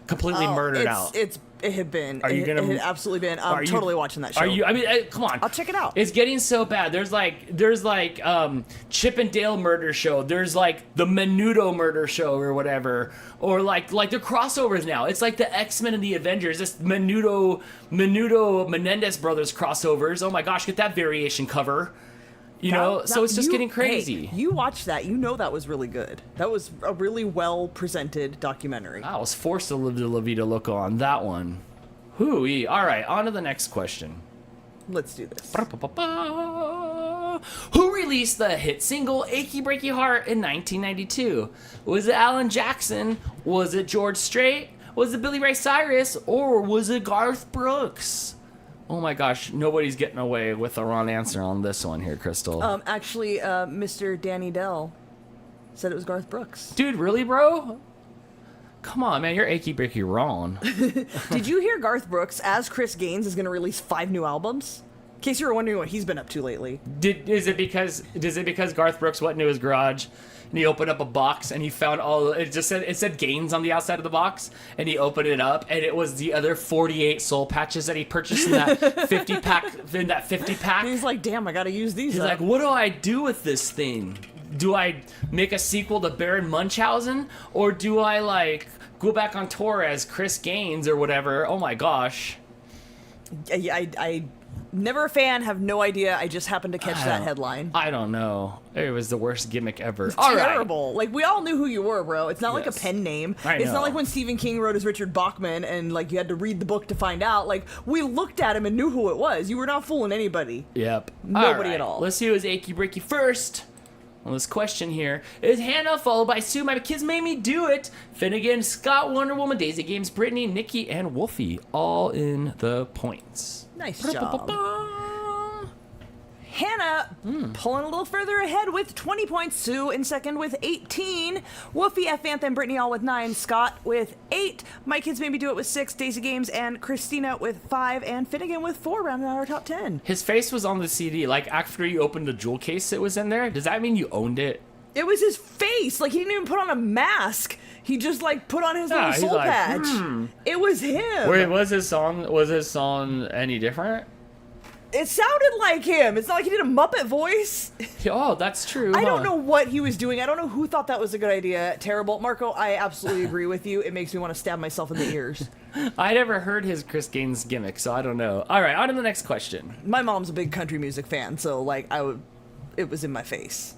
Completely murdered out? It had been. It had absolutely been. I'm totally watching that show. Are you? I mean, come on. I'll check it out. It's getting so bad. There's like Chip and Dale murder show. There's like the Menudo murder show or whatever. Or like the crossovers now. It's like the X-Men and the Avengers. This Menudo Menendez brothers crossovers. Oh my gosh, get that variation cover. So it's just getting crazy. Hey, you watched that. You know that was really good. That was a really well-presented documentary. I was forced to live the La Vida Loca on that one. Hooey. All right, on to the next question. Let's do this. Who released the hit single Achy Breaky Heart in 1992? Was it Alan Jackson? Was it George Strait? Was it Billy Ray Cyrus? Or was it Garth Brooks? Oh my gosh, nobody's getting away with the wrong answer on this one here, Crystal. Actually, Mr. Danny Dell said it was Garth Brooks. Dude, really, bro? Come on, man, you're achy breaky wrong. Did you hear Garth Brooks, as Chris Gaines, is going to release 5 new albums? In case you were wondering what he's been up to lately. Is it because Garth Brooks went into his garage and he opened up a box and he found it said Gaines on the outside of the box, and he opened it up and it was the other 48 soul patches that he purchased in that 50 pack. He's like, damn, I gotta use these. He's like, what do I do with this thing? Do I make a sequel to Baron Munchausen, or do I like go back on tour as Chris Gaines or whatever? Oh my gosh. I never a fan, have no idea. I just happened to catch that headline. I don't know. It was the worst gimmick ever. It's terrible. Right. Like, we all knew who you were, bro. It's not like a pen name. It's not like when Stephen King wrote as Richard Bachman and, like, you had to read the book to find out. Like, we looked at him and knew who it was. You were not fooling anybody. Yep. Nobody at all. Let's see who's Achy Breaky first. Well, this question here is Hannah, followed by Sue. My kids made me do it. Finnegan, Scott, Wonder Woman, Daisy Games, Brittany, Nikki, and Wolfie, all in the points. Nice job. Hannah pulling a little further ahead with 20 points. Sue in second with 18. Wolfie, F. Anth, and Brittany all with 9. Scott with 8. My kids made me do it with 6. Daisy Games and Christina with 5. And Finnegan with 4, rounding out our top 10. His face was on the CD. Like, after you opened the jewel case, it was in there. Does that mean you owned it? It was his face. Like, he didn't even put on a mask. He just, like, put on his little soul patch. It was him. Wait, was his song any different? It sounded like him. It's not like he did a Muppet voice. Oh, that's true. I don't know what he was doing. I don't know who thought that was a good idea. Terrible. Marco, I absolutely agree with you. It makes me want to stab myself in the ears. I never heard his Chris Gaines gimmick, so I don't know. All right, on to the next question. My mom's a big country music fan, so, like, it was in my face.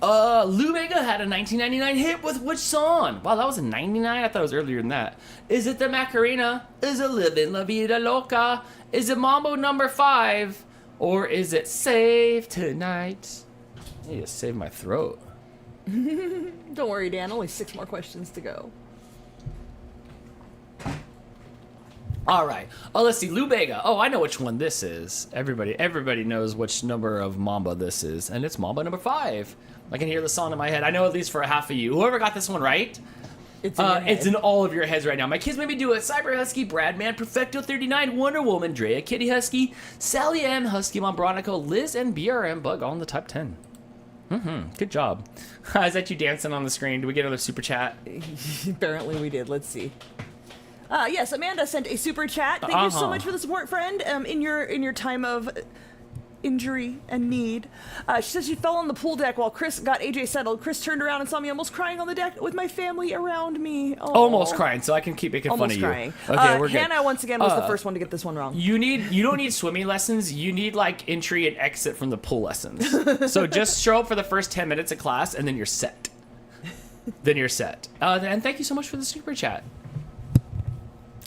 Lou Bega had a 1999 hit with which song? Wow, that was in 99? I thought it was earlier than that. Is it the Macarena? Is it Livin' La Vida Loca? Is it Mambo number 5? Or is it Save Tonight? I need to save my throat. Don't worry, Dan. Only 6 more questions to go. All right. Oh, let's see. Lou Bega. Oh, I know which one this is. Everybody knows which number of Mamba this is, and it's Mamba number 5. I can hear the song in my head. I know at least for half of you. Whoever got this one right, it's in all of your heads right now. My kids made me do it. Cyber Husky, Bradman, Perfecto 39, Wonder Woman, Drea, Kitty Husky, Sally M, Husky Mom Bronico, Liz, and BRM Bug all in the top 10. Good job. Is that you dancing on the screen? Do we get another super chat? Apparently we did. Let's see. Yes, Amanda sent a super chat. Thank you so much for the support, friend. In your time of injury and need. She says she fell on the pool deck while Chris got AJ settled. Chris turned around and saw me almost crying on the deck with my family around me. Aww. Almost crying, so I can keep making fun of you. Crying. Okay, we're good. Hannah once again was the first one to get this one wrong. You don't need swimming lessons. You need like entry and exit from the pool lessons. So just show up for the first 10 minutes of class, and then you're set. And thank you so much for the super chat.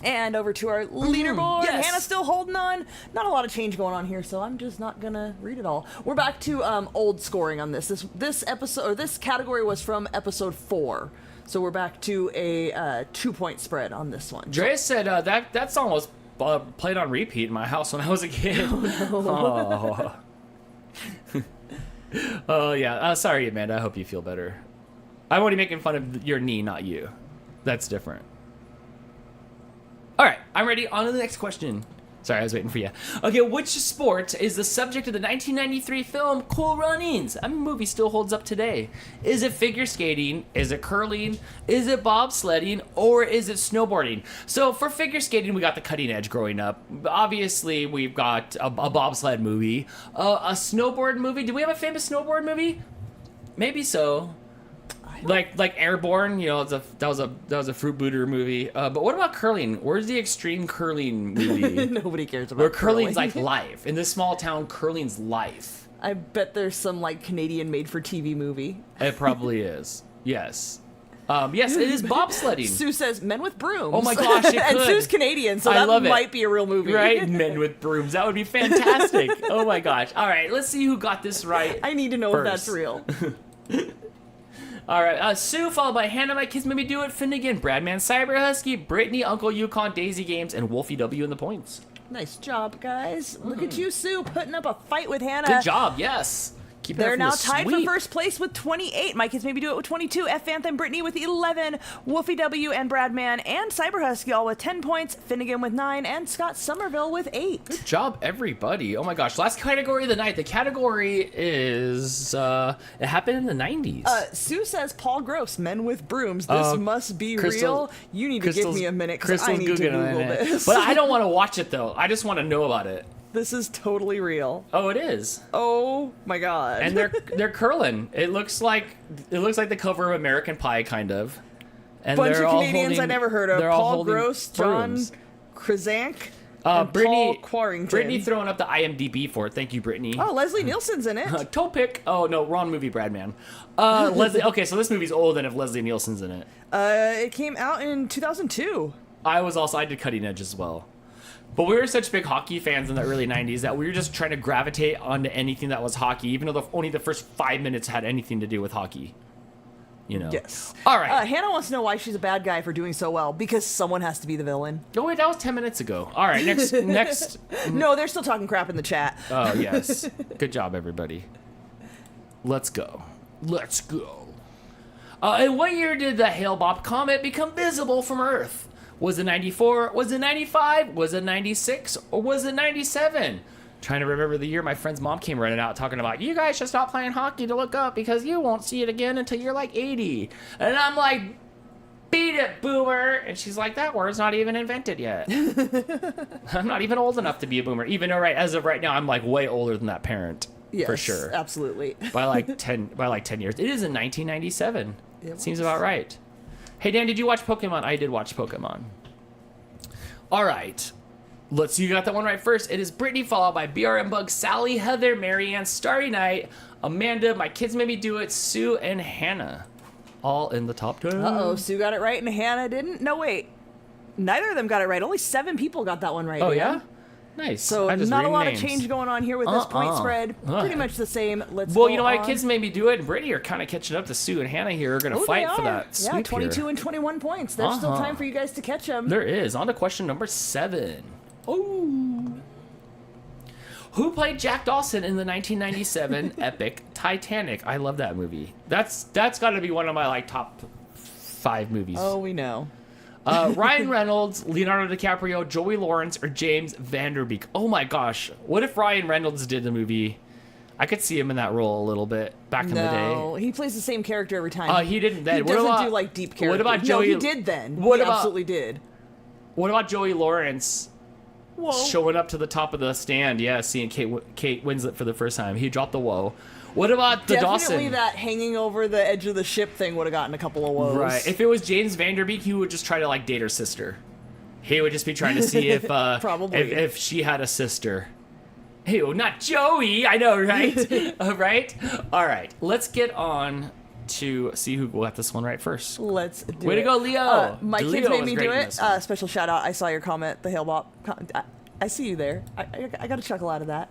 And over to our leaderboard. yes. Hannah's still holding on. Not a lot of change going on here, so I'm just not gonna read it all. We're back to old scoring on this. This episode, or this category, was from episode 4, so we're back to a 2-point spread on this one. Dre said that song was played on repeat in my house when I was a kid. Oh, oh yeah. Sorry, Amanda. I hope you feel better. I'm only making fun of your knee, not you. That's different. All right, I'm ready. On to the next question. Sorry, I was waiting for you. Okay, which sport is the subject of the 1993 film Cool Runnings? A movie still holds up today. Is it figure skating? Is it curling? Is it bobsledding? Or is it snowboarding? So for figure skating, we got The Cutting Edge growing up. Obviously, we've got a bobsled movie. A snowboard movie. Do we have a famous snowboard movie? Maybe so. Like Airborne, you know, that was a Fruit Booter movie. But what about curling? Where's the extreme curling movie? Nobody cares about Where curling's like life. In this small town, curling's life. I bet there's some like Canadian made-for-TV movie. It probably is. Yes. Yes, it is bobsledding. Sue says Men with Brooms. Oh my gosh, it And could. Sue's Canadian, so I love that it. might be a real movie. Right? Men with brooms. That would be fantastic. Oh my gosh. All right, let's see who got this right. I need to know if that's first. real. All right, Sue, followed by Hannah, My Kids Made Me Do It, Finnegan, Bradman, Cyber Husky, Brittany, Uncle Yukon, Daisy Games, and Wolfie W in the points. Nice job, guys. Look at you, Sue, putting up a fight with Hannah. Good job, yes. Keep They're it now up from the tied for sweep. first place with 28. My Kids Maybe Do It with 22. F. Anth and Brittany with 11. Wolfie W. and Bradman and Cyber Husky all with 10 points. Finnegan with 9. And Scott Somerville with 8. Good job, everybody. Oh my gosh, last category of the night. The category is, it happened in the 90s. Sue says Paul Gross, Men with Brooms. This must be Crystal- real. You need to give me a minute because I Crystal's need to Googling Google it. this. But I don't want to watch it, though. I just want to know about it. This is totally real. Oh, it is. Oh my god. And they're curling. It looks like the cover of American Pie, kind of. And Bunch they're of all Canadians holding- I never heard of. they're all Paul holding Gross, John brooms. Krasank, and Brittany, Paul Quarrington. Brittany throwing up the IMDb for it. Thank you, Brittany. Oh, Leslie Nielsen's in it. Toe pick. Oh no, wrong movie, Bradman. Leslie. Okay, so this movie's old, and if Leslie Nielsen's in it, It came out in 2002. I did Cutting Edge as well. But we were such big hockey fans in the early 90s that we were just trying to gravitate onto anything that was hockey, even though only the first 5 minutes had anything to do with hockey. You know? Yes. All right. Hannah wants to know why she's a bad guy for doing so well. Because someone has to be the villain. Oh, wait, that was 10 minutes ago. All right, next. No, they're still talking crap in the chat. Oh, yes. Good job, everybody. Let's go. Let's go. In what year did the Hale-Bopp comet become visible from Earth? Was it 94? Was it 95? Was it 96? Or was it 97? Trying to remember the year my friend's mom came running out talking about, you guys should stop playing hockey to look up because you won't see it again until you're like 80. And I'm like, beat it, boomer. And she's like, that word's not even invented yet. I'm not even old enough to be a boomer. Even though as of right now, I'm like way older than that parent. Yes, for sure. Absolutely. By like 10 years. It is in 1997. Seems about right. Hey, Dan, did you watch Pokemon? I did watch Pokemon. All right. Let's see, you got that one right first. It is Brittany, followed by BRM Bug, Sally, Heather, Marianne, Starry Night, Amanda, My Kids Made Me Do It, Sue, and Hannah. All in the top 10. Uh-oh, Sue got it right and Hannah didn't? No, wait. Neither of them got it right. Only 7 people got that one right. Oh, Dan. yeah? Nice. So I'm just not a reading lot names. of change going on here with this point spread. Pretty much the same. Let's Well, go you know what? on. Kids Made Me Do It, and Brittany are kind of catching up to Sue and Hannah here. Are going to Oh, fight they for are. that sweep Yeah, 22 here. and 21 points. There's still time for you guys to catch them. There is. On to question number 7. Oh. Who played Jack Dawson in the 1997 epic Titanic? I love that movie. That's got to be one of my like top 5 movies. Oh, we know. Ryan Reynolds, Leonardo DiCaprio, Joey Lawrence, or James Vanderbeek. Oh my gosh. What if Ryan Reynolds did the movie? I could see him in that role a little bit back in the day. No, he plays the same character every time. He didn't then. He What doesn't about- do like deep characters. what about No, Joey- he did then. What he about- absolutely did. What about Joey Lawrence Whoa. showing up to the top of the stand? Yeah, seeing Kate Winslet for the first time. He dropped the whoa. What about the Definitely Dawson? that hanging over the edge of the ship thing would have gotten a couple of woes. Right. If it was James Vanderbeek, he would just try to like date her sister. He would just be trying to see if Probably. if she had a sister. Ew, not Joey. I know, right? Right. All right. Let's get on to see who got this one right first. Let's do it. Way to go, Leo. My Leo kids made was me great do in it. this one. Special shout out. I saw your comment, the Hail Bop. I see you there. I got a chuckle out of that.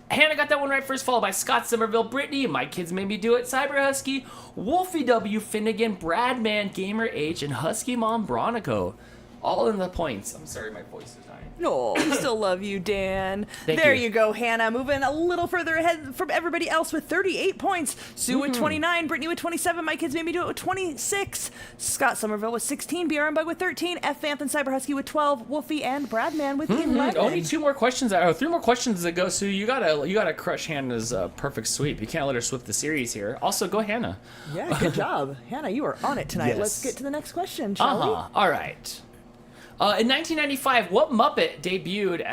Hannah got that one right first, followed by Scott Somerville, Brittany, My Kids Made Me Do It, Cyber Husky, Wolfie W, Finnegan, Bradman, Gamer H, and Husky Mom Bronico. All in the points. I'm sorry, my voice is dying. No, still love you, Dan. Thank there you. you go, Hannah. Moving a little further ahead from everybody else with 38 points. Sue with 29, Brittany with 27, My Kids Made Me Do It with 26, Scott Somerville with 16, BR Bug with 13, F Vanth and Cyber Husky with 12, Wolfie and Bradman with 11. Only 3 more questions to go. So you gotta crush Hannah's perfect sweep. You can't let her sweep the series here. Also, go Hannah. Yeah, good job. Hannah, you are on it tonight. Yes. Let's get to the next question, shall we? All right. In 1995, what Muppet debuted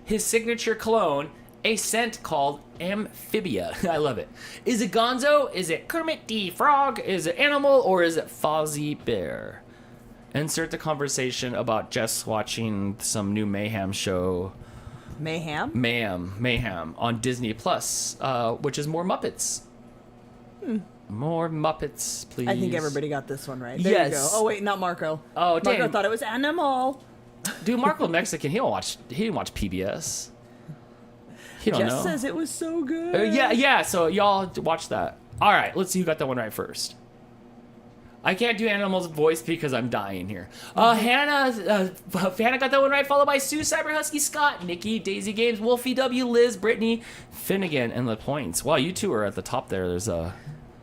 his signature cologne, a scent called Amphibia? I love it. Is it Gonzo? Is it Kermit the Frog? Is it Animal? Or is it Fozzie Bear? Insert the conversation about just watching some new Mayhem show. Mayhem on Disney Plus, which is more Muppets. More Muppets, please. I think everybody got this one right. There Yes. you go. Oh, wait, not Marco. Oh, Marco damn. thought it was Animal. Dude, Marco Mexican. He didn't watch PBS. He don't Jess know. says it was so good. Yeah. So y'all watch that. All right, let's see who got that one right first. I can't do Animal's voice because I'm dying here. Hannah got that one right, followed by Sue, Cyber Husky, Scott, Nikki, Daisy Games, Wolfie W, Liz, Brittany, Finnegan, and the points. Wow, you two are at the top there. There's a.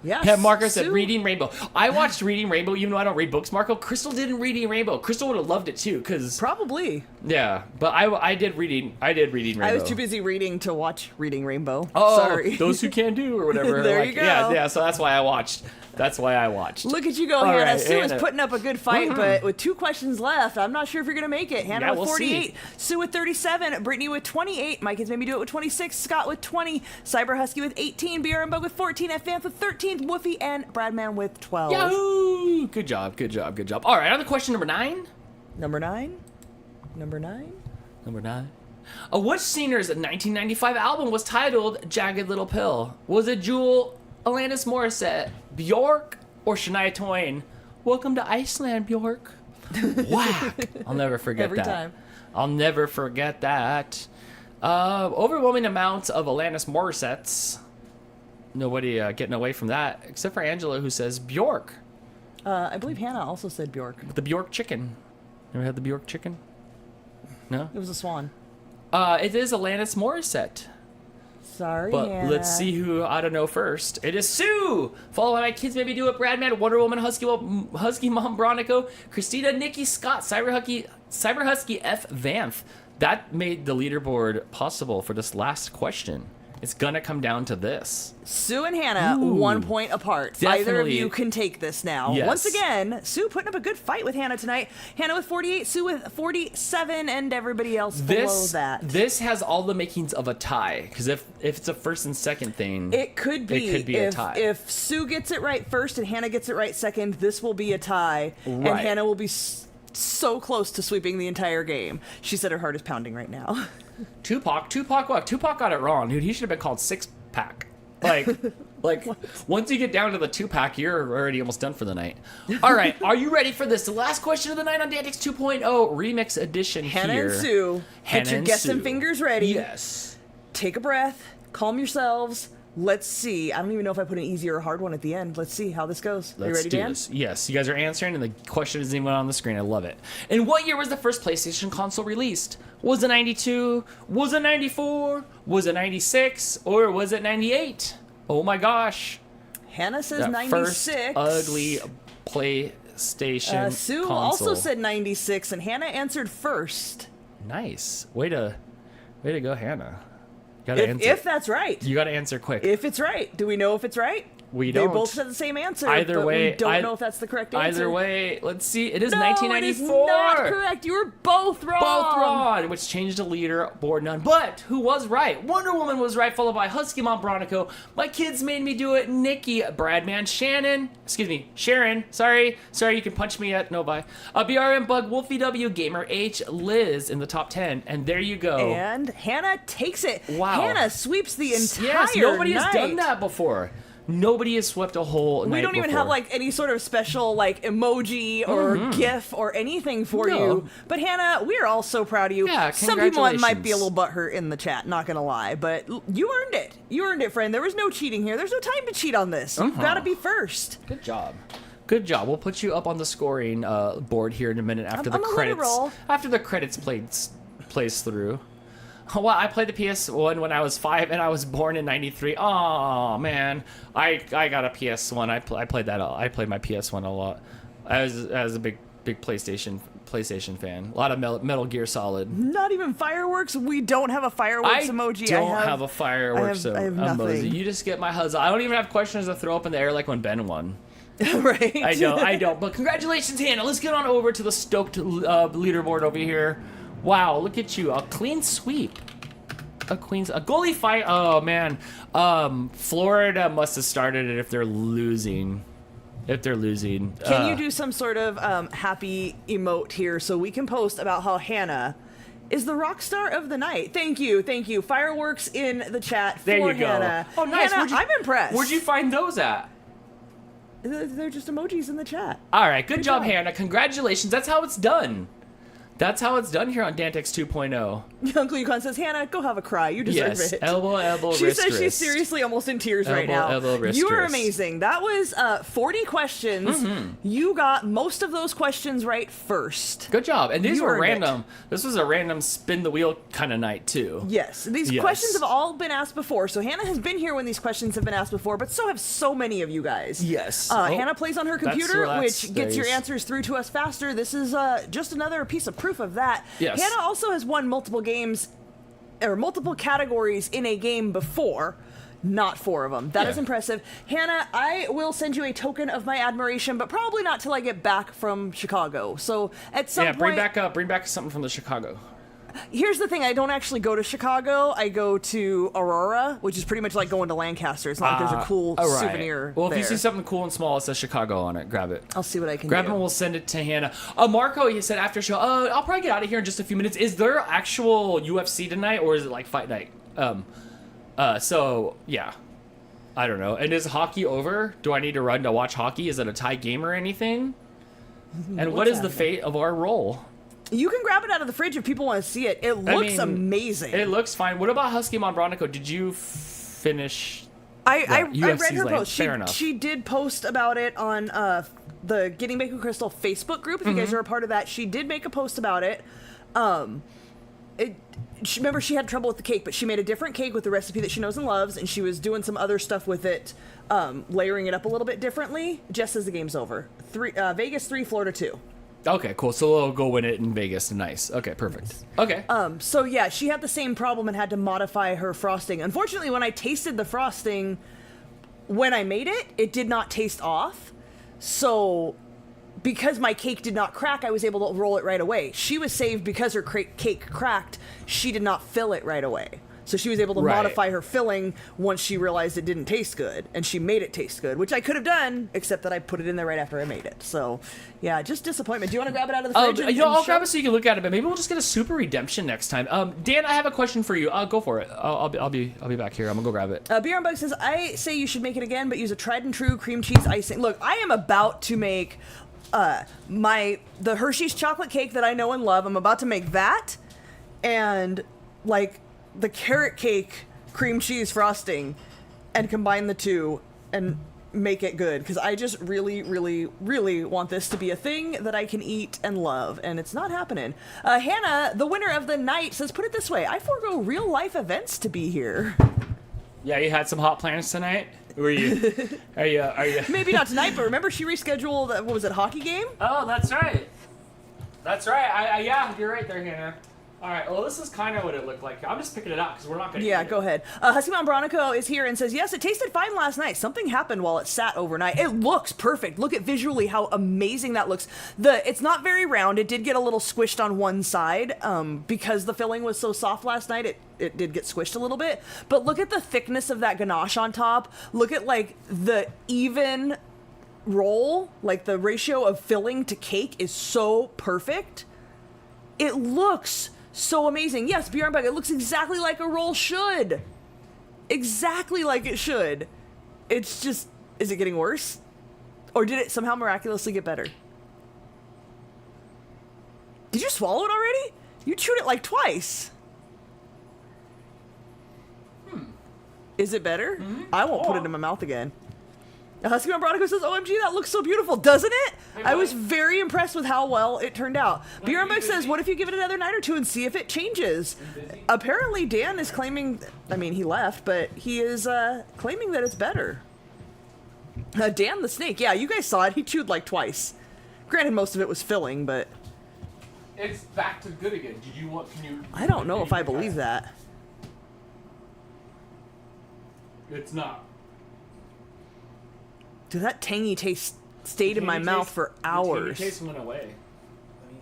Yes. Marco said Sue. Reading Rainbow. I watched Reading Rainbow, even though I don't read books, Marco. Crystal didn't Reading Rainbow. Crystal would have loved it too, because Probably. yeah. But I did Reading Rainbow. I was too busy reading to watch Reading Rainbow. Oh, Sorry. those who can do or whatever. There you go. Yeah. So that's why I watched. Look at you go, All Hannah. right, Sue is Hannah. putting up a good fight, but with 2 questions left, I'm not sure if you're going to make it. Hannah Yeah, with we'll 48, see. Sue with 37, Brittany with 28, My Kids Made Me Do It with 26, Scott with 20, Cyber Husky with 18, BR Bug with 14, F Vanth with 13, Woofy and Bradman with 12. Yahoo! Good job. All right, on to question number 9. Number 9? Which singer's 1995 album was titled Jagged Little Pill? Was it Jewel, Alanis Morissette, Bjork, or Shania Twain? Welcome to Iceland, Bjork. Whack. I'll never forget Every that. time. I'll never forget that. Overwhelming amounts of Alanis Morissette's. Nobody getting away from that, except for Angela, who says Bjork. I believe Hannah also said Bjork. The Bjork chicken. Ever had the Bjork chicken? No? It was a swan. It is Alanis Morissette. Sorry, But Hannah. let's see who ought to know first. It is Sue! Followed by My Kids Made Me Do It, Bradman, Wonder Woman, Husky Mom Bronico, Christina, Nikki, Scott, Cyber Husky, F Vanth. That made the leaderboard possible for this last question. It's gonna come down to this. Sue and Hannah, Ooh. 1 point apart. Either of Definitely. you can take this now. Yes. Once again, Sue putting up a good fight with Hannah tonight. Hannah with 48, Sue with 47, and everybody else below that. This has all the makings of a tie, because if it's a first and second thing, It could be a tie. If Sue gets it right first and Hannah gets it right second, this will be a tie, and Right. Hannah will be so close to sweeping the entire game. She said her heart is pounding right now. Tupac got it wrong, dude. He should have been called Six Pack. Like once you get down to the 2-pack, you're already almost done for the night. All right, are you ready for this? The last question of the night on DANtics 2.0 Remix Edition Hannah here. and Sue, Hannah get your and guessing Sue. fingers ready. Yes. Take a breath, calm yourselves. Let's see. I don't even know if I put an easy or a hard one at the end. Let's see how this goes. Are you ready, do Dan? this. Yes, you guys are answering, and the question isn't even on the screen. I love it. In what year was the first PlayStation console released? Was it 92? Was it 94? Was it 96? Or was it 98? Oh my gosh. Hannah says That 96. first ugly PlayStation Sue console. also said 96, and Hannah answered first. Nice. Way to go, Hannah. Gotta answer. If that's right. You gotta answer quick. If it's right. Do we know if it's right? We They don't. both said the same answer. Either but way, we don't know if that's the correct answer. Either way, let's see. It is no, 1994. It is not correct. You were both wrong. Both wrong, which changed the leaderboard none. But who was right? Wonder Woman was right, followed by Husky Mom Bronico. My kids made me do it. Nikki, Bradman, Sharon. Sorry, you can punch me at no bye. BRM Bug, Wolfie W, Gamer H, Liz in the top 10, and there you go. And Hannah takes it. Wow. Hannah sweeps the entire Yes, nobody night. has done that before. Nobody has swept a whole night We don't even before. have like any sort of special like emoji or GIF or anything for you. But Hannah, we are all so proud of you. Yeah, some people might be a congratulations. little butthurt in the chat, not gonna lie, but you earned it. You earned it, friend. There was no cheating here. There's no time to cheat on this. You've got to be first. Good job. Good job. We'll put you up on the scoring board here in a minute after I'm the gonna let it credits. roll. After the credits plays through. Well, I played the PS1 when I was 5, and I was born in '93. Oh man, I got a PS1. I played that. I played my PS1 a lot. I was a big PlayStation fan. A lot of Metal Gear Solid. Not even fireworks. We don't have a fireworks emoji. I don't have a fireworks I have emoji. nothing. You just get my huzzah. I don't even have questions to throw up in the air like when Ben won. Right. I don't. But congratulations, Hannah. Let's get on over to the stoked leaderboard over here. Wow, look at you. A clean sweep. A goalie fight. Oh, man. Florida must have started it if they're losing. Can you do some sort of happy emote here so we can post about how Hannah is the rock star of the night? Thank you. Fireworks in the chat for There you Hannah. go. Oh, nice. Hannah, I'm impressed. Where'd you find those at? They're just emojis in the chat. All right, good job, Hannah. Congratulations. That's how it's done. That's how it's done here on DANtics 2.0. Uncle Yukon says, Hannah, go have a cry. You deserve Yes, it. elbow, She wrist, says she's wrist. seriously almost in tears right Elbow, now. elbow, wrist, You are wrist. amazing. That was 40 questions. You got most of those questions right first. Good job. And these You were earned it. random. This was a random spin the wheel kind of night, too. Yes, these Yes. questions have all been asked before. So Hannah has been here when these questions have been asked before, but so have so many of you guys. Yes. Hannah plays on her computer, that's which gets your nice. answers through to us faster. This is just another piece of proof of that. Yes. Hannah also has won multiple games or multiple categories in a game before. Not 4 of them. That is Yeah. impressive. Hannah, I will send you a token of my admiration, but probably not till I get back from Chicago. So at some point... bring back something from the Chicago. Here's the thing, I don't actually go to Chicago. I go to Aurora, which is pretty much like going to Lancaster. It's not like there's a cool all right. souvenir Well, if there. you see something cool and small, it says Chicago on it. Grab it. I'll see what I can Grab it do. and we'll send it to Hannah. Marco, he said after show, I'll probably get out of here in just a few minutes. Is there actual UFC tonight, or is it like fight night? So, yeah. I don't know. And is hockey over? Do I need to run to watch hockey? Is it a tie game or anything? And what is the fate of our role? You can grab it out of the fridge if people want to see it. It looks amazing. It looks fine. What about Husky Mom Bronico? Did you finish? I read UFC's her lane. post. Fair enough. She did post about it on the Getting Baked with Crystal Facebook group. If you guys are a part of that, she did make a post about it. Remember, she had trouble with the cake, but she made a different cake with the recipe that she knows and loves, and she was doing some other stuff with it, layering it up a little bit differently. Jess says the game's over. Vegas 3, Florida 2. Okay, cool. So we'll go win it in Vegas. Nice. Okay, perfect. Okay. So yeah, she had the same problem and had to modify her frosting. Unfortunately, when I tasted the frosting, when I made it, it did not taste off. So because my cake did not crack, I was able to roll it right away. She was saved because her cake cracked. She did not fill it right away. So she was able to modify her filling once she realized it didn't taste good, and she made it taste good, which I could have done, except that I put it in there right after I made it. So, yeah, just disappointment. Do you want to grab it out of the fridge? I'll grab it so you can look at it, but maybe we'll just get a super redemption next time. Dan, I have a question for you. Go for it. I'll be back here. I'm gonna go grab it. Bjorn Bug says, I say you should make it again, but use a tried and true cream cheese icing. Look, I am about to make the Hershey's chocolate cake that I know and love. I'm about to make that, and like the carrot cake cream cheese frosting, and combine the two and make it good, because I just really, really, really want this to be a thing that I can eat and love, and it's not happening. Hannah, the winner of the night, says, put it this way, I forego real life events to be here. Yeah, you had some hot plans tonight? Were you? Are you? Maybe not tonight, but remember she rescheduled, what was it, hockey game? Oh, that's right. That's right. Yeah, you're right there, Hannah. All right, well, this is kind of what it looked like. I'm just picking it out because we're not going to Yeah, go ahead. Husky Mom Bronico is here and says, yes, it tasted fine last night. Something happened while it sat overnight. It looks perfect. Look at visually how amazing that looks. It's not very round. It did get a little squished on one side because the filling was so soft last night. It did get squished a little bit. But look at the thickness of that ganache on top. Look at, like, the even roll. Like, the ratio of filling to cake is so perfect. It looks so amazing. Yes, Bjornberg, it looks exactly like a roll should. Exactly like it should. It's just, is it getting worse? Or did it somehow miraculously get better? Did you swallow it already? You chewed it like twice. Is it better? I won't put it in my mouth again. Husky Mom Bronico says, OMG, that looks so beautiful, doesn't it? Hey, I was very impressed with how well it turned out. Bjornberg says, what if you give it another night or two and see if it changes? Apparently, Dan is claiming, I mean, he left, but he is claiming that it's better. Dan the Snake, yeah, you guys saw it. He chewed like twice. Granted, most of it was filling, but... It's back to good again. Did you want, can you... I don't know if I believe that. It's not. Dude, that tangy taste stayed in my mouth for hours. The taste went away.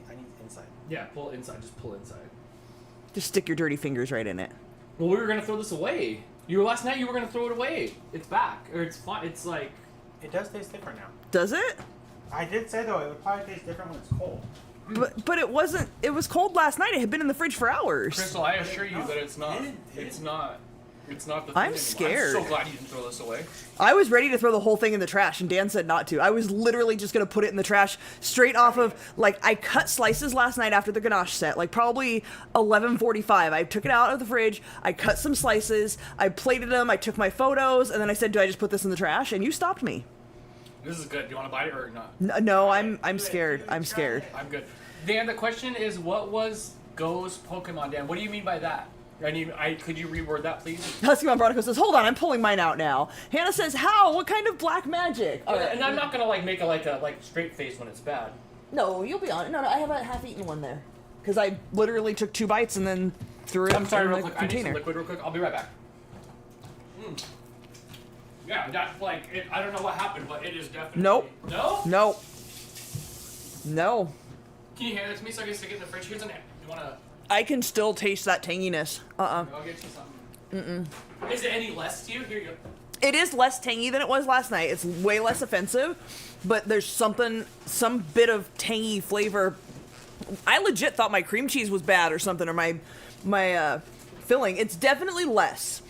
I need inside. Yeah, pull inside. Just pull inside. Just stick your dirty fingers right in it. Well, we were gonna throw this away. Last night you were gonna throw it away. It's back, or it's fine. It's like It does taste different now. Does it? I did say though it would probably taste different when it's cold. But it wasn't. It was cold last night. It had been in the fridge for hours. Crystal. I assure you that it's not. It's not. It's not the thing I'm anymore. scared. I'm so glad you didn't throw this away. I was ready to throw the whole thing in the trash, and Dan said not to. I was literally just going to put it in the trash straight off of, like, I cut slices last night after the ganache set, like probably 11:45. I took it out of the fridge, I cut some slices, I plated them, I took my photos, and then I said, do I just put this in the trash? And you stopped me. This is good. Do you want to bite it or not? No, I'm scared. I'm scared. I'm good. Dan, the question is, what was Go's Pokemon, Dan? What do you mean by that? Could you reword that, please? Husky Mom Bronico says, hold on, I'm pulling mine out now. Hannah says, how? What kind of black magic? And I'm not gonna make a straight face when it's bad. No, you'll be on it. No, I have a half-eaten one there. Because I literally took 2 bites and then threw it I'm sorry, in real the quick. I need some container. liquid real quick. I'll be right back. Yeah, that's I don't know what happened, but it is definitely... Nope. No? No. No. Can you hand it to me so I can stick it in the fridge? Here's an... You wanna... I can still taste that tanginess. I'll get you something. Is it any less to you? Here you go. It is less tangy than it was last night. It's way less offensive, but there's some bit of tangy flavor. I legit thought my cream cheese was bad or something, or my filling. It's definitely less.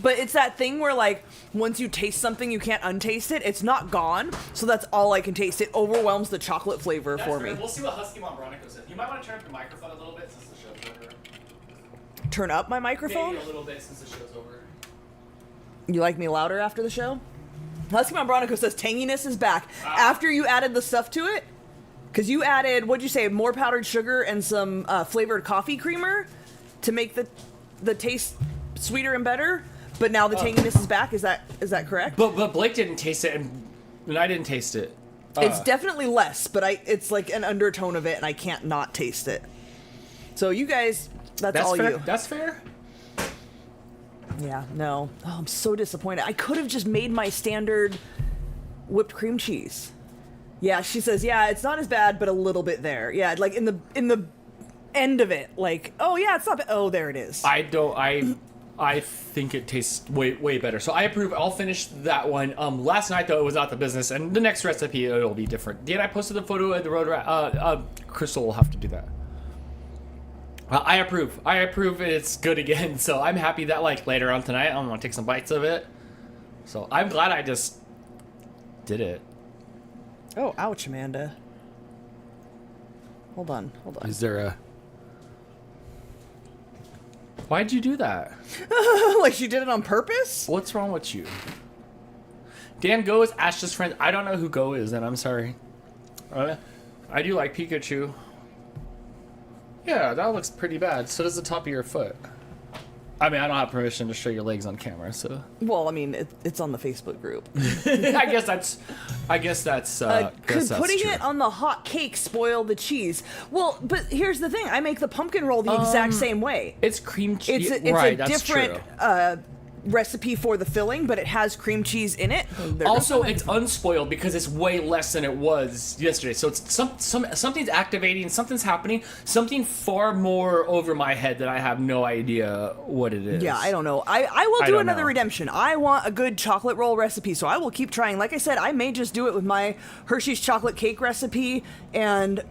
But it's that thing where, like, once you taste something, you can't untaste it. It's not gone, so that's all I can taste. It overwhelms the chocolate flavor for me. We'll see what Husky Mom Bronico says. You might want to turn up the microphone a little bit since the show's over. Turn up my microphone? Maybe a little bit since the show's over. You like me louder after the show? Husky Mom Bronico says tanginess is back. After you added the stuff to it? Because you added, what'd you say, more powdered sugar and some flavored coffee creamer to make the taste sweeter and better? But now the tanginess is back. Is that correct? But Blake didn't taste it, and I didn't taste it. It's definitely less, but it's like an undertone of it, and I can't not taste it. So you guys, that's all fair. you. That's fair. Yeah, no. Oh, I'm so disappointed. I could have just made my standard whipped cream cheese. Yeah, she says, yeah, it's not as bad, but a little bit there. Yeah, like in the end of it, like, oh yeah, it's not bad. Oh, there it is. I think it tastes way better. So I approve. I'll finish that one. Last night though, it was not the business, and the next recipe it'll be different. Dan, I posted the photo at the road. Crystal will have to do that. I approve. I approve. It's good again. So I'm happy that later on tonight, I'm gonna take some bites of it. So I'm glad I just did it. Oh, ouch, Amanda. Hold on. Is there a... Why'd you do that? Like she did it on purpose? What's wrong with you? Dan, Go is Ash's friend. I don't know who Go is, and I'm sorry. I do like Pikachu. Yeah, that looks pretty bad. So does the top of your foot. I mean, I don't have permission to show your legs on camera, so. Well, I mean, it's on the Facebook group. I guess that's Could putting true. it on the hot cake spoil the cheese? Well, but here's the thing: I make the pumpkin roll the exact same way. It's cream cheese. It's right, a that's different true. Recipe for the filling, but it has cream cheese in it. Also, it's unspoiled because it's way less than it was yesterday. So it's something's activating, something's happening, something far more over my head that I have no idea what it is. Yeah, I don't know. I will do another redemption. I want a good chocolate roll recipe, so I will keep trying. Like I said, I may just do it with my Hershey's chocolate cake recipe and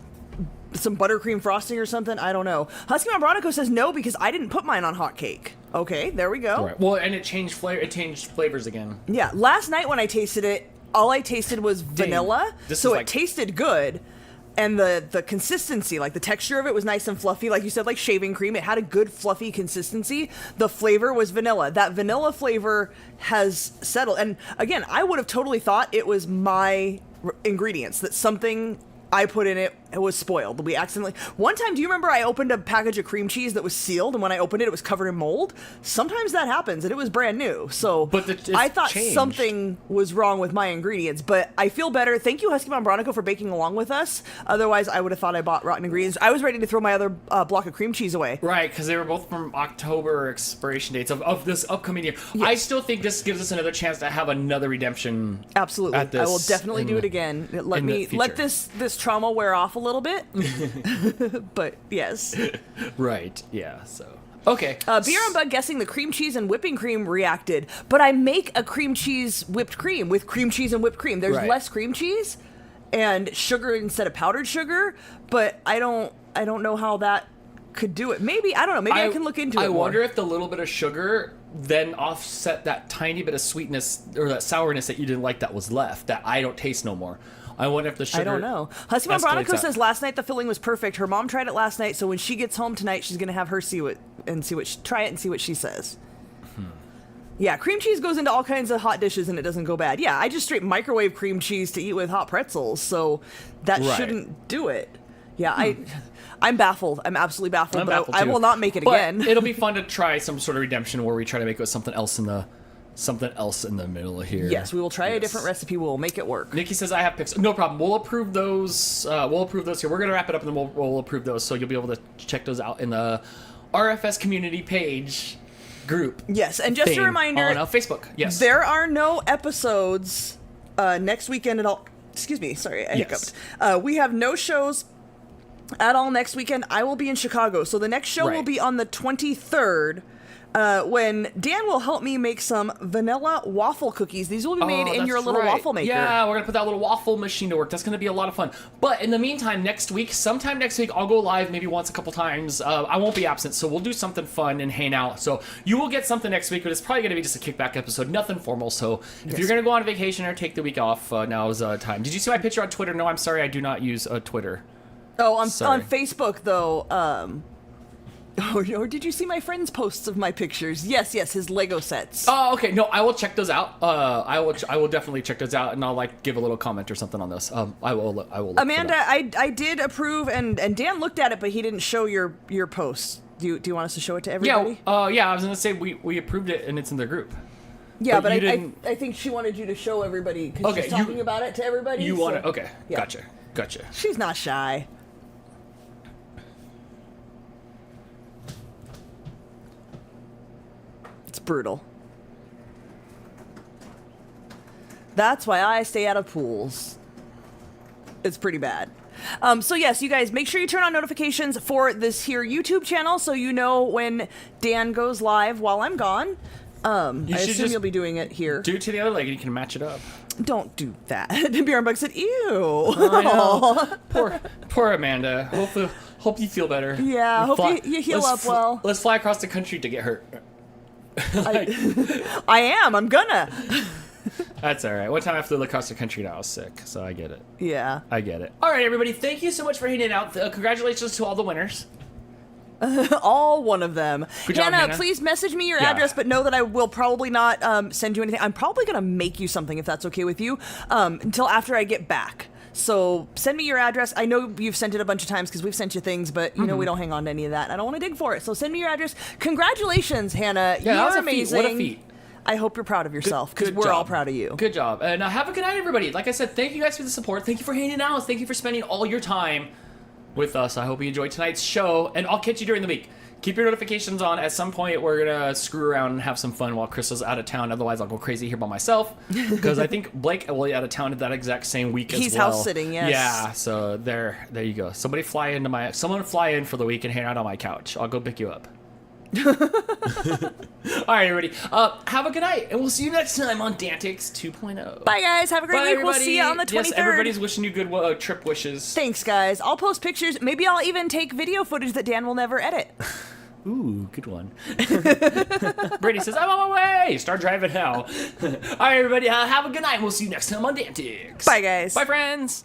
some buttercream frosting or something. I don't know. Husky Mom Bronico says no because I didn't put mine on hot cake. Okay, there we go. Right. Well, and it changed flavor. It changed flavors again. Yeah, last night when I tasted it, all I tasted was vanilla, so it tasted good. And the consistency, like the texture of it was nice and fluffy. Like you said, like shaving cream. It had a good fluffy consistency. The flavor was vanilla. That vanilla flavor has settled. And again, I would have totally thought it was my ingredients, that something I put in it was spoiled. We accidentally... One time, do you remember I opened a package of cream cheese that was sealed, and when I opened it, it was covered in mold? Sometimes that happens, and it was brand new. So I thought something was wrong with my ingredients, but I feel better. Thank you, Husky Mom Bronico, for baking along with us. Otherwise, I would have thought I bought rotten ingredients. I was ready to throw my other block of cream cheese away. Right, because they were both from October expiration dates of this upcoming year. Yes. I still think this gives us another chance to have another redemption. Absolutely. I will definitely do it again. Let this trauma wear off a little bit. But yes. Right. Yeah. So. Okay. Beer and Bug guessing the cream cheese and whipping cream reacted, but I make a cream cheese whipped cream with cream cheese and whipped cream. There's less cream cheese and sugar instead of powdered sugar, but I don't know how that could do it. Maybe I don't know. Maybe I can look into it. I wonder if the little bit of sugar then offset that tiny bit of sweetness or that sourness that you didn't like that was left that I don't taste no more. I wonder if the sugar... I don't know. Husky Mom Bronico says last night the filling was perfect. Her mom tried it last night, so when she gets home tonight, she's going to have her try it and see what she says. Yeah, cream cheese goes into all kinds of hot dishes and it doesn't go bad. Yeah, I just straight microwave cream cheese to eat with hot pretzels, so that shouldn't do it. Yeah, I'm baffled. I'm absolutely baffled, but I will not make it again. It'll be fun to try some sort of redemption where we try to make it with something else in the middle here. Yes, we will try a different recipe. We'll make it work. Nikki says I have pics. No problem. We'll approve those. Here. We're gonna wrap it up and then we'll approve those. So you'll be able to check those out in the RFS community page group. Yes, and just a reminder on Facebook. Yes, there are no episodes next weekend at all. Excuse me. Sorry, I hiccuped. We have no shows at all next weekend. I will be in Chicago, so the next show will be on the 23rd. When Dan will help me make some vanilla waffle cookies. These will be made in your little waffle maker. Yeah, we're going to put that little waffle machine to work. That's going to be a lot of fun. But in the meantime, sometime next week, I'll go live maybe once a couple times. I won't be absent, so we'll do something fun and hang out. So you will get something next week, but it's probably going to be just a kickback episode. Nothing formal. So if you're going to go on vacation or take the week off, now is time. Did you see my picture on Twitter? No, I'm sorry. I do not use Twitter. Oh, on Facebook, though, or did you see my friend's posts of my pictures? Yes, his Lego sets. Oh, okay. No, I will check those out. I will definitely check those out, and I'll give a little comment or something on those. I will. Look Amanda, I did approve, and Dan looked at it, but he didn't show your post. Do you want us to show it to everybody? Yeah. Yeah. I was gonna say we approved it, and it's in the group. Yeah, but I think she wanted you to show everybody because she's talking about it to everybody. You want it? Okay. Yeah. Gotcha. She's not shy. Brutal. That's why I stay out of pools. It's pretty bad. So yes, you guys, make sure you turn on notifications for this here YouTube channel so you know when Dan goes live while I'm gone. I assume you'll be doing it here. Do it to the other leg and you can match it up. Don't do that. Bjorn Bug said, ew. I know. Poor Amanda. Hope you feel better. Yeah, hope you heal up well. Let's fly across the country to get hurt. I am. I'm gonna. That's all right. One time I flew across the country and I was sick, so I get it. Yeah. I get it. All right, everybody. Thank you so much for hanging out. Congratulations to all the winners. All one of them. Good job, Hannah, please message me your address, but know that I will probably not send you anything. I'm probably going to make you something if that's okay with you until after I get back. So send me your address. I know you've sent it a bunch of times because we've sent you things, but you know we don't hang on to any of that. I don't want to dig for it. So send me your address. Congratulations, Hannah. Yeah, that was You're a feat. amazing. What a feat. I hope you're proud of yourself because Good we're job. all proud of you. Good job. And have a good night, everybody. Like I said, thank you guys for the support. Thank you for hanging out. Thank you for spending all your time with us. I hope you enjoyed tonight's show, and I'll catch you during the week. Keep your notifications on. At some point, we're going to screw around and have some fun while Crystal's out of town. Otherwise, I'll go crazy here by myself. Because I think Blake will be out of town at that exact same week as well. He's house sitting, yes. Yeah, so there you go. Someone fly in for the week and hang out on my couch. I'll go pick you up. All right, everybody. Have a good night, and we'll see you next time on DANtics 2.0. Bye, guys. Have a great Bye, week. everybody. We'll see you on the 23rd. Yes, everybody's wishing you good trip wishes. Thanks, guys. I'll post pictures. Maybe I'll even take video footage that Dan will never edit. Ooh, good one. Brady says, I'm on my way. Start driving now. All right, everybody. Have a good night. We'll see you next time on DANtics. Bye, guys. Bye, friends.